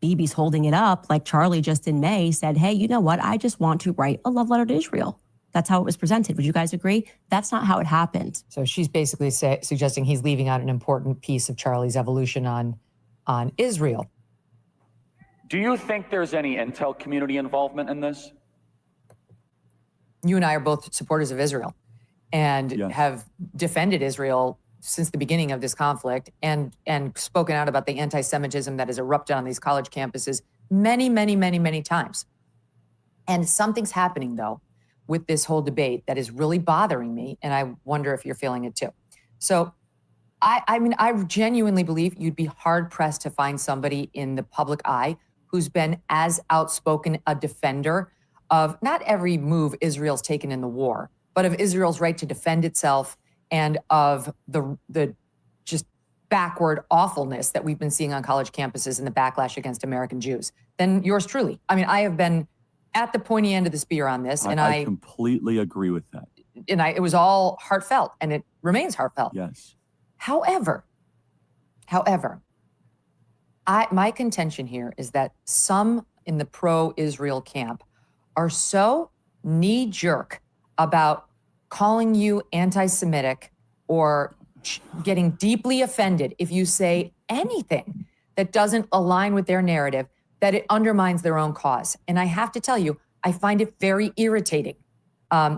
Bibi's holding it up like Charlie just in May said, hey, you know what? I just want to write a love letter to Israel. That's how it was presented. Would you guys agree? That's not how it happened. So she's basically suggesting he's leaving out an important piece of Charlie's evolution on Israel. Do you think there's any intel community involvement in this? You and I are both supporters of Israel and have defended Israel since the beginning of this conflict and spoken out about the anti-Semitism that has erupted on these college campuses many, many, many, many times. And something's happening, though, with this whole debate that is really bothering me, and I wonder if you're feeling it too. So I mean, I genuinely believe you'd be hard-pressed to find somebody in the public eye who's been as outspoken a defender of not every move Israel's taken in the war, but of Israel's right to defend itself and of the just backward awfulness that we've been seeing on college campuses and the backlash against American Jews than yours truly. I mean, I have been at the pointy end of the spear on this, and I completely agree with that. And it was all heartfelt, and it remains heartfelt. Yes. However, my contention here is that some in the pro-Israel camp are so knee-jerk about calling you anti-Semitic or getting deeply offended if you say anything that doesn't align with their narrative, that it undermines their own cause. And I have to tell you, I find it very irritating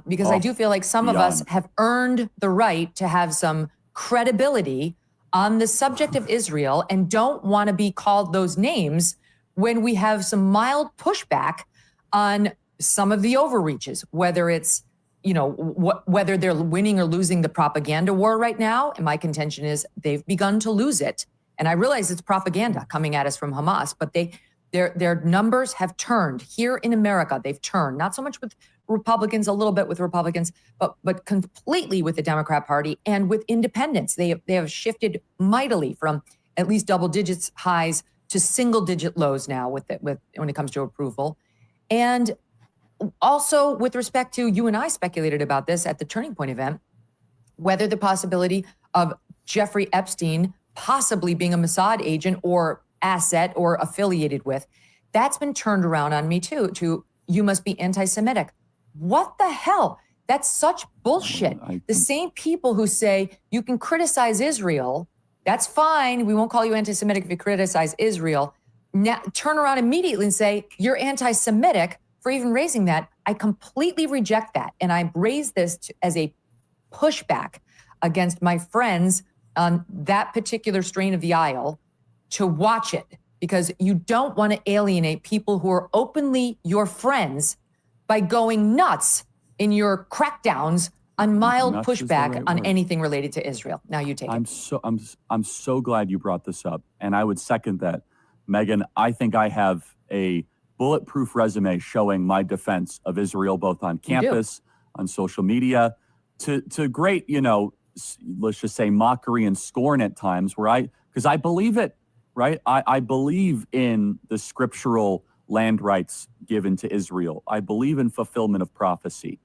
because I do feel like some of us have earned the right to have some credibility on the subject of Israel and don't want to be called those names when we have some mild pushback on some of the overreaches, whether it's, whether they're winning or losing the propaganda war right now. And my contention is they've begun to lose it. And I realize it's propaganda coming at us from Hamas, but their numbers have turned here in America. They've turned, not so much with Republicans, a little bit with Republicans, but completely with the Democrat Party and with independents. They have shifted mightily from at least double digits highs to single digit lows now with when it comes to approval. And also with respect to, you and I speculated about this at the Turning Point event, whether the possibility of Jeffrey Epstein possibly being a Mossad agent or asset or affiliated with, that's been turned around on me too, to you must be anti-Semitic. What the hell? That's such bullshit. The same people who say you can criticize Israel, that's fine, we won't call you anti-Semitic if you criticize Israel, now turn around immediately and say you're anti-Semitic for even raising that. I completely reject that. And I raise this as a pushback against my friends on that particular strain of the aisle to watch it, because you don't want to alienate people who are openly your friends by going nuts in your crackdowns on mild nuts is the pushback right on word. anything related to Israel. Now you take it. I'm so glad you brought this up, and I would second that, Megan. I think I have a bulletproof resume showing my defense of Israel, both on campus, on social media, to great, let's just say mockery and scorn at times, because I believe it, right? I believe in the scriptural land rights given to Israel. I believe in fulfillment of prophecy.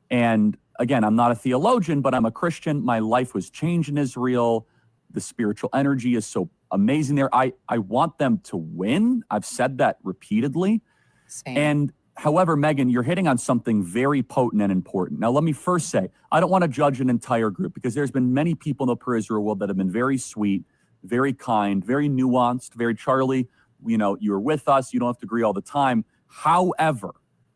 And again, I'm not a theologian, but I'm a Christian. My life was changed in Israel. The spiritual energy is so amazing there. I want them to win. I've said that repeatedly. Same. And however, Megan, you're hitting on something very potent and important. Now, let me first say, I don't want to judge an entire group because there's been many people in the pro-Israel world that have been very sweet, very kind, very nuanced, very Charlie, you're with us. You don't have to agree all the time. However,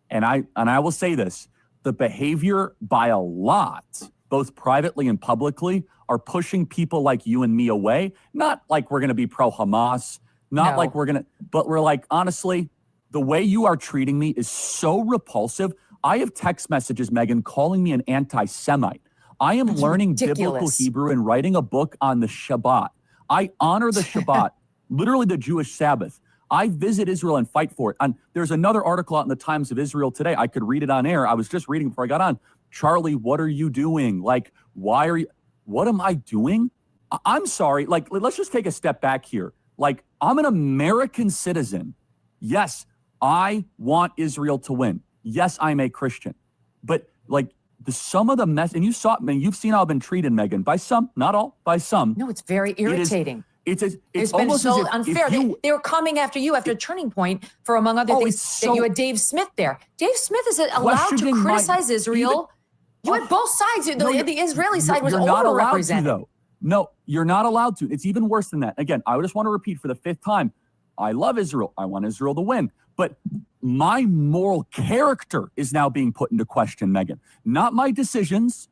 and I will say this, the behavior by a lot, both privately and publicly, are pushing people like you and me away. Not like we're going to be pro-Hamas, not like we're going to, but we're like, honestly, the way you are treating me is so repulsive. I have text messages, Megan, calling me an anti-Semite. I am learning biblical Hebrew and writing a book on the Shabbat. I honor the Shabbat, literally the Jewish Sabbath. I visit Israel and fight for it. And there's another article out in the Times of Israel today. I could read it on air. I was just reading before I got on. Charlie, what are you doing? Like, what am I doing? I'm sorry. Like, let's just take a step back here. Like, I'm an American citizen. Yes, I want Israel to win. Yes, I'm a Christian. But like some of the mess, and you've seen how I've been treated, Megan, by some, not all, by some. No, it's very irritating. It's been almost so as unfair. They were coming after you after a turning point for, among other things, that you had Dave Smith there. Dave Smith is allowed to criticize Israel. You had both sides. The Israeli side was overrepresented. Though. No, you're not allowed to. It's even worse than that. Again, I just want to repeat for the 5th time. I love Israel. I want Israel to win. But my moral character is now being put into question, Megan. Not my decisions.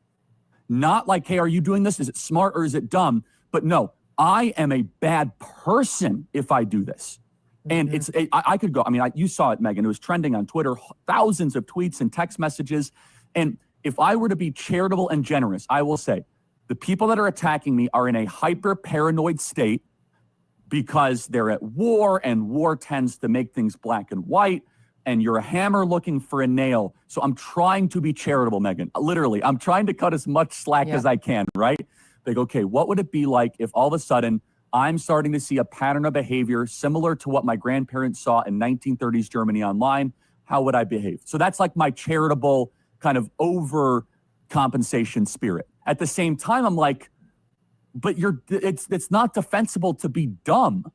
Not like, hey, are you doing this? Is it smart or is it dumb? But no, I am a bad person if I do this. And I could go, you saw it, Megan. It was trending on Twitter, thousands of tweets and text messages. And if I were to be charitable and generous, I will say the people that are attacking me are in a hyper paranoid state because they're at war, and war tends to make things black and white, and you're a hammer looking for a nail. So I'm trying to be charitable, Megan. Literally, I'm trying to cut as much slack as I can, right? They go, okay, what would it be like if all of a sudden I'm starting to see a pattern of behavior similar to what my grandparents saw in 1930s Germany online? How would I behave? So that's like my charitable kind of overcompensation spirit. At the same time, I'm like, but it's not defensible to be dumb,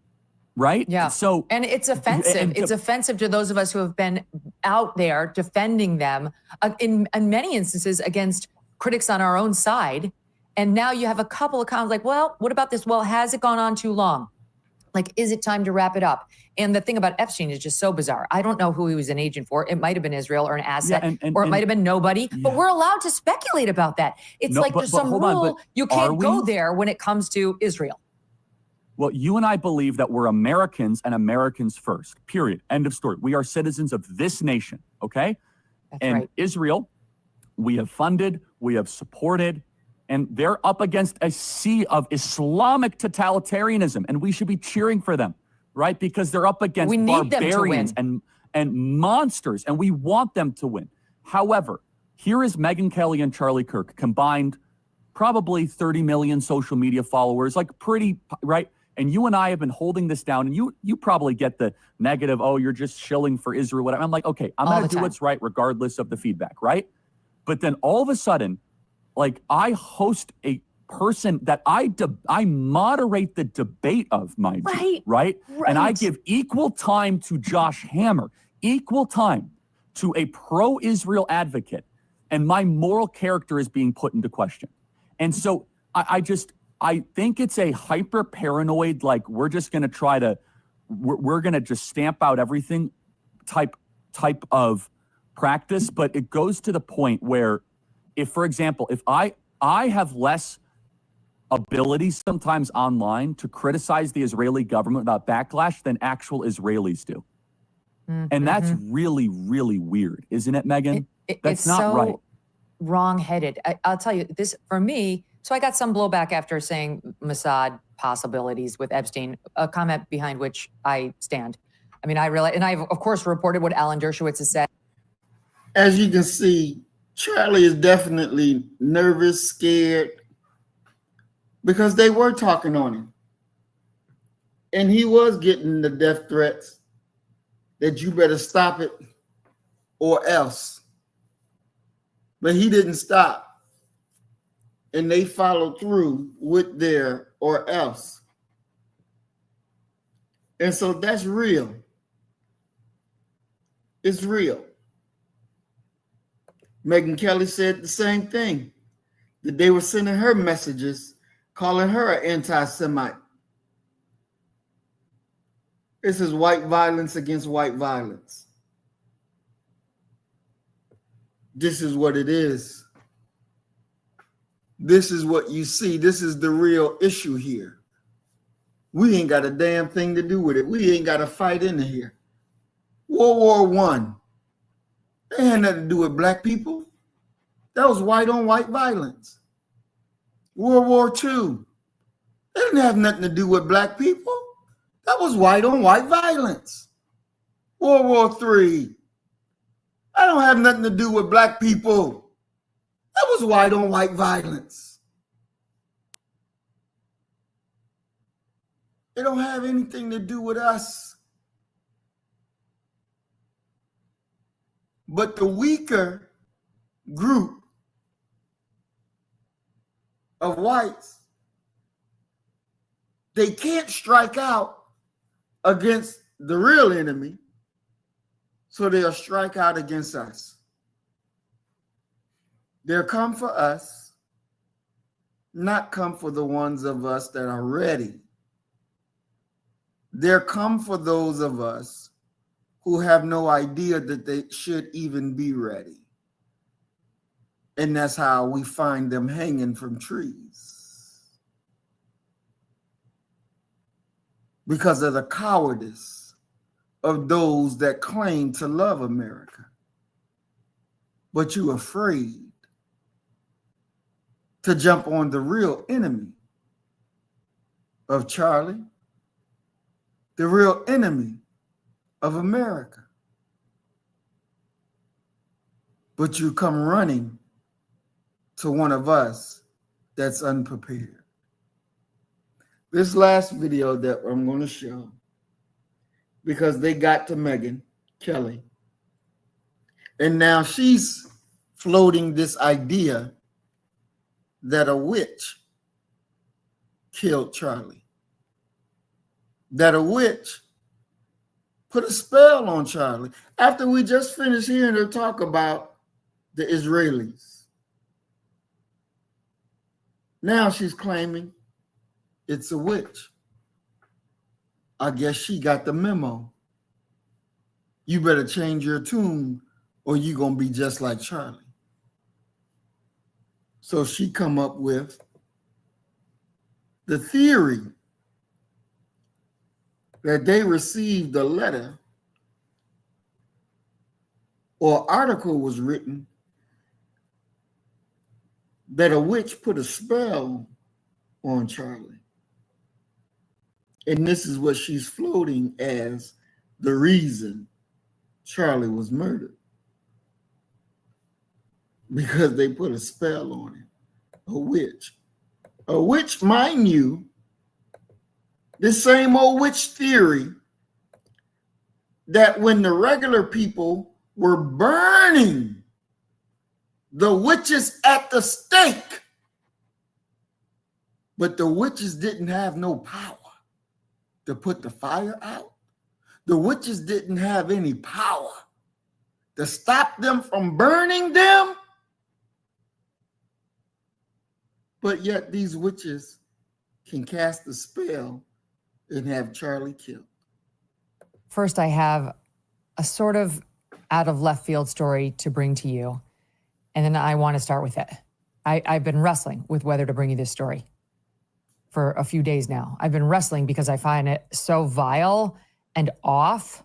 right? Yeah. So and it's offensive. It's offensive to those of us who have been out there defending them in many instances against critics on our own side. And now you have a couple of comments like, well, what about this? Well, has it gone on too long? Like, is it time to wrap it up? And the thing about Epstein is just so bizarre. I don't know who he was an agent for. It might have been Israel or an asset, or it might have been nobody. Yeah. But we're allowed to speculate about that. It's there's some rule you can't go there when it comes to Israel. Well, you and I believe that we're Americans and Americans first, period. End of story. We are citizens of this nation, okay? That's right. Israel, we have funded, we have supported, and they're up against a sea of Islamic totalitarianism, and we should be cheering for them, right? Because they're up against barbarians and monsters, and we want them to win. However, here is Megyn Kelly and Charlie Kirk combined, probably 30 million social media followers, like pretty, right? And you and I have been holding this down, and you probably get the negative, oh, you're just shilling for Israel, whatever. I'm like, okay, I'm going to do what's right regardless of the feedback, right? But then all of a sudden, like I host a person that I moderate the debate of, mind you, right? And I give equal time to Josh Hammer, equal time to a pro-Israel advocate, and my moral character is being put into question. And so I think it's a hyper paranoid, like we're just going to try to, we're going to just stamp out everything type of practice. But it goes to the point where if, for example, if I have less ability sometimes online to criticize the Israeli government without backlash than actual Israelis do. And that's really, really weird, isn't it, Megan? That's not right. wrong-headed. I'll tell you this, for me, so I got some blowback after saying Mossad possibilities with Epstein, a comment behind which I stand. I mean, I realize, and I've, of course, reported what Alan Dershowitz has said. As you can see, Charlie is definitely nervous, scared, because they were talking on him. And he was getting the death threats that you better stop it or else. But he didn't stop. And they followed through with their or else. And so that's real. It's real. Megyn Kelly said the same thing, that they were sending her messages, calling her an anti-Semite. This is white violence against white violence. This is what it is. This is what you see. This is the real issue here. We ain't got a damn thing to do with it. We ain't got a fight in here. World War I. They had nothing to do with black people. That was white on white violence. World War II. They didn't have nothing to do with black people. That was white on white violence. World War III. I don't have nothing to do with black people. That was white on white violence. It don't have anything to do with us. But the weaker group of whites, they can't strike out against the real enemy, so they'll strike out against us. They'll come for us, not come for the ones of us that are ready. They'll come for those of us who have no idea that they should even be ready. And that's how we find them hanging from trees. Because of the cowardice of those that claim to love America. But you're afraid to jump on the real enemy of Charlie, the real enemy of America. But you come running to one of us that's unprepared. This last video that I'm going to show, because they got to Megyn Kelly, and now she's floating this idea that a witch killed Charlie, that a witch put a spell on Charlie, after we just finished hearing her talk about the Israelis. Now she's claiming it's a witch. I guess she got the memo. You better change your tune or you're going to be just like Charlie. So she come up with the theory that they received a letter or article was written that a witch put a spell on Charlie. And this is what she's floating as the reason Charlie was murdered. Because they put a spell on him. A witch. A witch, mind you, this same old witch theory that when the regular people were burning the witches at the stake, but the witches didn't have no power to put the fire out. The witches didn't have any power to stop them from burning them. But yet these witches can cast a spell and have Charlie killed. First, I have a sort of out of left field story to bring to you. And then I want to start with it. I've been wrestling with whether to bring you this story for a few days now. I've been wrestling because I find it so vile and off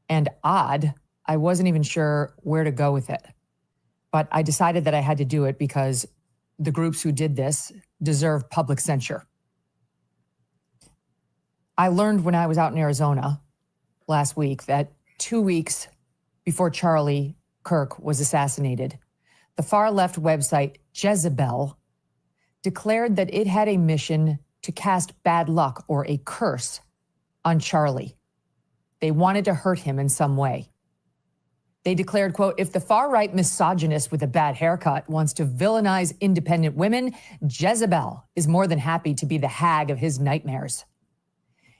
and odd. I wasn't even sure where to go with it. but I decided that I had to do it because the groups who did this deserve public censure. I learned when I was out in Arizona last week that 2 weeks before Charlie Kirk was assassinated, the far-left website Jezebel declared that it had a mission to cast bad luck or a curse on Charlie. They wanted to hurt him in some way. They declared, quote, if the far-right misogynist with a bad haircut wants to villainize independent women, Jezebel is more than happy to be the hag of his nightmares.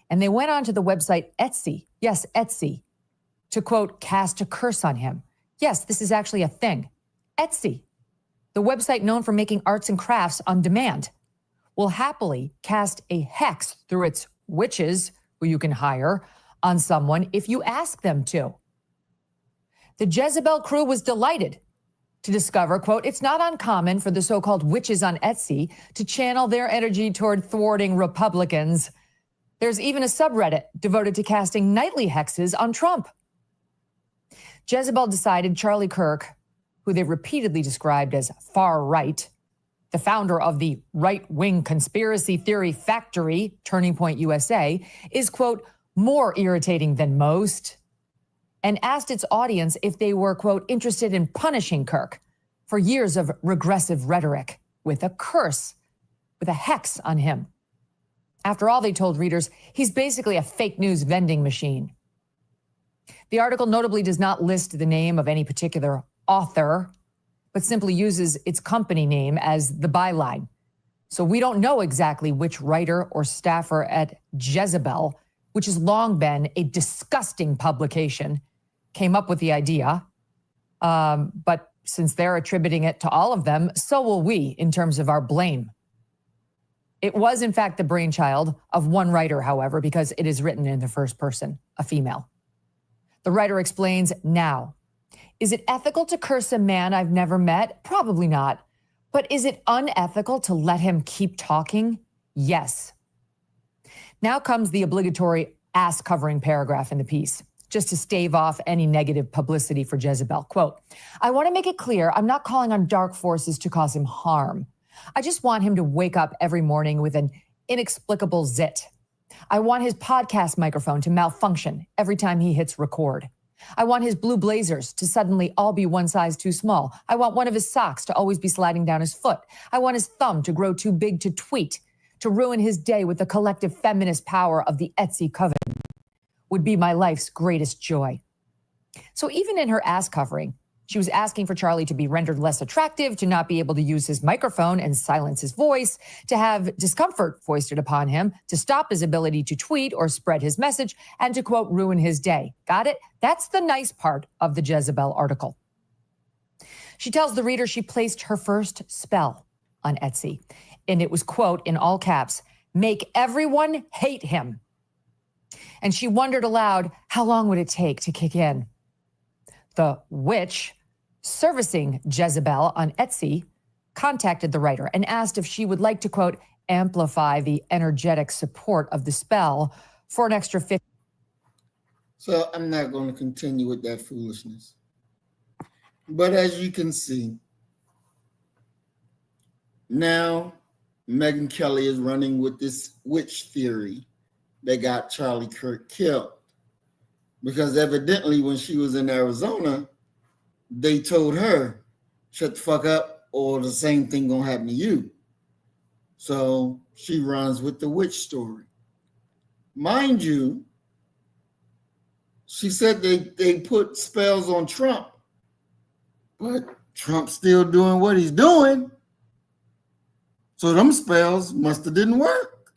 And they went on to the website Etsy, yes, Etsy, to, quote, cast a curse on him. Yes, this is actually a thing. Etsy, the website known for making arts and crafts on demand, will happily cast a hex through its witches, who you can hire, on someone if you ask them to. The Jezebel crew was delighted to discover, quote, it's not uncommon for the so-called witches on Etsy to channel their energy toward thwarting Republicans. There's even a subreddit devoted to casting nightly hexes on Trump. Jezebel decided Charlie Kirk, who they repeatedly described as far right, the founder of the right-wing conspiracy theory factory, Turning Point USA, is, quote, more irritating than most, and asked its audience if they were, quote, interested in punishing Kirk for years of regressive rhetoric with a curse, with a hex on him. After all, they told readers, he's basically a fake news vending machine. The article notably does not list the name of any particular author, but simply uses its company name as the byline. So we don't know exactly which writer or staffer at Jezebel, which has long been a disgusting publication, came up with the idea. But since they're attributing it to all of them, so will we in terms of our blame. It was, in fact, the brainchild of one writer, however, because it is written in the first person, a female. The writer explains now, is it ethical to curse a man I've never met? Probably not. But is it unethical to let him keep talking? Yes. Now comes the obligatory ass-covering paragraph in the piece, just to stave off any negative publicity for Jezebel. Quote, I want to make it clear I'm not calling on dark forces to cause him harm. I just want him to wake up every morning with an inexplicable zit. I want his podcast microphone to malfunction every time he hits record. I want his blue blazers to suddenly all be one size too small. I want one of his socks to always be sliding down his foot. I want his thumb to grow too big to tweet, to ruin his day with the collective feminist power of the Etsy coven would be my life's greatest joy. So even in her ass covering, she was asking for Charlie to be rendered less attractive, to not be able to use his microphone and silence his voice, to have discomfort foisted upon him, to stop his ability to tweet or spread his message, and to, quote, ruin his day. Got it? That's the nice part of the Jezebel article. She tells the reader she placed her first spell on Etsy, and it was, quote, in all caps, make everyone hate him. And she wondered aloud, how long would it take to kick in? The witch servicing Jezebel on Etsy contacted the writer and asked if she would like to, quote, amplify the energetic support of the spell for an extra 50. So I'm not going to continue with that foolishness. But as you can see, now Megyn Kelly is running with this witch theory that got Charlie Kirk killed. Because evidently when she was in Arizona, they told her, shut the fuck up or the same thing gonna happen to you. So she runs with the witch story. Mind you, she said they put spells on Trump, but Trump's still doing what he's doing. So them spells must have didn't work.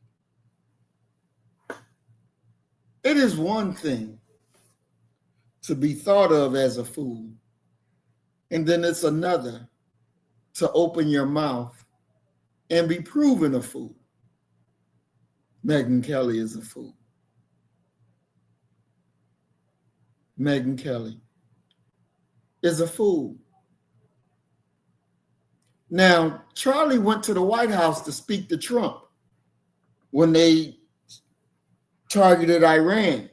It is one thing to be thought of as a fool, and then it's another to open your mouth and be proven a fool. Megyn Kelly is a fool. Megyn Kelly is a fool. Now, Charlie went to the White House to speak to Trump when they targeted Iran.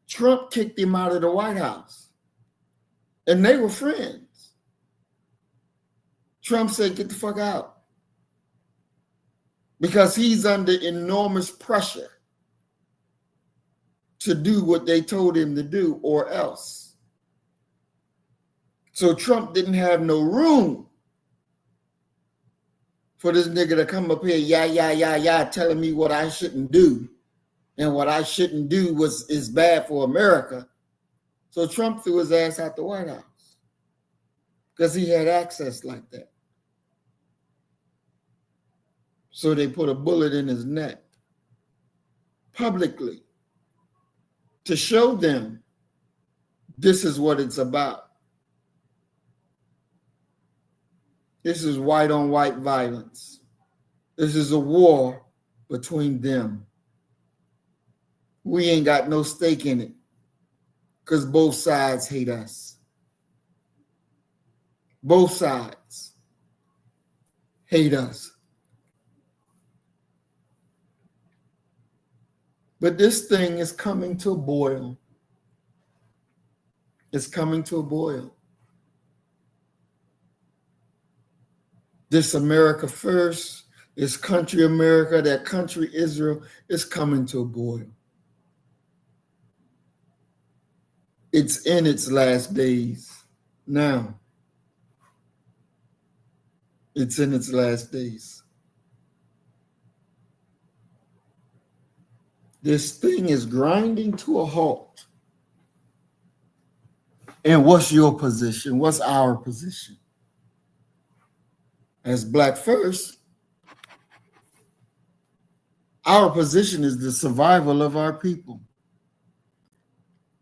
Trump kicked him out of the White House, and they were friends. Trump said, get the fuck out. Because he's under enormous pressure to do what they told him to do or else. So Trump didn't have no room for this nigga to come up here, telling me what I shouldn't do. And what I shouldn't do is bad for America. So Trump threw his ass out the White House because he had access like that. So they put a bullet in his neck publicly to show them this is what it's about. This is white on white violence. This is a war between them. We ain't got no stake in it because both sides hate us. Both sides hate us. But this thing is coming to a boil. It's coming to a boil. This America first, this country America, that country Israel is coming to a boil. It's in its last days now. It's in its last days. This thing is grinding to a halt. And what's your position? What's our position? As Black First, our position is the survival of our people.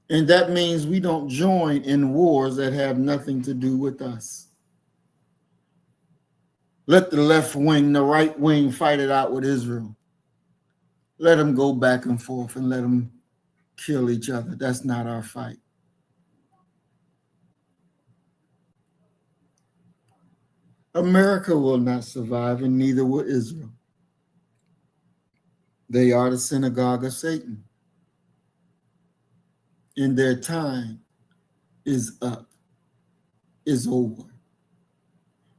And that means we don't join in wars that have nothing to do with us. Let the left wing, the right wing fight it out with Israel. Let them go back and forth and let them kill each other. That's not our fight. America will not survive, and neither will Israel. They are the synagogue of Satan. And their time is up, is over.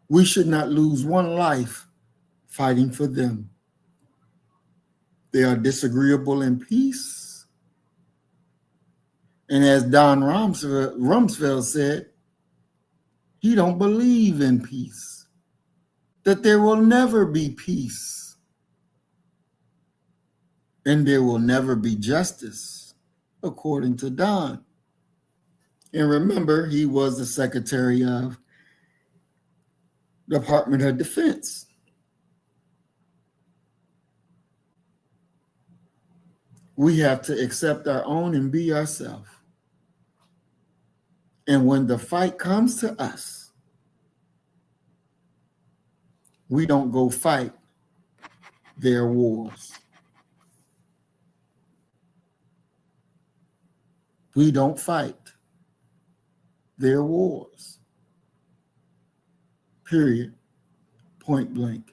We should not lose one life fighting for them. They are disagreeable in peace. And as Don Rumsfeld said, he don't believe in peace, that there will never be peace, and there will never be justice, according to Don. And remember, he was the Secretary of Department of Defense. We have to accept our own and be ourselves. And when the fight comes to us, we don't go fight their wars. We don't fight their wars. Period. Point blank.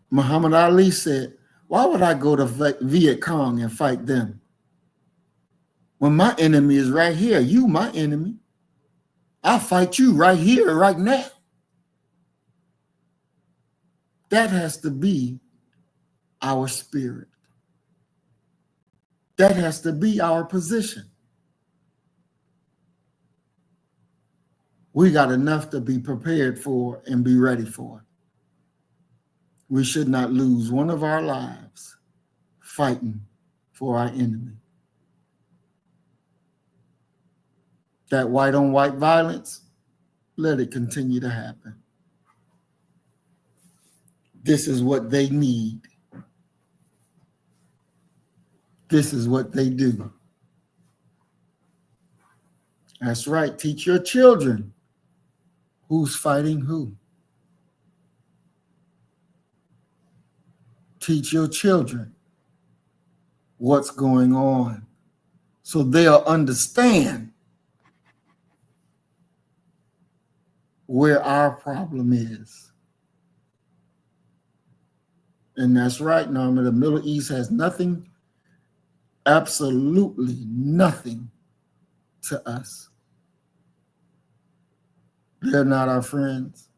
Muhammad Ali said, why would I go to Viet Cong and fight them? When my enemy is right here, you my enemy. I'll fight you right here, right now. That has to be our spirit. That has to be our position. We got enough to be prepared for and be ready for. We should not lose one of our lives fighting for our enemy. That white on white violence, let it continue to happen. This is what they need. This is what they do. That's right. Teach your children who's fighting who. Teach your children what's going on so they'll understand where our problem is. And that's right, Norma. The Middle East has nothing, absolutely nothing to us. They're not our friends.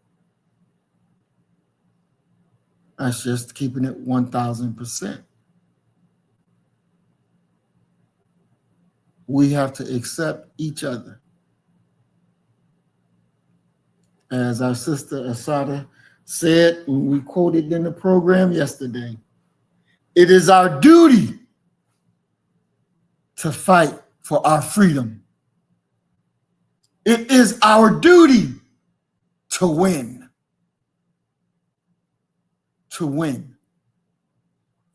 That's just keeping it 1,000%. We have to accept each other. As our sister Asada said when we quoted in the program yesterday, it is our duty to fight for our freedom. It is our duty to win. To win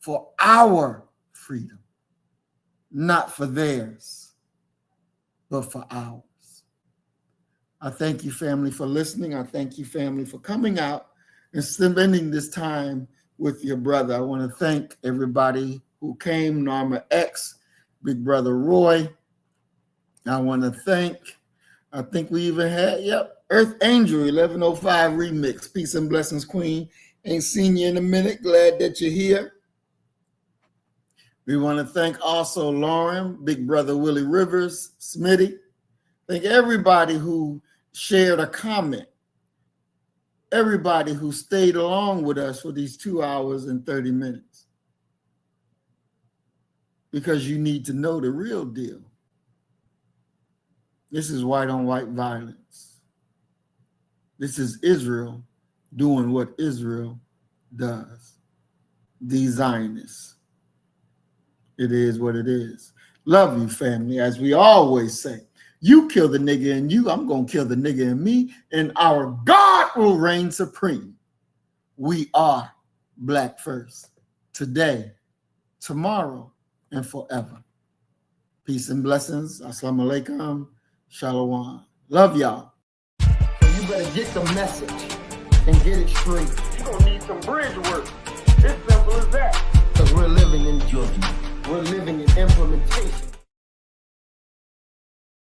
for our freedom, not for theirs, but for ours. I thank you, family, for listening. I thank you, family, for coming out and spending this time with your brother. I want to thank everybody who came, Norma X, Big Brother Roy. I want to thank, I think we even had, Earth Angel 1105 remix. Peace and blessings, Queen. Ain't seen you in a minute. Glad that you're here. We want to thank also Lauren, Big Brother Willie Rivers, Smitty. Thank everybody who shared a comment. Everybody who stayed along with us for these 2 hours and 30 minutes. Because you need to know the real deal. This is white on white violence. This is Israel doing what Israel does. These Zionists. It is what it is. Love you, family. As we always say, you kill the nigga in you, I'm going to kill the nigga in me, and our God will reign supreme. We are Black first. Today, tomorrow, and forever. Peace and blessings. Assalamu alaikum. Shalom. Love y'all. So you better get the message and get it straight. You're going to need some bridge work. It's simple as that. Because we're living in judgment. We're living in implementation.